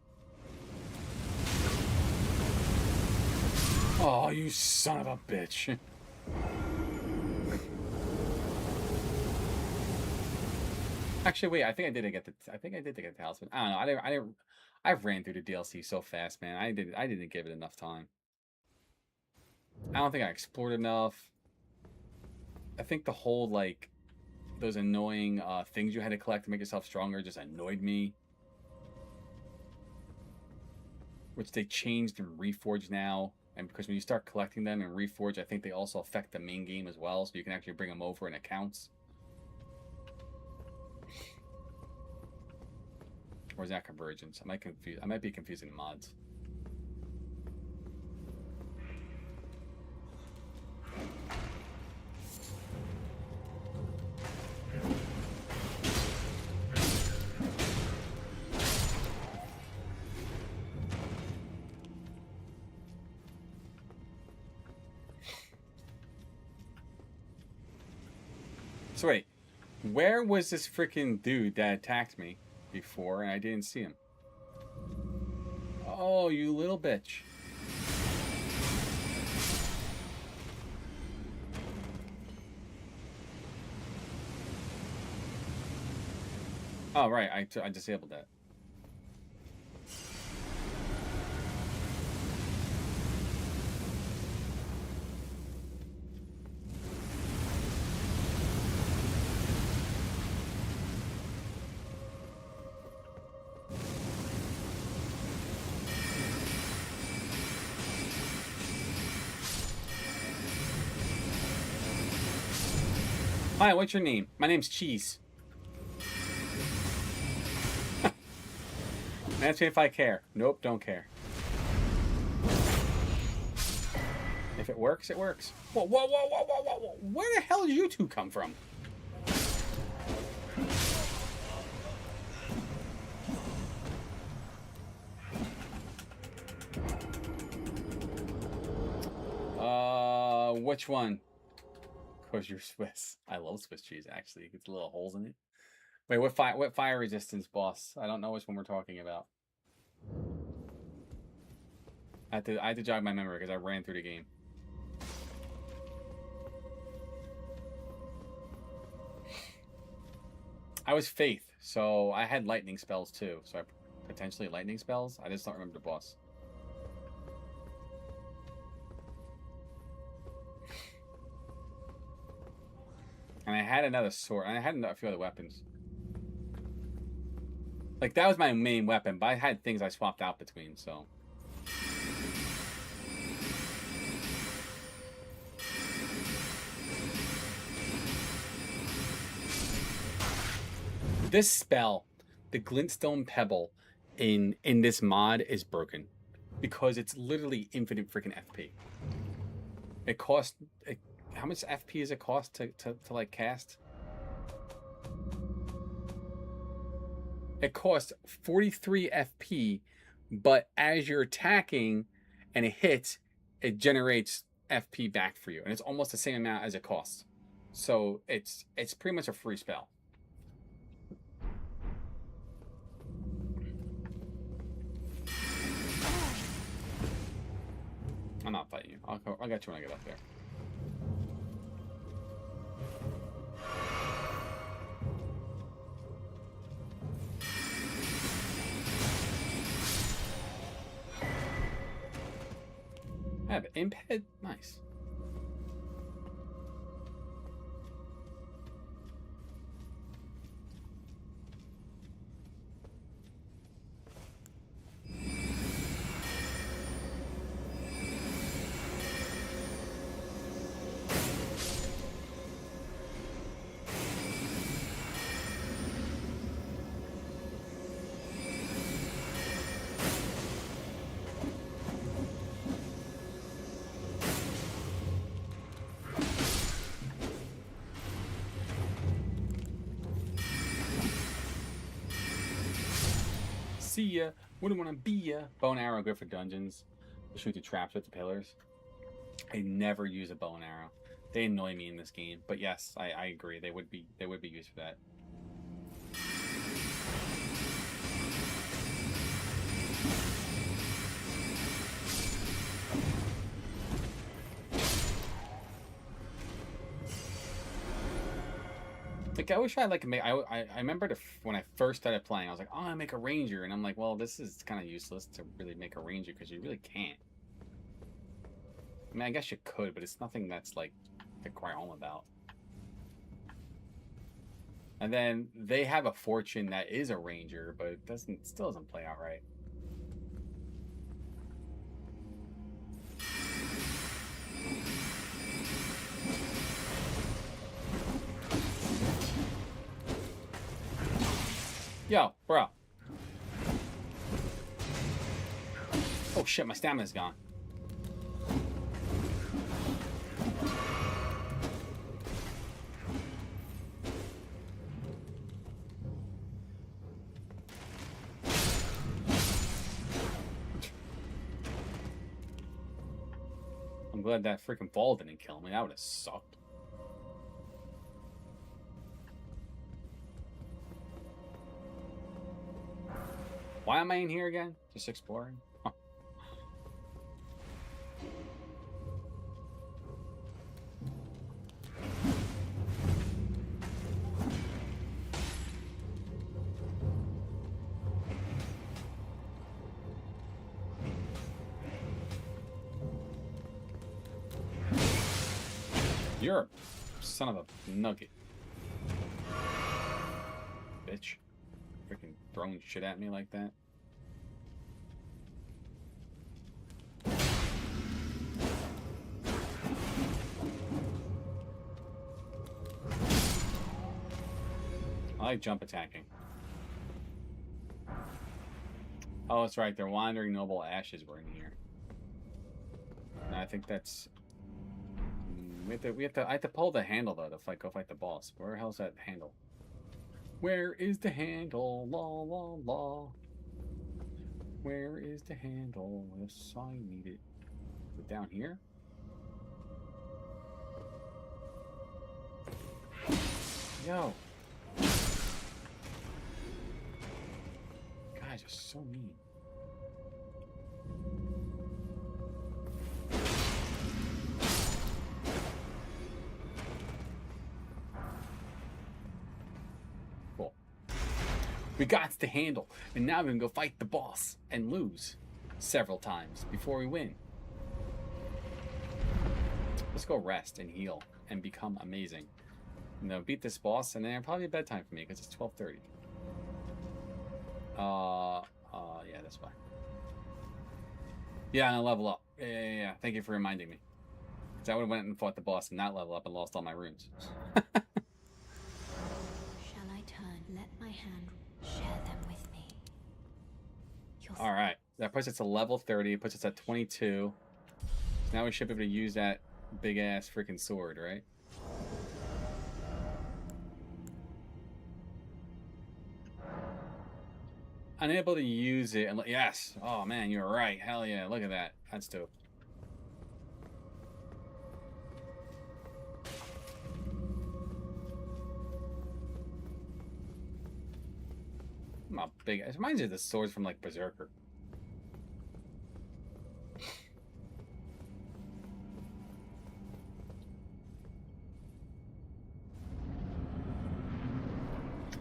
Oh, you son of a bitch! Actually, wait. I think I did get the talisman. I don't know. I didn't. I ran through the DLC so fast, man. I didn't give it enough time. I don't think I explored enough. I think the whole like those annoying things you had to collect to make yourself stronger just annoyed me. Which they changed in Reforged now. And because when you start collecting them in Reforged, I think they also affect the main game as well. So you can actually bring them over in accounts. Or is that Convergence? I might be confusing the mods. So wait, where was this freaking dude that attacked me before and I didn't see him? Oh, you little bitch. Oh, right, I disabled that. Hi, what's your name? My name's Cheese. Ask me if I care. Nope, don't care. If it works, it works. Whoa, whoa, whoa, whoa, whoa, whoa, whoa. Where the hell did you two come from? Which one? Because you're Swiss. I love Swiss cheese, actually. It gets little holes in it. Wait, what fire resistance boss? I don't know which one we're talking about. I had to jog my memory because I ran through the game. I was Faith, so I had lightning spells too. So I potentially lightning spells. I just don't remember the boss. And I had another sword. And I had a few other weapons. Like, that was my main weapon, but I had things I swapped out between, so. This spell, the Glintstone Pebble, in this mod is broken. Because it's literally infinite freaking FP. It costs... How much FP does it cost to like cast? It costs 43 FP, but as you're attacking and it hits, it generates FP back for you, and it's almost the same amount as it costs. So it's pretty much a free spell. I'm not fighting you. I'll get you when I get up there. I have imp head? Nice. See ya. Wouldn't want to be ya. Bow and arrow good for dungeons. Shoot the traps with the pillars. I never use a bow and arrow. They annoy me in this game. But yes, I agree. They would be used for that. Like, I wish I like make. I remember when I first started playing, I was like, oh, I make a ranger, and I'm like, well, this is kind of useless to really make a ranger because you really can't. I mean, I guess you could, but it's nothing that's like to cry home about. And then they have a fortune that is a ranger, but it still doesn't play out right. Yo, bro. Oh shit, my stamina's gone. I'm glad that freaking ball didn't kill me. That would have sucked. Why am I in here again? Just exploring? Huh. You're a son of a nugget. Bitch. Freaking throwing shit at me like that. I like jump attacking. Oh, that's right. Their wandering noble ashes were in here. And I think that's. I have to pull the handle though to go fight the boss. Where the hell's that handle? Where is the handle? La la la. Where is the handle? Yes, I need it. Is it down here? Yo. Guys are so mean. We got the handle, and now we can go fight the boss and lose several times before we win. Let's go rest and heal and become amazing. You know, beat this boss, and then probably bedtime for me because it's 12:30. Yeah, that's fine. Yeah, and I'll level up. Yeah. Thank you for reminding me. Because I would have went and fought the boss and not level up and lost all my runes. Shall I turn? Let my hand share them with me. All right, that puts us to level 30. It puts us at 22. So now we should be able to use that big ass freaking sword, right? Unable to use it. Yes. Oh man, you're right. Hell yeah! Look at that. That's dope. Not big. It reminds me of the swords from like Berserker.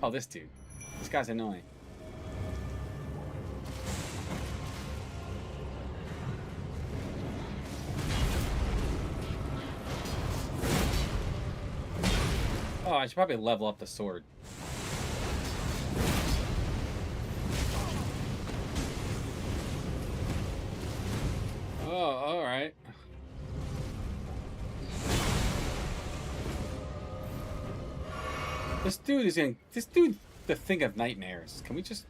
Oh, this dude. This guy's annoying. Oh, I should probably level up the sword. Oh, alright. This dude, the thing of nightmares. Can we just...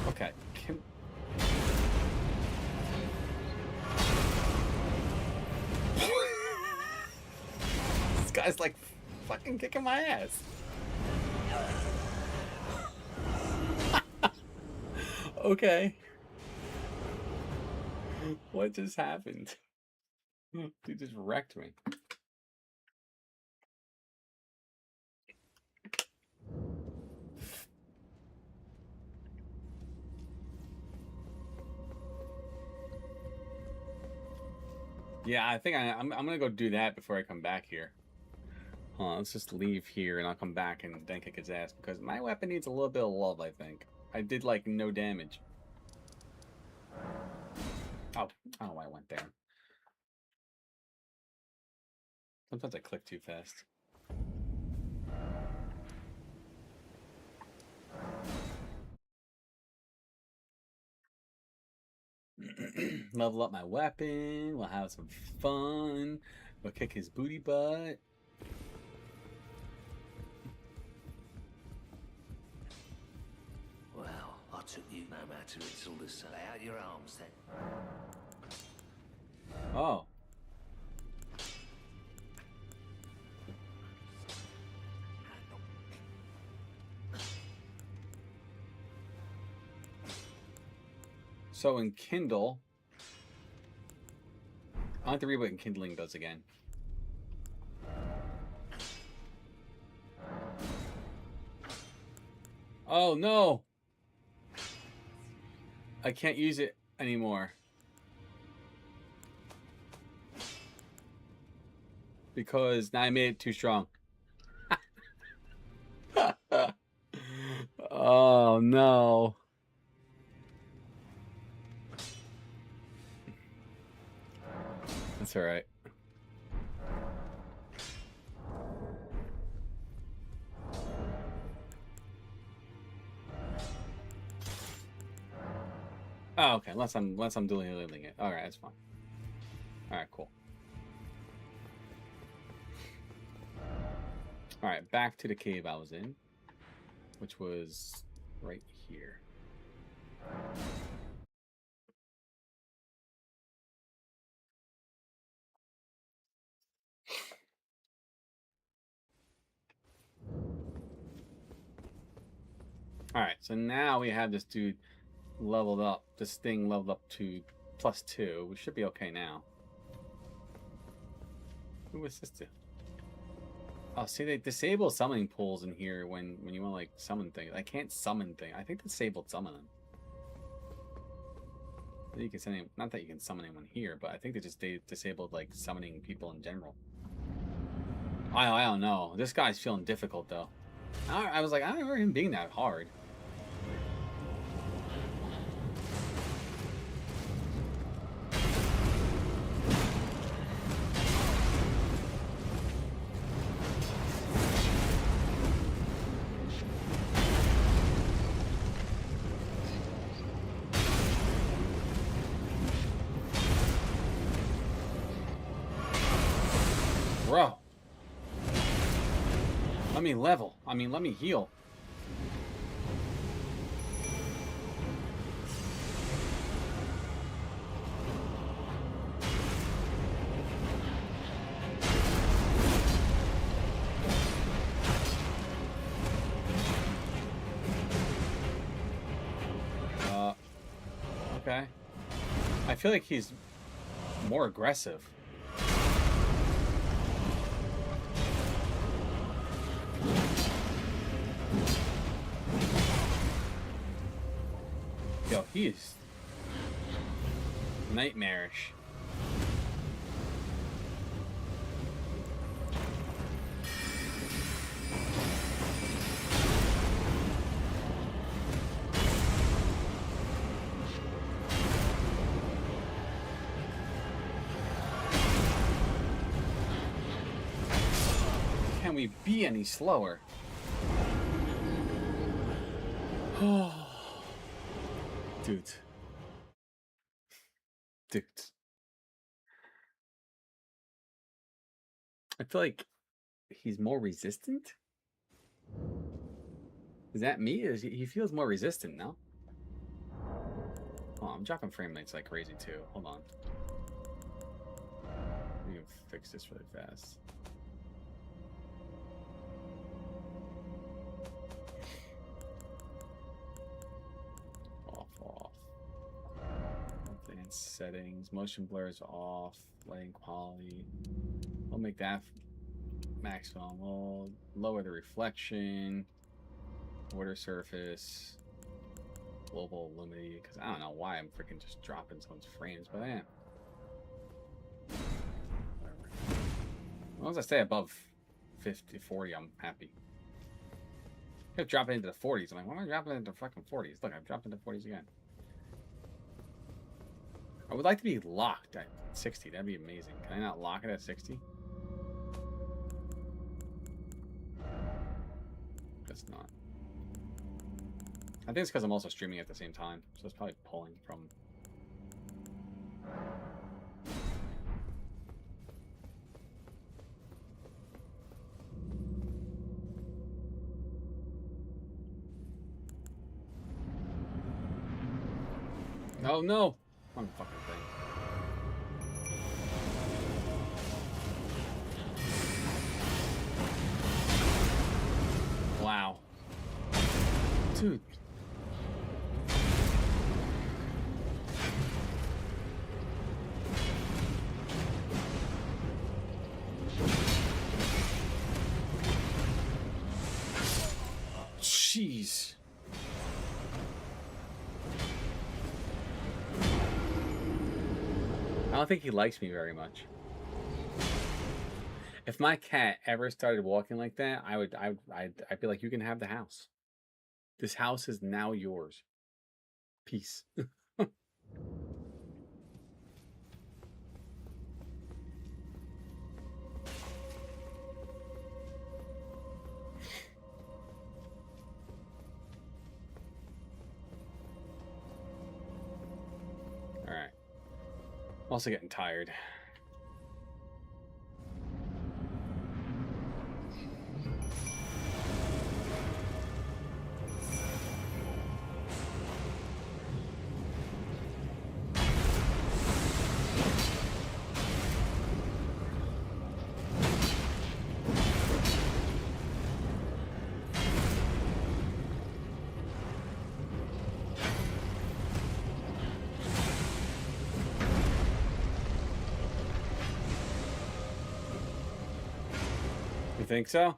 Okay, This guy's like fucking kicking my ass. Okay. What just happened? Dude just wrecked me. Yeah, I think I'm gonna go do that before I come back here. Hold on, let's just leave here and I'll come back and then kick his ass because my weapon needs a little bit of love, I think. I did like no damage. Oh, I don't know why I went there. Sometimes I click too fast. Level up my weapon. We'll have some fun. We'll kick his booty butt. Well, I took you no matter, it's all the same. Lay out your arms then. Oh. So in Kindle, I have to read what Kindling does again. Oh no! I can't use it anymore. Because now I made it too strong. Oh no. That's alright. Oh, okay. Unless I'm deleting it. Alright, that's fine. Alright, cool. Alright, back to the cave I was in, which was right here. Alright, so now we have this dude leveled up. This thing leveled up to +2. We should be okay now. Who was this to? Oh, see, they disable summoning pools in here when you want to, like, summon things. I can't summon things. I think they disabled summon them. You can send not that you can summon anyone here, but I think they disabled, like, summoning people in general. I don't know. This guy's feeling difficult, though. I was like, I don't remember him being that hard. Bro. Let me level. I mean, let me heal. Okay. I feel like he's more aggressive. Yo, he's nightmarish. Can we be any slower? Dude. Dude. I feel like he's more resistant. Is that me? He feels more resistant now? Oh, I'm dropping frame rates like crazy too. Hold on. We can fix this really fast. Off. Okay. Advanced settings. Motion blur is off. Lighting quality. We'll make that maximum. We'll lower the reflection. Water surface. Global luminity. Because I don't know why I'm freaking just dropping someone's frames, but I am. Whatever. As long as I stay above 50, 40, I'm happy. I kept dropping into the 40s. I'm like, why am I dropping into fucking 40s? Look, I've dropped into 40s again. I would like to be locked at 60. That'd be amazing. Can I not lock it at 60? That's not. I think it's because I'm also streaming at the same time. So it's probably pulling from... Oh no! One fucking thing. Wow. Dude. Jeez. I don't think he likes me very much. If my cat ever started walking like that, I'd be like, you can have the house. This house is now yours. Peace. Alright. I'm also getting tired. You think so?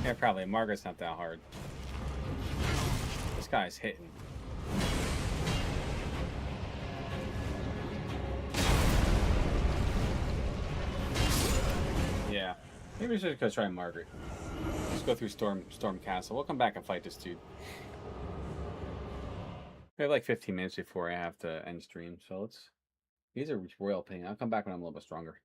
Yeah, probably. Margaret's not that hard. This guy's hitting. Yeah. Maybe we should go try Margaret. Let's go through Storm Castle. We'll come back and fight this dude. We have like 15 minutes before I have to end stream, so let's... He's a royal pain. I'll come back when I'm a little bit stronger.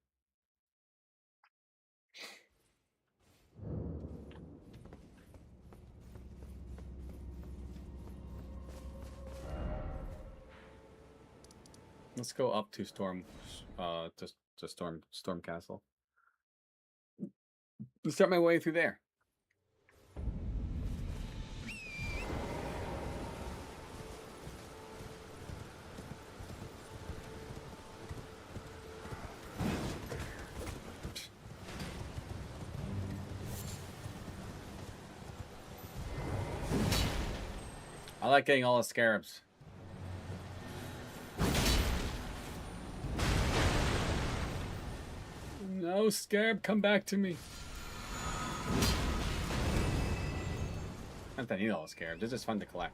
Let's go up to Storm Castle. Let's start my way through there. I like getting all the scarabs. No, scarab, come back to me. Not that I need all the scarabs, it's just fun to collect.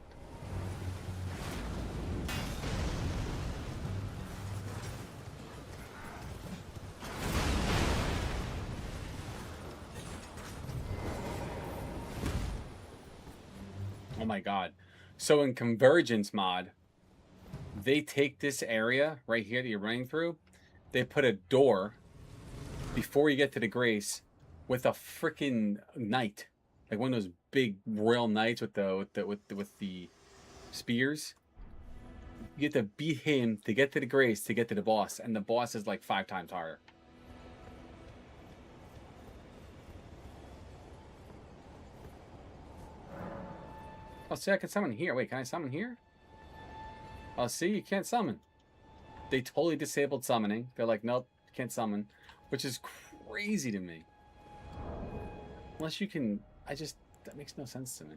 Oh my god. So in Convergence mod, they take this area right here that you're running through, they put a door before you get to the Grace with a freaking knight, like one of those big royal knights with the spears. You get to beat him to get to the Grace to get to the boss, and the boss is like 5 times harder. Oh, see, I can summon here. Wait, can I summon here? Oh, see, you can't summon. They totally disabled summoning. They're like, nope, can't summon. Which is crazy to me. Unless you can... that makes no sense to me.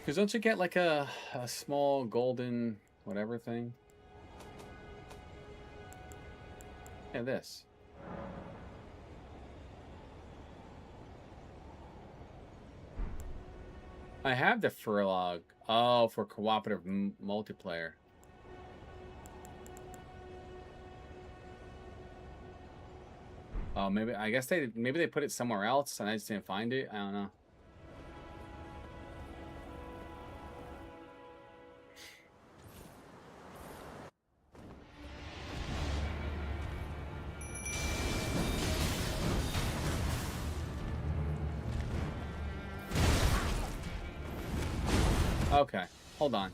Because don't you get like a small golden whatever thing? Yeah, this. I have the Furlog. Oh, for cooperative multiplayer. Oh, maybe I guess maybe they put it somewhere else and I just didn't find it. I don't know. Okay, hold on.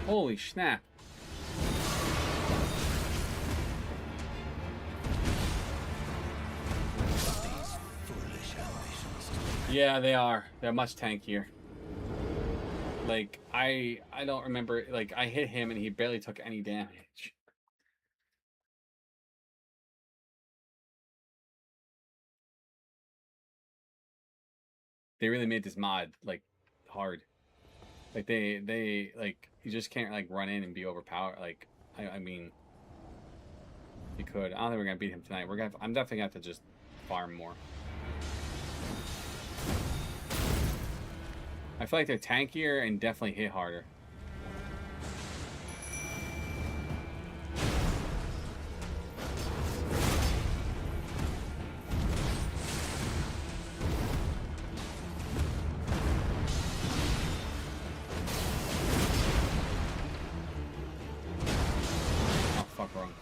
Holy snap. Yeah, they are. They're much tankier. Like, I don't remember, like, I hit him and he barely took any damage. They really made this mod, like, hard. Like, they like, you just can't, like, run in and be overpowered. Like, I mean, you could. I don't think we're gonna beat him tonight. I'm definitely gonna have to just farm more. I feel like they're tankier and definitely hit harder. Oh, fuck, wrong thing.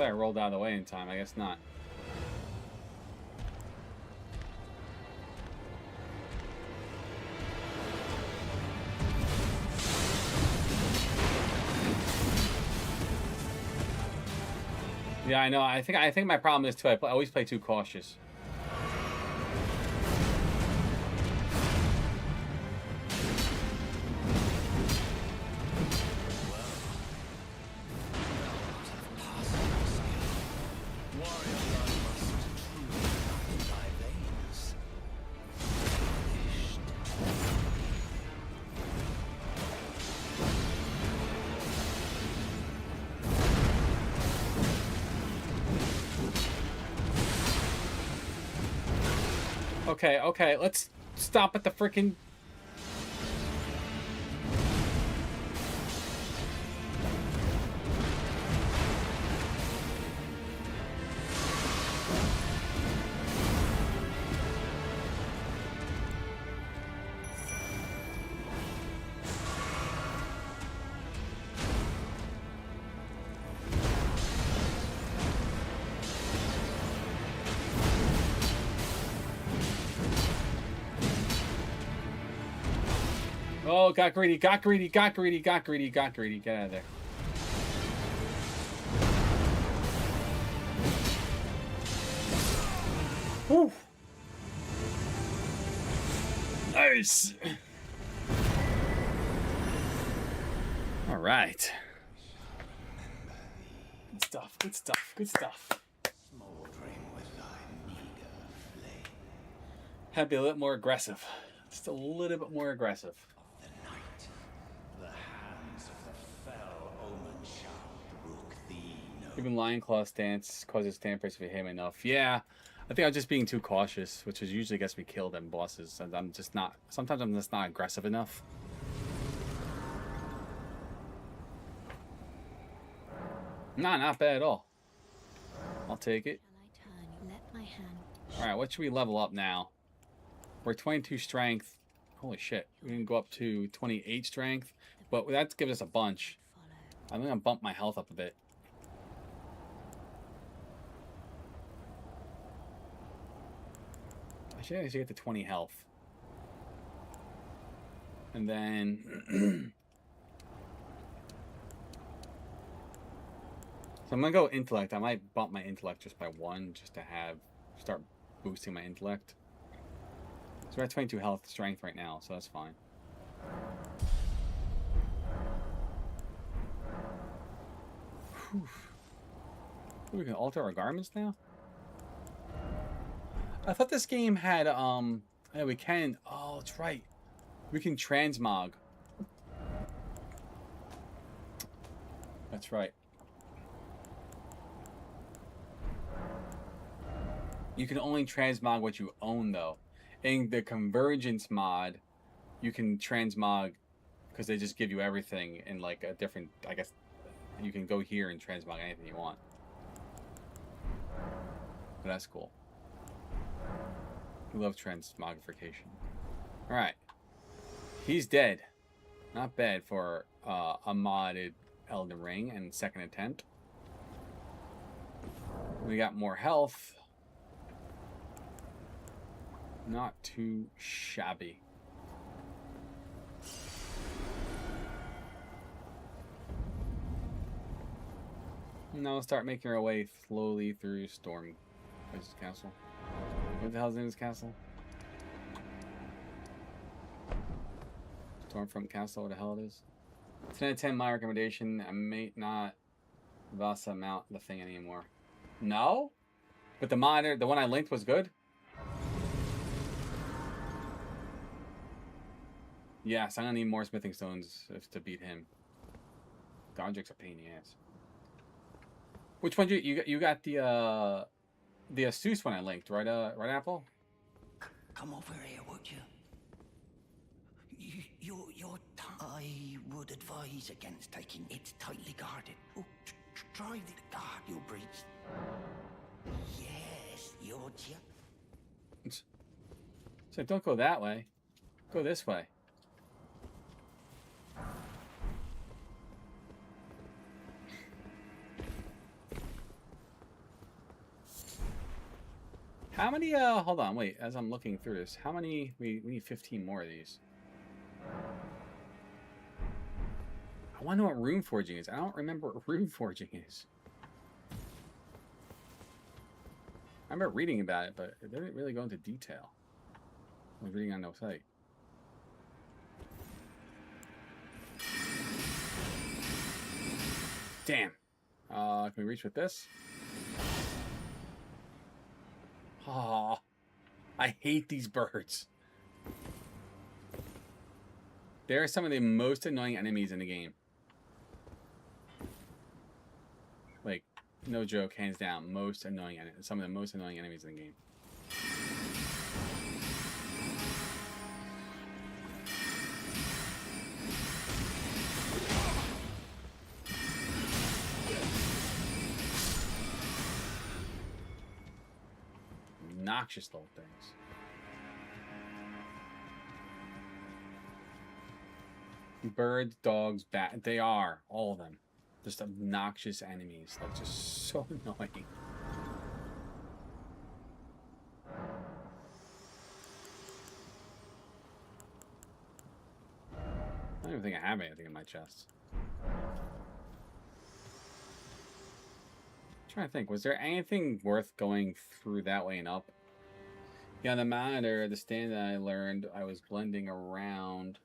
I rolled out of the way in time. I guess not. Yeah, I know. I think my problem is too. I always play too cautious. Okay, let's stop at the freaking... Oh, got greedy, got greedy, got greedy, got greedy, got greedy. Get out of there. Whew. Nice. All right. Good stuff, good stuff, good stuff. Had to be a little more aggressive. Just a little bit more aggressive. Even Lion Claw stance causes stand price if you hit him enough. Yeah, I think I'm just being too cautious, which is usually gets me killed in bosses. And I'm just not. Sometimes I'm just not aggressive enough. Nah, not bad at all. I'll take it. hand. Alright, what should we level up now? We're 22 strength. Holy shit. We can go up to 28 strength. But that gives us a bunch. Follow. I'm going to bump my health up a bit. I should get to 20 health. And then... So I'm going to go intellect. I might bump my intellect just by 1 just to start boosting my intellect. So we're at 22 health strength right now, so that's fine. Whew. We can alter our garments now? I thought this game had, yeah, we can, oh, that's right. We can transmog. That's right. You can only transmog what you own, though. In the Convergence mod, you can transmog because they just give you everything in like a different, I guess, you can go here and transmog anything you want. But that's cool. We love transmogrification. Alright. He's dead. Not bad for a modded Elden Ring and second attempt. We got more health. Not too shabby. Now we'll start making our way slowly through Storm. Where's this castle? What the hell's in this castle? Stormfront Castle, what the hell it is? 10 out of 10, my recommendation. I may not Vasa mount the thing anymore. No? But the monitor, the one I linked was good? Yes, I'm gonna need more smithing stones to beat him. Godric's a pain in the ass. Which one you got the Asus one I linked, right? Right, Apple? Come over here, would you? I would advise against taking it tightly guarded. Oh, try the guard you'll breach. Yes, you're just... So don't go that way. Go this way. How many, hold on, wait, as I'm looking through this, how many, we need 15 more of these. I want to know what rune forging is. I don't remember what rune forging is. I remember reading about it, but it didn't really go into detail. I was reading on no site. Damn. Can we reach with this? Oh, I hate these birds. They're some of the most annoying enemies in the game. Like, no joke, hands down, most annoying some of the most annoying enemies in the game. Obnoxious little things. Birds, dogs, bat, they are, all of them. Just obnoxious enemies, like just so annoying. I don't even think I have anything in my chest. I'm trying to think, was there anything worth going through that way and up? Yeah, on the monitor, the stand that I learned, I was bending around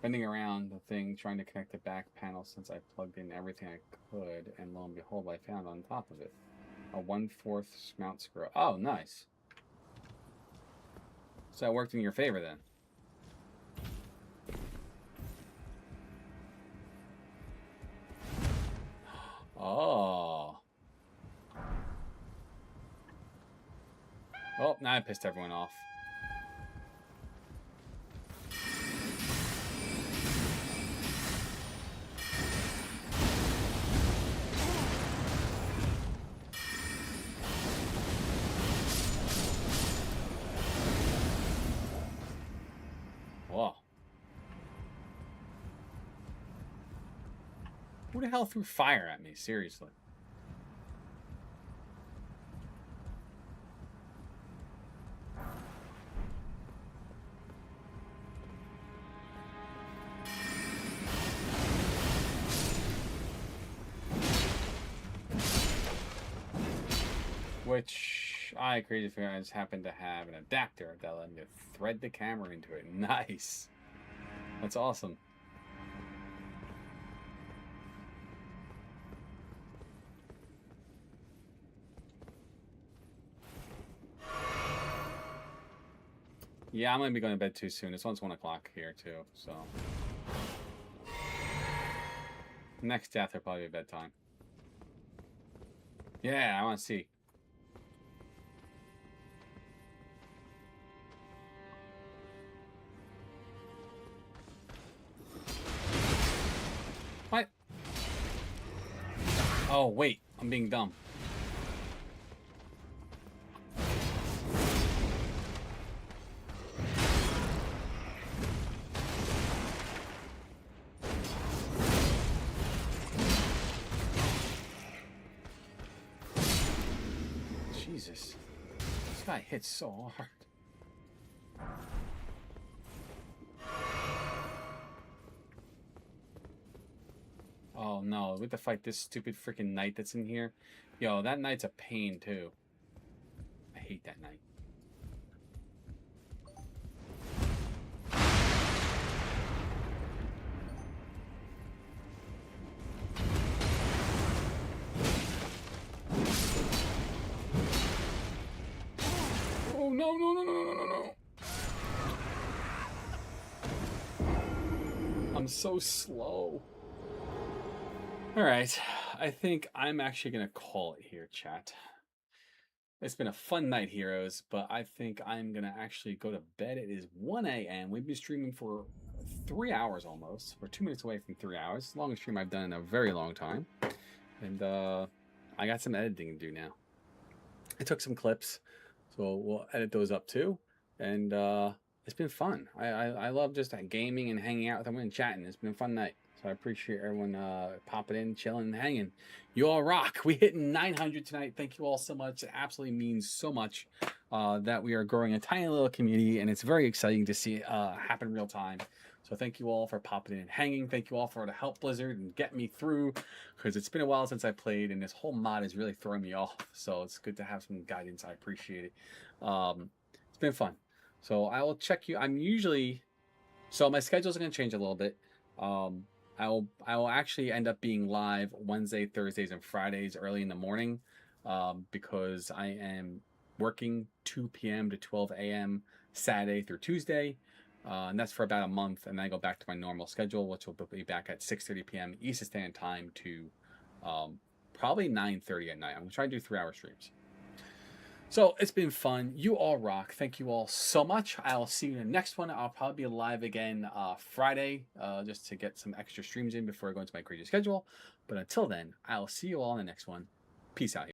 the thing, trying to connect the back panel since I plugged in everything I could, and lo and behold, I found on top of it a 1/4 mount screw. Oh, nice. So that worked in your favor then. Oh. Oh, now I pissed everyone off. the hell threw fire at me? Seriously. Which I crazy figure I just happen to have an adapter that let me thread the camera into it. Nice. That's awesome. Yeah, I'm gonna be going to bed too soon. It's almost 1 o'clock here too, so next death will probably be bedtime. Yeah, I want to see. What? Oh wait, I'm being dumb. Jesus. This guy hits so hard. Oh no, we have to fight this stupid freaking knight that's in here. Yo, that knight's a pain too. I hate that knight. Oh no, no, no, no, no, no, no. I'm so slow. Alright, I think I'm actually going to call it here, chat. It's been a fun night, heroes, but I think I'm going to actually go to bed. It is 1 a.m. We've been streaming for 3 hours almost. We're 2 minutes away from 3 hours. The longest stream I've done in a very long time. And I got some editing to do now. I took some clips, so we'll edit those up too. And it's been fun. I love just gaming and hanging out with everyone and chatting. It's been a fun night. So I appreciate everyone popping in, chilling, and hanging. You all rock. We hit 900 tonight. Thank you all so much. It absolutely means so much that we are growing a tiny little community, and it's very exciting to see it happen real time. So thank you all for popping in and hanging. Thank you all for the help, Blizzard, and get me through, because it's been a while since I played, and this whole mod is really throwing me off. So it's good to have some guidance. I appreciate it. It's been fun. So I will check you. So my schedule's going to change a little bit. I will actually end up being live Wednesday, Thursdays, and Fridays early in the morning because I am working 2 p.m. to 12 a.m. Saturday through Tuesday, and that's for about a month, and then I go back to my normal schedule, which will be back at 6:30 p.m. Eastern Standard Time to probably 9:30 at night. I'm going to try to do 3-hour streams. So it's been fun. You all rock. Thank you all so much. I'll see you in the next one. I'll probably be live again Friday just to get some extra streams in before I go into my crazy schedule. But until then, I'll see you all in the next one. Peace out.